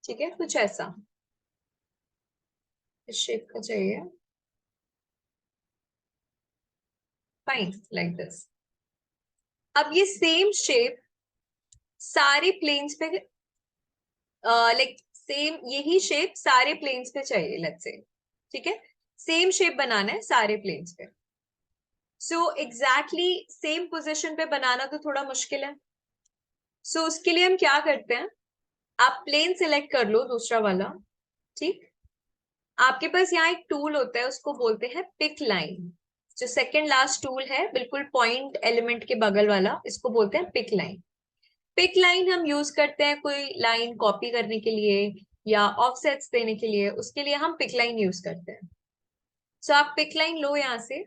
ठीक है, कुछ ऐसा इस शेप का चाहिए, फाइन, लाइक दिस। अब ये सेम शेप सारे प्लेन्स पे, लाइक सेम यही शेप सारे प्लेन्स पे चाहिए, लेट्स से, ठीक है। सेम शेप बनाना है सारे प्लेन्स पे। सो एग्जैक्टली सेम पोजीशन पे बनाना तो थोड़ा मुश्किल है। सो उसके लिए हम क्या करते हैं, आप प्लेन सिलेक्ट कर लो दूसरा वाला, ठीक। आपके पास यहाँ एक टूल होता है उसको बोलते हैं पिक लाइन, जो सेकंड लास्ट टूल है बिल्कुल पॉइंट एलिमेंट के बगल वाला, इसको बोलते हैं पिक लाइन। पिक लाइन हम यूज करते हैं कोई लाइन कॉपी करने के लिए या ऑफसेट्स देने के लिए, उसके लिए हम पिक लाइन यूज करते हैं। सो आप पिक लाइन लो, यहाँ से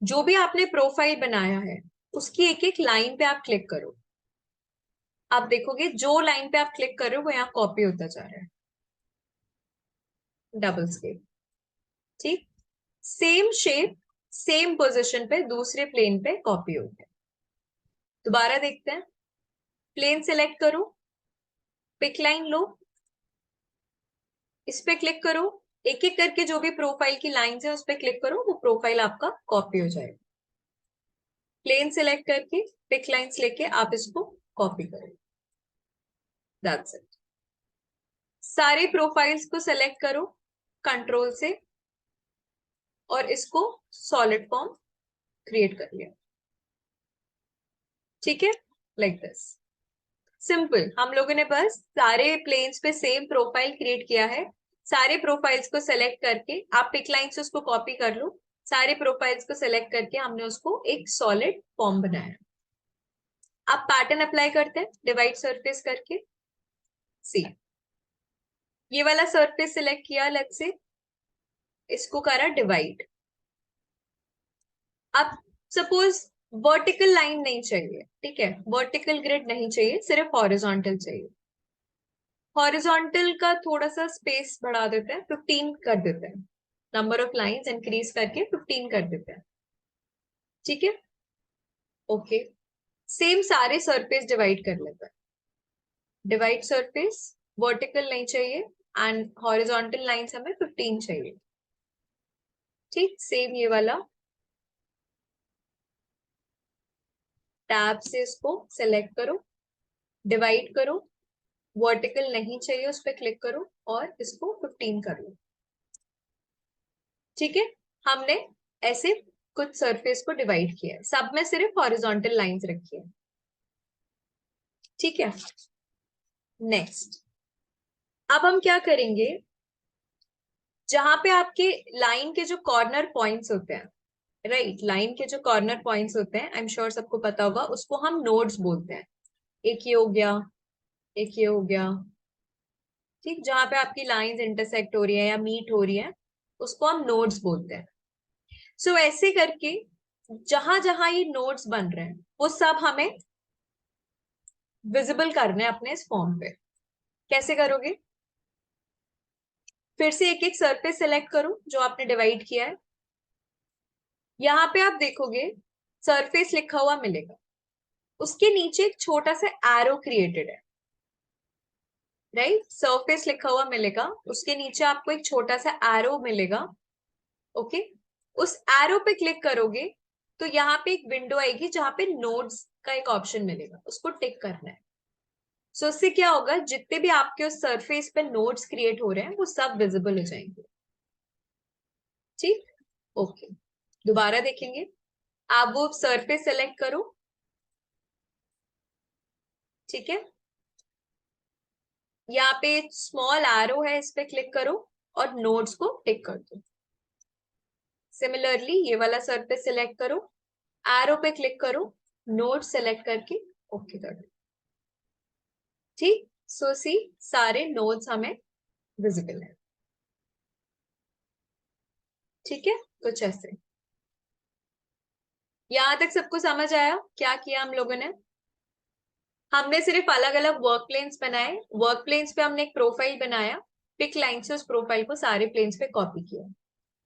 जो भी आपने प्रोफाइल बनाया है उसकी एक एक लाइन पे आप क्लिक करो। आप देखोगे जो लाइन पे आप क्लिक कर रहे हो वो यहाँ कॉपी होता जा रहा है, डबल स्केप, ठीक। सेम शेप सेम पोजीशन पे दूसरे प्लेन पे कॉपी हो गया। दोबारा देखते हैं, प्लेन सिलेक्ट करो, पिक लाइन लो, इस पे क्लिक करो, एक एक करके जो भी प्रोफाइल की लाइंस है उस पे क्लिक करो, वो प्रोफाइल आपका कॉपी हो जाएगा। प्लेन सिलेक्ट करके पिक लाइंस लेके आप इसको कॉपी करो, दैट्स इट। सारे प्रोफाइल्स को सेलेक्ट करो कंट्रोल से और इसको सॉलिड फॉर्म क्रिएट कर लिया, ठीक है, लाइक दिस। सिंपल, हम लोगों ने बस सारे प्लेन्स पे सेम प्रोफाइल क्रिएट किया है। सारे प्रोफाइल्स को सेलेक्ट करके आप पिक लाइन से उसको कॉपी कर लो, सारे प्रोफाइल्स को सेलेक्ट करके हमने उसको एक सॉलिड फॉर्म बनाया। आप पैटर्न अप्लाई करते हैं डिवाइड सरफेस करके, सी ये वाला सरफेस सिलेक्ट किया, लेट्स से इसको करा डिवाइड। अब सपोज वर्टिकल लाइन नहीं चाहिए, ठीक है, वर्टिकल ग्रिड नहीं चाहिए, सिर्फ हॉरिजॉन्टल चाहिए। हॉरिजॉन्टल का थोड़ा सा स्पेस बढ़ा देते हैं, 15 कर देते हैं, नंबर ऑफ लाइंस इंक्रीज करके 15 कर देते हैं, ठीक है। ओके, सेम सारे सरफेस डिवाइड कर लेते हैं, डिवाइड सरफेस, वर्टिकल नहीं चाहिए एंड हॉरिजॉन्टल लाइंस हमें 15 चाहिए, ठीक। सेम ये वाला टैब से इसको सेलेक्ट करो, डिवाइड करो, वर्टिकल नहीं चाहिए उस पर क्लिक करो और इसको 15 कर लो, ठीक है। हमने ऐसे कुछ सरफेस को डिवाइड किया है, सब में सिर्फ हॉरिजॉन्टल लाइंस रखी है, ठीक है। नेक्स्ट, अब हम क्या करेंगे, जहां पे आपके लाइन के जो कॉर्नर पॉइंट्स होते हैं, राइट, लाइन के जो कॉर्नर पॉइंट्स होते हैं, आई एम श्योर सबको पता होगा, उसको हम नोड्स बोलते हैं। एक ये हो गया, एक ये हो गया, ठीक, जहां पे आपकी लाइंस इंटरसेक्ट हो रही है या मीट हो रही है, उसको हम नोड्स बोलते हैं। सो ऐसे करके जहां जहां ये नोड्स बन रहे हैं वो सब हमें विजिबल करने हैं अपने इस फॉर्म पे। कैसे करोगे, फिर से एक एक सरफेस सेलेक्ट करो जो आपने डिवाइड किया है। यहां पे आप देखोगे सरफेस लिखा हुआ मिलेगा, उसके नीचे एक छोटा सा एरो क्रिएटेड है, राइट, सरफेस लिखा हुआ मिलेगा, उसके नीचे आपको एक छोटा सा एरो मिलेगा, ओके। उस एरो पे क्लिक करोगे तो यहाँ पे एक विंडो आएगी जहां पे नोड्स का एक ऑप्शन मिलेगा, उसको टिक करना है। सो उससे क्या होगा, जितने भी आपके उस सरफेस पे नोड्स क्रिएट हो रहे हैं वो सब विजिबल हो जाएंगे, ठीक, ओके। दोबारा देखेंगे, आप वो सरफेस सेलेक्ट करो, ठीक है, यहाँ पे स्मॉल एरो है, इस पे क्लिक करो और नोड्स को टिक कर दो। सिमिलरली ये वाला सरफेस सिलेक्ट करो, एरो पे क्लिक करो, नोड सेलेक्ट करके ओके कर दो, ठीक। सो सी सारे नोड्स हमें विजिबल है, ठीक है, कुछ ऐसे। यहां तक सबको समझ आया क्या किया हम लोगों ने? हमने सिर्फ अलग अलग वर्क प्लेन्स बनाए, वर्क प्लेन्स पे हमने एक प्रोफाइल बनाया, पिक लाइन से उस प्रोफाइल को सारे प्लेन्स पे कॉपी किया,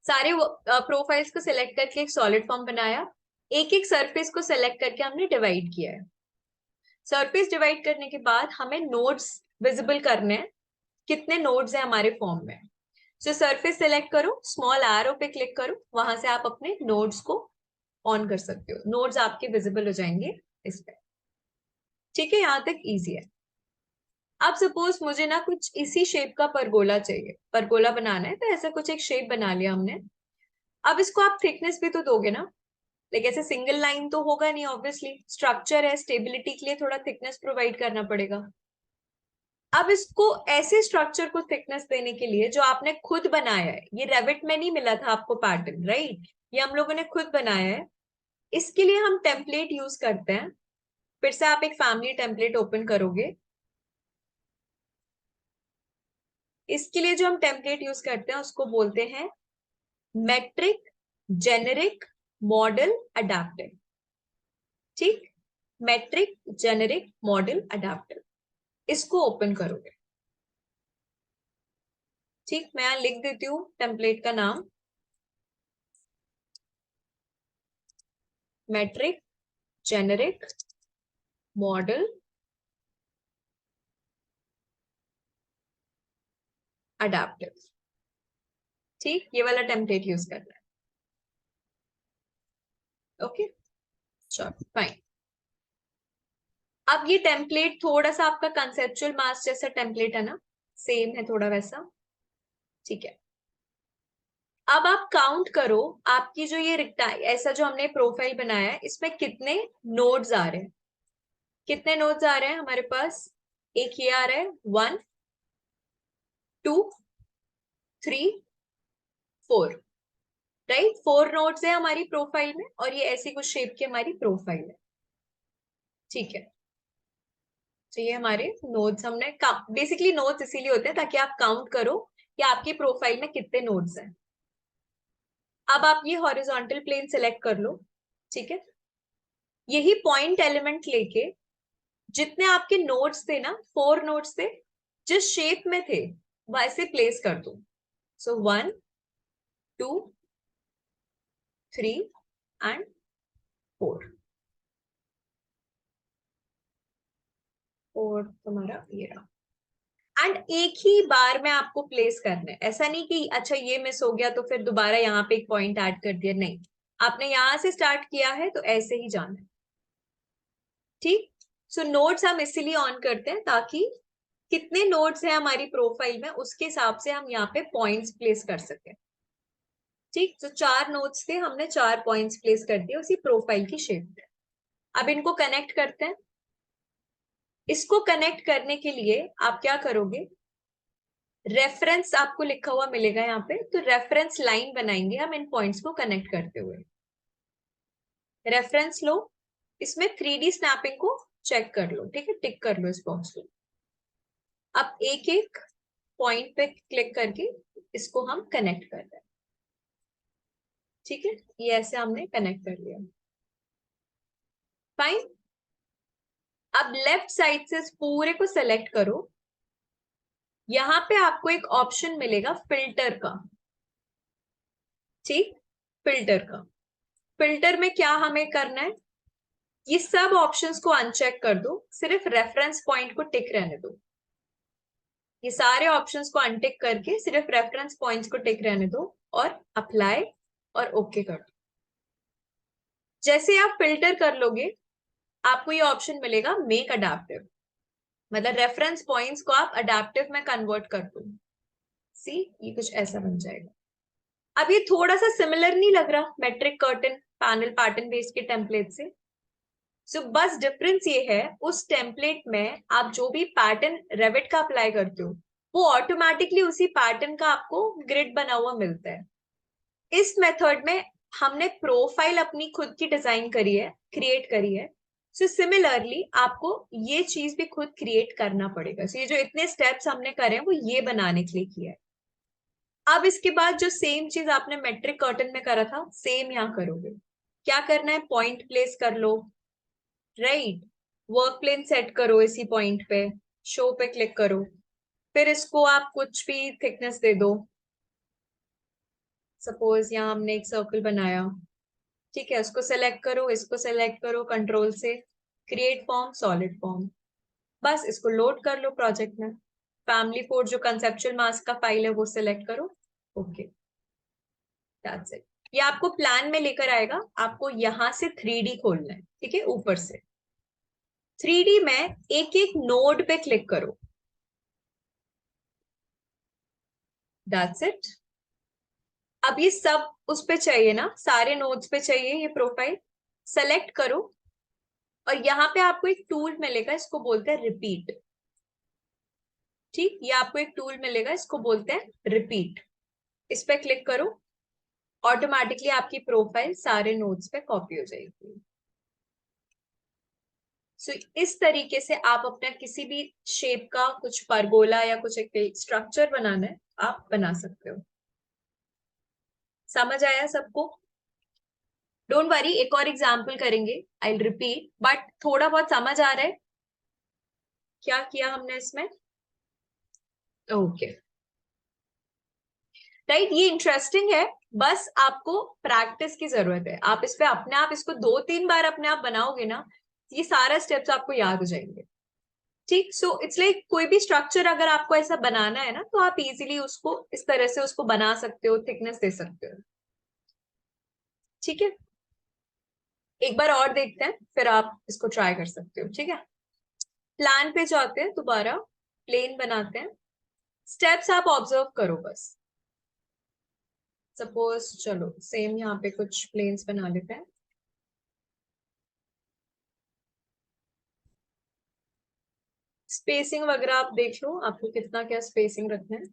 सारे प्रोफाइल्स को सिलेक्ट करके एक सॉलिड फॉर्म बनाया, एक एक सरफेस को सिलेक्ट करके हमने डिवाइड किया है। सरफेस डिवाइड करने के बाद हमें नोड्स विजिबल करने हैं, कितने नोड्स हैं हमारे फॉर्म में। सो सरफेस सिलेक्ट करो, स्मॉल एरो पे क्लिक करो, वहां से आप अपने नोड्स को ऑन कर सकते हो, नोड्स आपके विजिबल हो जाएंगे इस पे, ठीक है, यहां तक इजी है। अब सपोज मुझे ना कुछ इसी शेप का परगोला चाहिए, परगोला बनाना है, तो ऐसा कुछ एक शेप बना लिया हमने। अब इसको आप थिकनेस भी तो दोगे ना, लाइक ऐसे सिंगल लाइन तो होगा नहीं, ऑब्वियसली स्ट्रक्चर है, स्टेबिलिटी के लिए थोड़ा थिकनेस प्रोवाइड करना पड़ेगा। अब इसको ऐसे स्ट्रक्चर को थिकनेस देने के लिए जो आपने खुद बनाया है, ये रेविट में नहीं मिला था आपको पैटर्न, राइट, ये हम लोगों ने खुद बनाया है, इसके लिए हम टेम्पलेट यूज करते हैं। फिर से आप एक फैमिली टेम्पलेट ओपन करोगे, इसके लिए जो हम टेम्पलेट यूज करते हैं उसको बोलते हैं मेट्रिक जेनेरिक मॉडल अडेप्टिव, ठीक, मेट्रिक जेनेरिक मॉडल अडेप्टिव, इसको ओपन करोगे, ठीक, मैं यहां लिख देती हूँ टेम्पलेट का नाम, मेट्रिक जेनेरिक मॉडल अडेप्टिव, ठीक, ये वाला टेम्पलेट यूज करना है, ओके, चलो फाइन। अब ये टेम्पलेट थोड़ा सा आपका कंसेप्चुअल मास जैसा टेम्पलेट है ना, सेम है थोड़ा वैसा, ठीक है। अब आप काउंट करो, आपकी जो ये ऐसा जो हमने प्रोफाइल बनाया है इसमें कितने नोड्स आ रहे हैं, कितने नोड्स आ रहे हैं हमारे पास, एक ये आ रहा है 1 2 3 4, राइट, 4 नोड्स है हमारी प्रोफाइल में, और ये ऐसी कुछ शेप की हमारी प्रोफाइल है, ठीक है। तो ये हमारे नोड्स हमने बेसिकली नोड्स इसीलिए होते हैं ताकि आप काउंट करो कि आपकी प्रोफाइल में कितने नोड्स हैं। अब आप ये हॉरिजॉन्टल प्लेन सेलेक्ट कर लो, ठीक है, यही पॉइंट एलिमेंट लेके जितने आपके नोड्स थे ना, 4 नोड्स थे, जिस शेप में थे वैसे प्लेस कर दो। सो 1 2 3 एंड 4, और तुम्हारा ये रहा, एंड एक ही बार में आपको प्लेस करना है, ऐसा नहीं कि अच्छा ये मिस हो गया तो फिर दोबारा यहाँ पे एक पॉइंट ऐड कर दिया, नहीं, आपने यहां से स्टार्ट किया है तो ऐसे ही जाना है, ठीक। सो नोड्स हम इसीलिए ऑन करते हैं ताकि कितने नोड्स हैं हमारी प्रोफाइल में उसके हिसाब से हम यहाँ पे पॉइंट्स प्लेस कर सकें, ठीक, तो 4 नोड्स थे, हमने 4 पॉइंट्स प्लेस कर दिए उसी प्रोफाइल की शेप में। अब इनको कनेक्ट करते हैं। इसको कनेक्ट करने के लिए आप क्या करोगे, रेफरेंस आपको लिखा हुआ मिलेगा यहाँ पे, तो रेफरेंस लाइन बनाएंगे हम इन पॉइंट्स को कनेक्ट करते हुए। रेफरेंस लो, इसमें 3D स्नैपिंग को चेक कर लो, ठीक है, टिक कर लो इस बॉक्स को। अब एक एक पॉइंट पे क्लिक करके इसको हम कनेक्ट कर रहे हैं। ठीक है, ये ऐसे हमने कनेक्ट कर लिया। फाइन। अब लेफ्ट साइड से इस पूरे को सेलेक्ट करो। यहां पे आपको एक ऑप्शन मिलेगा फिल्टर का। ठीक, फिल्टर का। फिल्टर में क्या हमें करना है, ये सब ऑप्शंस को अनचेक कर दो, सिर्फ रेफरेंस पॉइंट को टिक रहने दो। ये सारे ऑप्शंस को अनटिक करके सिर्फ रेफरेंस पॉइंट्स को टिक रहने दो और अप्लाई और ओके कर दो। जैसे आप फिल्टर कर लोगे, आपको ये ऑप्शन मिलेगा मेक अडेप्टिव, मतलब रेफरेंस पॉइंट्स को आप अडेप्टिव में कन्वर्ट कर दो। सी, ये कुछ ऐसा बन जाएगा। अब ये थोड़ा सा सिमिलर नहीं लग रहा metric curtain panel pattern based के टेम्पलेट से? सो बस डिफरेंस ये है, उस टेम्पलेट में आप जो भी पैटर्न रेविट का अप्लाई करते हो वो ऑटोमेटिकली उसी पैटर्न का आपको ग्रिड बना हुआ मिलता है। इस मेथड में हमने प्रोफाइल अपनी खुद की डिजाइन करी है, क्रिएट करी है। सो सिमिलरली आपको ये चीज भी खुद क्रिएट करना पड़ेगा। सो ये जो इतने स्टेप्स हमने करे हैं वो ये बनाने के लिए किया है। अब इसके बाद जो सेम चीज आपने मेट्रिक कर्टन में करा था, सेम यहाँ करोगे। क्या करना है, पॉइंट प्लेस कर लो, राइट, वर्क प्लेन सेट करो इसी पॉइंट पे, शो पे क्लिक करो, फिर इसको आप कुछ भी थिकनेस दे दो। सपोज यहाँ हमने एक सर्कल बनाया, ठीक है, उसको सेलेक्ट करो, इसको सेलेक्ट करो कंट्रोल से, क्रिएट फॉर्म, सॉलिड फॉर्म। बस इसको लोड कर लो प्रोजेक्ट में। फैमिली फोर जो कंसेप्चुअल मास्क का फाइल है वो सिलेक्ट करो, ओके, दैट्स इट। ये आपको प्लान में लेकर आएगा, आपको यहां से 3D खोलना है, ठीक है, ऊपर से 3D में एक एक नोड पे क्लिक करो, दैट्स इट। अब ये सब उस पे चाहिए ना, सारे नोड्स पे चाहिए ये प्रोफाइल, सेलेक्ट करो और यहाँ पे आपको एक टूल मिलेगा, इसको बोलते हैं रिपीट। ठीक, ये आपको एक टूल मिलेगा, इसको बोलते हैं रिपीट। इस पे क्लिक करो, ऑटोमेटिकली आपकी प्रोफाइल सारे नोड्स पे कॉपी हो जाएगी। सो इस तरीके से आप अपना किसी भी शेप का कुछ परगोला या कुछ एक स्ट्रक्चर बनाना है, आप बना सकते हो। समझ आया सबको? डोंट वरी, एक और एग्जाम्पल करेंगे, आई रिपीट, बट थोड़ा बहुत समझ आ रहा है क्या किया हमने इसमें? ओके, राइट, ये इंटरेस्टिंग है, बस आपको प्रैक्टिस की जरूरत है। आप इस पे अपने आप इसको 2-3 बार अपने आप बनाओगे ना, ये सारा स्टेप्स आपको याद हो जाएंगे। ठीक, सो इट्स लाइक कोई भी स्ट्रक्चर अगर आपको ऐसा बनाना है ना, तो आप इजीली उसको इस तरह से उसको बना सकते हो, थिकनेस दे सकते हो। ठीक है, एक बार और देखते हैं, फिर आप इसको ट्राई कर सकते हो। ठीक है, प्लान पे जाते हैं, दोबारा प्लेन बनाते हैं, स्टेप्स आप ऑब्जर्व करो बस। सपोज चलो सेम यहाँ पे कुछ प्लेन्स बना लेते हैं। स्पेसिंग वगैरह आप देख लो, आपको कितना क्या स्पेसिंग रखना है।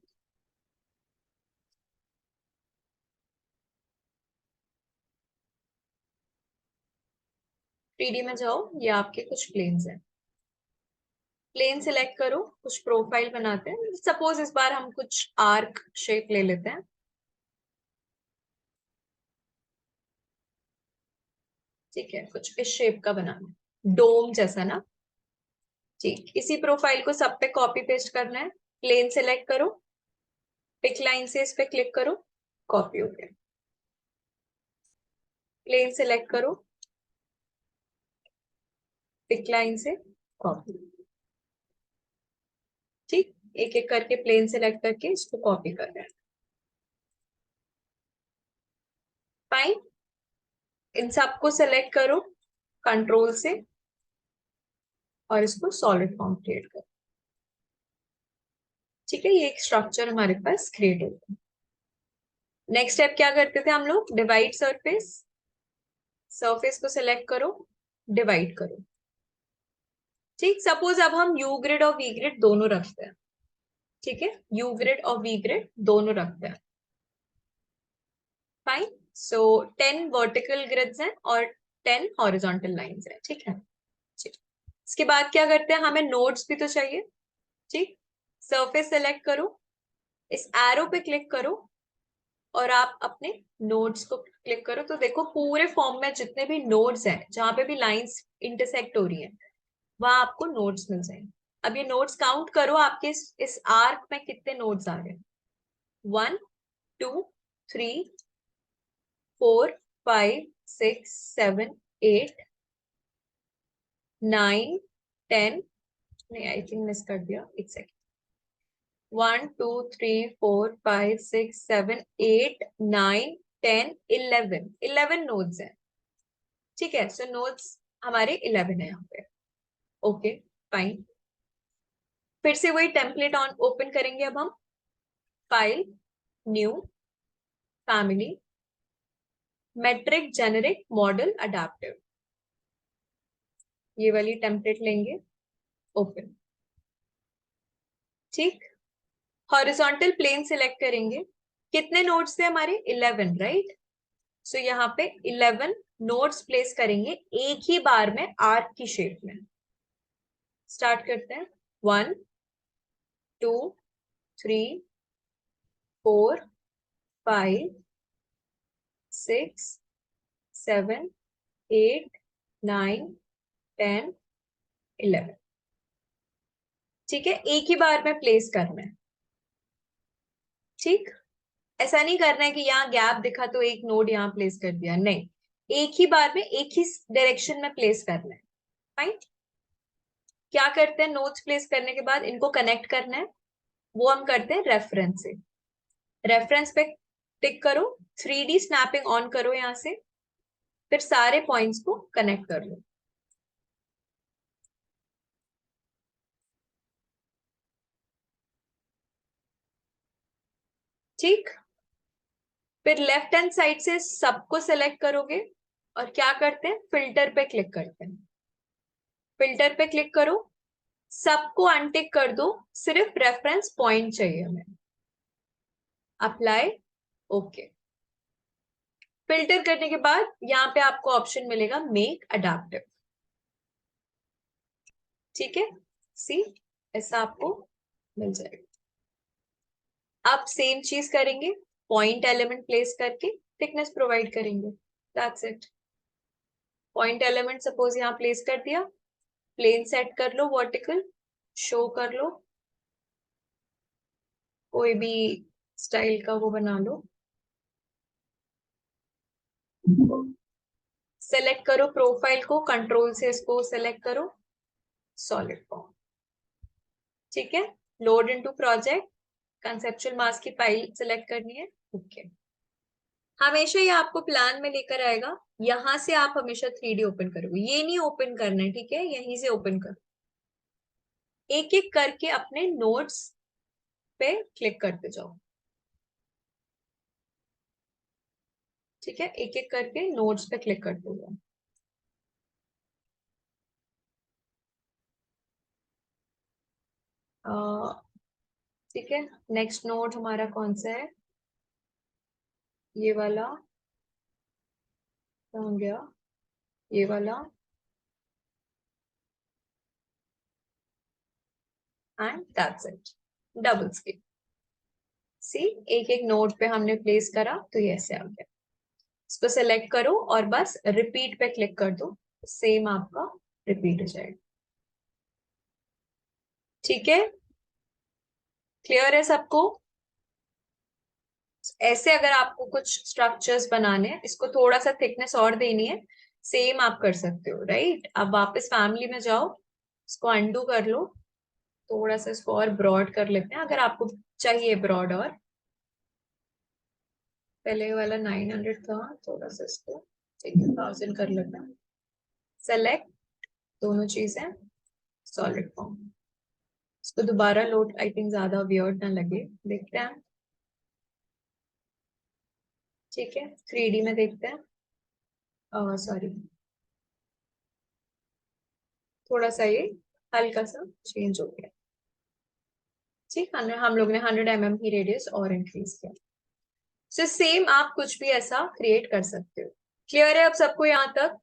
थ्री में जाओ, ये आपके कुछ प्लेन्स हैं। प्लेन सिलेक्ट करो, कुछ प्रोफाइल बनाते हैं। सपोज इस बार हम कुछ आर्क शेप ले लेते हैं। ठीक है, कुछ इस शेप का बनाना है, डोम जैसा ना। ठीक, इसी प्रोफाइल को सब पे कॉपी पेस्ट करना है। प्लेन सिलेक्ट करो, पिक लाइन से इस पे क्लिक करो, कॉपी हो गया। प्लेन सिलेक्ट करो, पिक लाइन से कॉपी। ठीक, एक एक करके प्लेन सिलेक्ट करके इसको कॉपी कर रहे हैं। फाइन, इन सबको सिलेक्ट करो कंट्रोल से और इसको सॉलिड फॉर्म क्रिएट करो। ठीक है, ये एक स्ट्रक्चर हमारे पास क्रिएट होगा। नेक्स्ट स्टेप क्या करते थे हम लोग? डिवाइड सरफेस, सरफेस को सिलेक्ट करो, डिवाइड करो। ठीक, सपोज अब हम यू ग्रिड और वी ग्रिड दोनों रखते हैं। ठीक है, यू ग्रिड और वी ग्रिड दोनों रखते हैं। फाइन, सो 10 वर्टिकल ग्रिड्स हैं और 10 हॉरिजॉन्टल लाइंस हैं। ठीक है, इसके बाद क्या करते हैं, हमें नोड्स भी तो चाहिए। ठीक, सरफेस सेलेक्ट करो, इस एरो पे क्लिक करो और आप अपने नोड्स को क्लिक करो। तो देखो पूरे फॉर्म में जितने भी नोड्स हैं, जहां पे भी लाइंस इंटरसेक्ट हो रही हैं, वहां आपको नोड्स मिल जाएंगे। अब ये नोड्स काउंट करो, आपके इस आर्क में कितने नोड्स आ रहे हैं। 1 2 3 4 5 6 7 8 9 10, नहीं आई थिंक मिस कर दिया, एक सेकेंड। 1 2 3 4 5 6 7 8 9 10 11 नोड्स हैं। ठीक है, सो नोड्स हमारे 11 है यहाँ पे। ओके फाइन, फिर से वही टेम्पलेट ऑन ओपन करेंगे। अब हम file, new, family, metric, generic, model, adaptive, ये वाली टेम्पलेट लेंगे, ओपन। ठीक, हॉरिजॉन्टल प्लेन सिलेक्ट करेंगे। कितने नोड्स थे हमारे? 11, राइट। सो यहाँ पे 11 नोड्स प्लेस करेंगे एक ही बार में आर्क की शेप में। स्टार्ट करते हैं। 1 2 3 4 5 6 7 8 9 10 11। ठीक है, एक ही बार में प्लेस करना है। ठीक, ऐसा नहीं करना है कि यहाँ गैप दिखा तो एक नोड यहाँ प्लेस कर दिया, नहीं, एक ही बार में एक ही डायरेक्शन में प्लेस करना है। फाइन, क्या करते हैं, नोड्स प्लेस करने के बाद इनको कनेक्ट करना है। वो हम करते हैं रेफरेंस से। रेफरेंस पे टिक करो, 3D स्नैपिंग ऑन करो यहां से, फिर सारे पॉइंट्स को कनेक्ट कर लो। ठीक, फिर लेफ्ट हैंड साइड से सबको सेलेक्ट करोगे और क्या करते हैं, फिल्टर पे क्लिक करते हैं। फिल्टर पे क्लिक करो, सबको अनटिक कर दो, सिर्फ रेफरेंस पॉइंट चाहिए हमें। Apply, okay. फिल्टर करने के बाद यहाँ पे आपको ऑप्शन मिलेगा मेक अडेप्टिव। ठीक है, सी, ऐसा आपको मिल जाएगा। आप सेम चीज करेंगे, पॉइंट एलिमेंट प्लेस करके थिकनेस प्रोवाइड करेंगे, that's it. Point element suppose यहाँ प्लेस कर दिया, प्लेन सेट कर लो, वर्टिकल शो कर लो, कोई भी स्टाइल का वो बना लो। सेलेक्ट करो प्रोफाइल को, कंट्रोल से इसको सेलेक्ट करो, सॉलिड फॉर्म। ठीक है, load into project, conceptual mask की फाइल सेलेक्ट करनी है, ओके। हमेशा ये आपको प्लान में लेकर आएगा, यहां से आप हमेशा 3D ओपन करोगे, ये नहीं ओपन करना है। ठीक है, यहीं से ओपन करो, एक एक करके अपने नोट्स पे क्लिक करते जाओ। ठीक है, एक एक करके नोट्स पे क्लिक करते जाओ। ठीक है, नेक्स्ट नोट हमारा कौन सा है, ये वाला हो गया, ये वाला, and that's it, double skip. See, एक एक नोट पे हमने प्लेस करा तो ये ऐसे आ गया। इसको सेलेक्ट करो और बस रिपीट पे क्लिक कर दो, सेम आपका रिपीट हो जाएगा। ठीक है, क्लियर है सबको? ऐसे अगर आपको कुछ स्ट्रक्चर्स बनाने हैं, इसको थोड़ा सा थिकनेस और देनी है, सेम आप कर सकते हो, राइट। अब वापस फैमिली में जाओ, इसको अंडू कर लो, थोड़ा सा इसको और ब्रॉड कर लेते हैं अगर आपको चाहिए ब्रॉड। और पहले वाला 900 था, थोड़ा सा इसको 1000 कर लेते हैं। सेलेक्ट दोनों चीजें, सॉलिड फॉर्म। इसको दोबारा लोड, आई थिंक ज्यादा वियर्ड ना लगे, देखते हैं। ठीक है, 3D में देखते हैं। सॉरी, थोड़ा सा ये हल्का सा चेंज हो गया। ठीक है, हम लोग ने 100 mm की रेडियस और इंक्रीज किया। सो सेम आप कुछ भी ऐसा क्रिएट कर सकते हो। क्लियर है अब सबको यहाँ तक?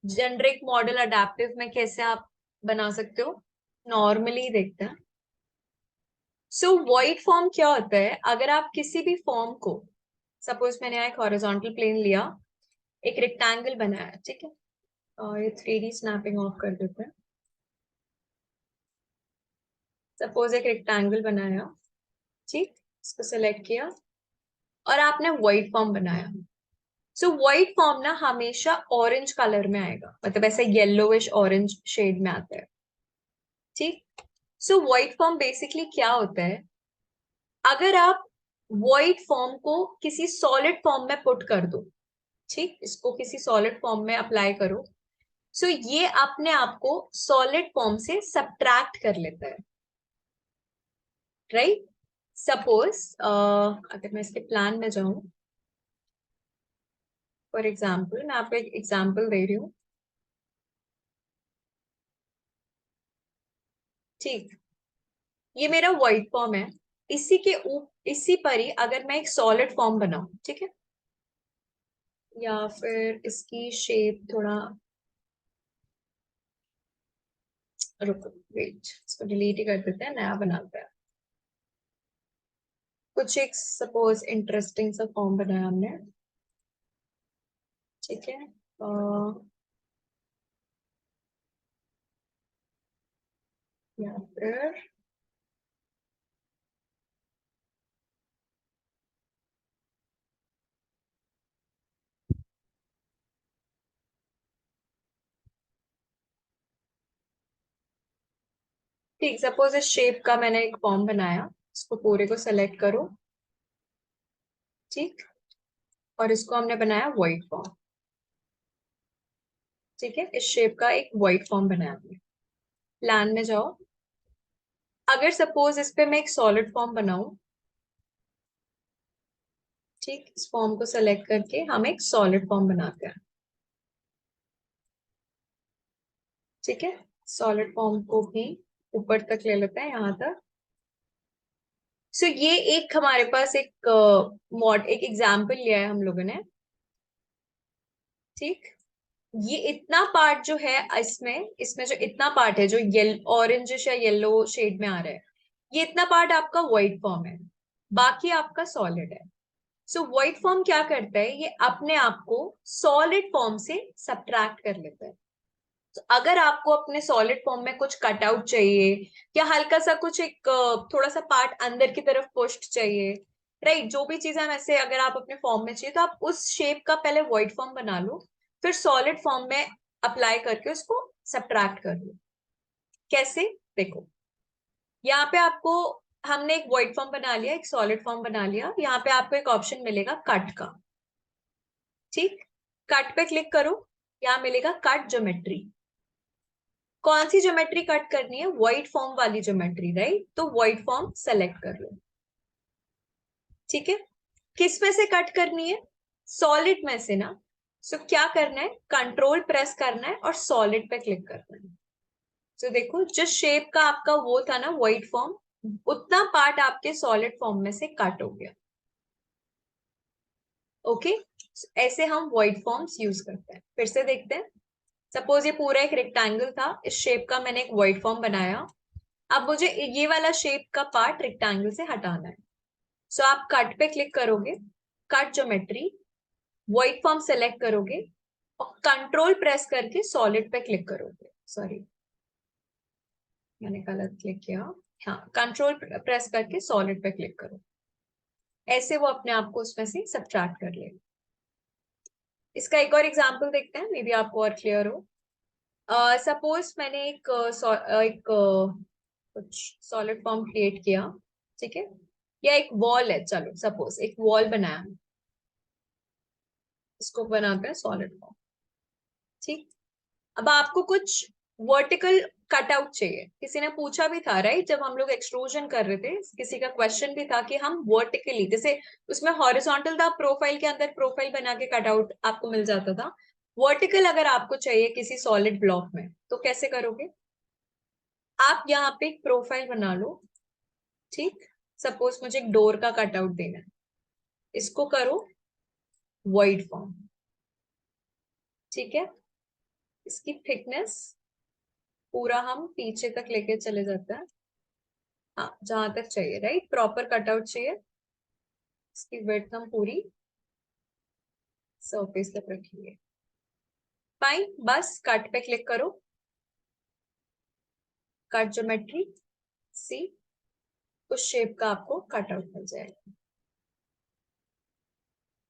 जेनरिक मॉडल अडेप्टिव में कैसे आप बना सकते हो, नॉर्मली देखते हैं। सो वॉइड फॉर्म क्या होता है? अगर आप किसी भी फॉर्म को, सपोज मैंने यहाँ एक हॉरिजॉन्टल प्लेन लिया, एक रेक्टेंगल बनाया, ठीक है, और ये 3D स्नैपिंग ऑफ कर देते हैं। सपोज एक रेक्टेंगल बनाया, ठीक, इसको सेलेक्ट किया और आपने वॉइड फॉर्म बनाया। सो व्हाइट फॉर्म ना हमेशा ऑरेंज कलर में आएगा, मतलब ऐसे येलोविश ऑरेंज शेड में आता है। ठीक, सो व्हाइट फॉर्म बेसिकली क्या होता है? अगर आप व्हाइट फॉर्म को किसी सॉलिड फॉर्म में पुट कर दो, ठीक, इसको किसी सॉलिड फॉर्म में अप्लाई करो, सो ये अपने आप को सॉलिड फॉर्म से सब्ट्रैक्ट कर लेता है, राइट? सपोज अगर मैं इसके प्लान में जाऊं, फॉर एग्जाम्पल मैं आपको एक एग्जाम्पल दे रही हूँ, ठीक, ये मेरा व्हाइट फॉर्म है। इसी पर ही अगर मैं एक सॉलिड फॉर्म बनाऊं, ठीक है, या फिर इसकी शेप थोड़ा, रुको वेट, इसको डिलीट ही कर देते हैं, नया बनाते हैं। कुछ एक सपोज इंटरेस्टिंग सा फॉर्म बनाया हमने, ठीक है, या फिर ठीक, सपोज इस शेप का मैंने एक फॉर्म बनाया, इसको पूरे को सेलेक्ट करो, ठीक, और इसको हमने बनाया व्हाइट फॉर्म, ठीक है, इस शेप का एक व्हाइट फॉर्म बनाया हमने। प्लान में जाओ, अगर सपोज इस पे मैं एक सॉलिड फॉर्म बनाऊं, ठीक, इस फॉर्म को सेलेक्ट करके हम एक सॉलिड फॉर्म बनाते हैं, ठीक है, सॉलिड फॉर्म को भी ऊपर तक ले लेते हैं, यहां तक। सो ये एक हमारे पास एक एक एग्जाम्पल लिया है हम लोगों ने, ठीक, ये इतना पार्ट जो है इसमें इसमें जो इतना पार्ट है जो ऑरेंजिश या येलो शेड में आ रहा है, ये इतना पार्ट आपका व्हाइट फॉर्म है, बाकी आपका सॉलिड है। सो व्हाइट फॉर्म क्या करता है? ये अपने आप को सॉलिड फॉर्म से सब्ट्रैक्ट कर लेता है। तो अगर आपको अपने सॉलिड फॉर्म में कुछ कटआउट चाहिए, या हल्का सा कुछ एक थोड़ा सा पार्ट अंदर की तरफ पुश्ड चाहिए, राइट, जो भी चीज हम ऐसे अगर आप अपने फॉर्म में चाहिए, तो आप उस शेप का पहले व्हाइट फॉर्म बना लो, फिर सॉलिड फॉर्म में अप्लाई करके उसको सब्ट्रैक्ट कर लो। कैसे? देखो, यहाँ पे आपको, हमने एक व्हाइट फॉर्म बना लिया, एक सॉलिड फॉर्म बना लिया, यहाँ पे आपको एक ऑप्शन मिलेगा कट का, ठीक, कट पे क्लिक करो, यहाँ मिलेगा कट ज्योमेट्री। कौन सी ज्योमेट्री कट करनी है? व्हाइट फॉर्म वाली ज्योमेट्री, राइट, तो व्हाइट फॉर्म सेलेक्ट कर लो, ठीक है। किस में से कट करनी है? सॉलिड में से ना। सो क्या करना है? कंट्रोल प्रेस करना है और सॉलिड पे क्लिक करना है। तो देखो, जिस शेप का आपका वो था ना व्हाइट फॉर्म, उतना पार्ट आपके सॉलिड फॉर्म में से कट हो गया। ओके, ऐसे हम व्हाइट फॉर्म्स यूज करते हैं। फिर से देखते हैं, सपोज ये पूरा एक रेक्टेंगल था, इस शेप का मैंने एक व्हाइट फॉर्म बनाया, अब मुझे ये वाला शेप का पार्ट रेक्टेंगल से हटाना है। सो आप कट पे क्लिक करोगे, cut geometry, white form select करोगे और कंट्रोल प्रेस करके सॉलिड पे क्लिक करोगे। सॉरी, मैंने गलत क्लिक किया। हाँ, कंट्रोल प्रेस करके सॉलिड पे क्लिक करो, ऐसे वो अपने आप को उसमें से सब्ट्रैक्ट कर लेगा। इसका एक और एग्जांपल देखते हैं, मे बी आपको और क्लियर हो। सपोज मैंने कुछ सॉलिड फॉर्म क्रिएट किया, ठीक है, या एक वॉल है, चलो सपोज एक वॉल बनाया, इसको बनाते हैं सॉलिड फॉर्म, ठीक। अब आपको कुछ वर्टिकल कटआउट चाहिए। किसी ने पूछा भी था राइट, जब हम लोग एक्सट्रूजन कर रहे थे, किसी का क्वेश्चन भी था कि हम वर्टिकली, जैसे उसमें हॉरिजॉन्टल था, प्रोफाइल के अंदर प्रोफाइल बना के कटआउट आपको मिल जाता था। वर्टिकल अगर आपको चाहिए किसी सॉलिड ब्लॉक में तो कैसे करोगे? आप यहाँ पे एक प्रोफाइल बना लो, ठीक। सपोज मुझे एक डोर का कटआउट देना है, इसको करो वॉइड फॉर्म, ठीक है। इसकी थिकनेस पूरा हम पीछे तक लेके चले जाते हैं, हाँ जहां तक चाहिए राइट, प्रॉपर कटआउट चाहिए। इसकी विड्थ हम पूरी सरफेस तक रखेंगे। फाइन, बस कट पे क्लिक करो, कट ज्योमेट्री, सी, उस शेप का आपको कटआउट मिल जाएगा,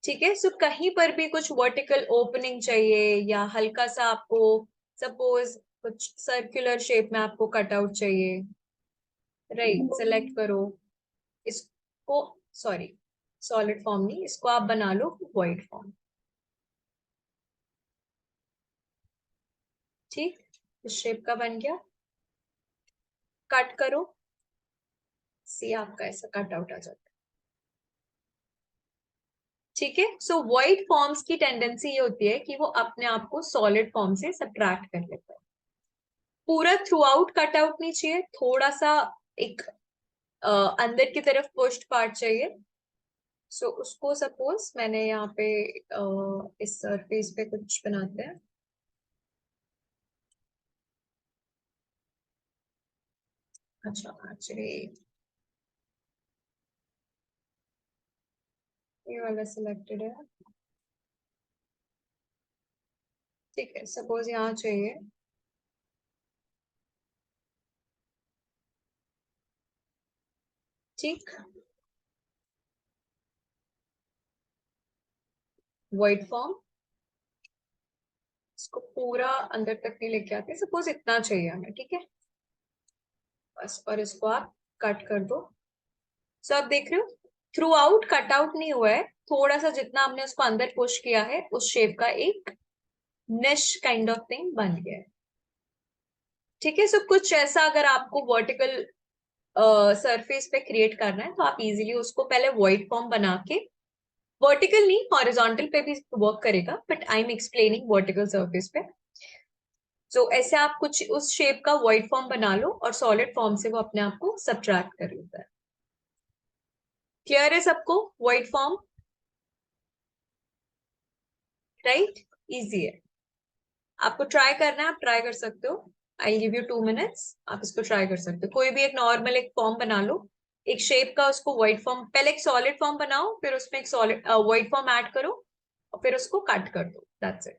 ठीक है। सो कहीं पर भी कुछ वर्टिकल ओपनिंग चाहिए या हल्का सा आपको सपोज कुछ सर्कुलर शेप में आपको कटआउट चाहिए, राइट, सेलेक्ट करो इसको, सॉरी सॉलिड फॉर्म नहीं, इसको आप बना लो वॉइड फॉर्म, ठीक। इस शेप का बन गया, कट करो, सी आपका ऐसा कट आउट आ जाता है, ठीक है। सो वॉइड फॉर्म्स की टेंडेंसी ये होती है कि वो अपने आप को सॉलिड फॉर्म से सब्ट्रैक्ट कर लेता है। पूरा थ्रू आउट कट आउट नहीं चाहिए, थोड़ा सा एक अंदर की तरफ पुश्ड पार्ट चाहिए। सो उसको सपोज मैंने यहाँ पे इस सरफेस पे कुछ बनाते हैं, अच्छा एक्चुअली ये वाला सिलेक्टेड है, ठीक है। सपोज यहाँ चाहिए, ठीक, वॉइड फॉर्म, इसको पूरा अंदर तक नहीं लेके आते, सपोज इतना चाहिए हमें, ठीक है बस, और इसको आप कट कर दो। सो आप देख रहे हो थ्रू आउट कट आउट नहीं हुआ है, थोड़ा सा जितना हमने उसको अंदर पुश किया है उस शेप का एक निश काइंड ऑफ थिंग बन गया है, ठीक है। सो कुछ ऐसा अगर आपको वर्टिकल सरफेस पे क्रिएट करना है तो आप इजीली उसको पहले वॉइड फॉर्म बना के, वर्टिकल नहीं हॉरिजॉन्टल पे भी वर्क करेगा, but I am explaining vertical surface पे। सो ऐसे आप कुछ उस शेप का वॉइड फॉर्म बना लो और सॉलिड फॉर्म से वो अपने आप को सब्ट्रैक्ट कर लेता है। क्लियर है सबको वॉइड फॉर्म, राइट, इजी है। आपको ट्राई करना है, आप ट्राई कर सकते हो, आई गिव यू 2 मिनट्स, आप इसको ट्राई कर सकते हो। कोई भी एक नॉर्मल एक फॉर्म बना लो, एक शेप का, उसको व्हाइट फॉर्म, पहले एक सॉलिड फॉर्म बनाओ, फिर उसमें एक सॉलिड व्हाइट फॉर्म ऐड करो और फिर उसको कट कर दो, दैट्स इट।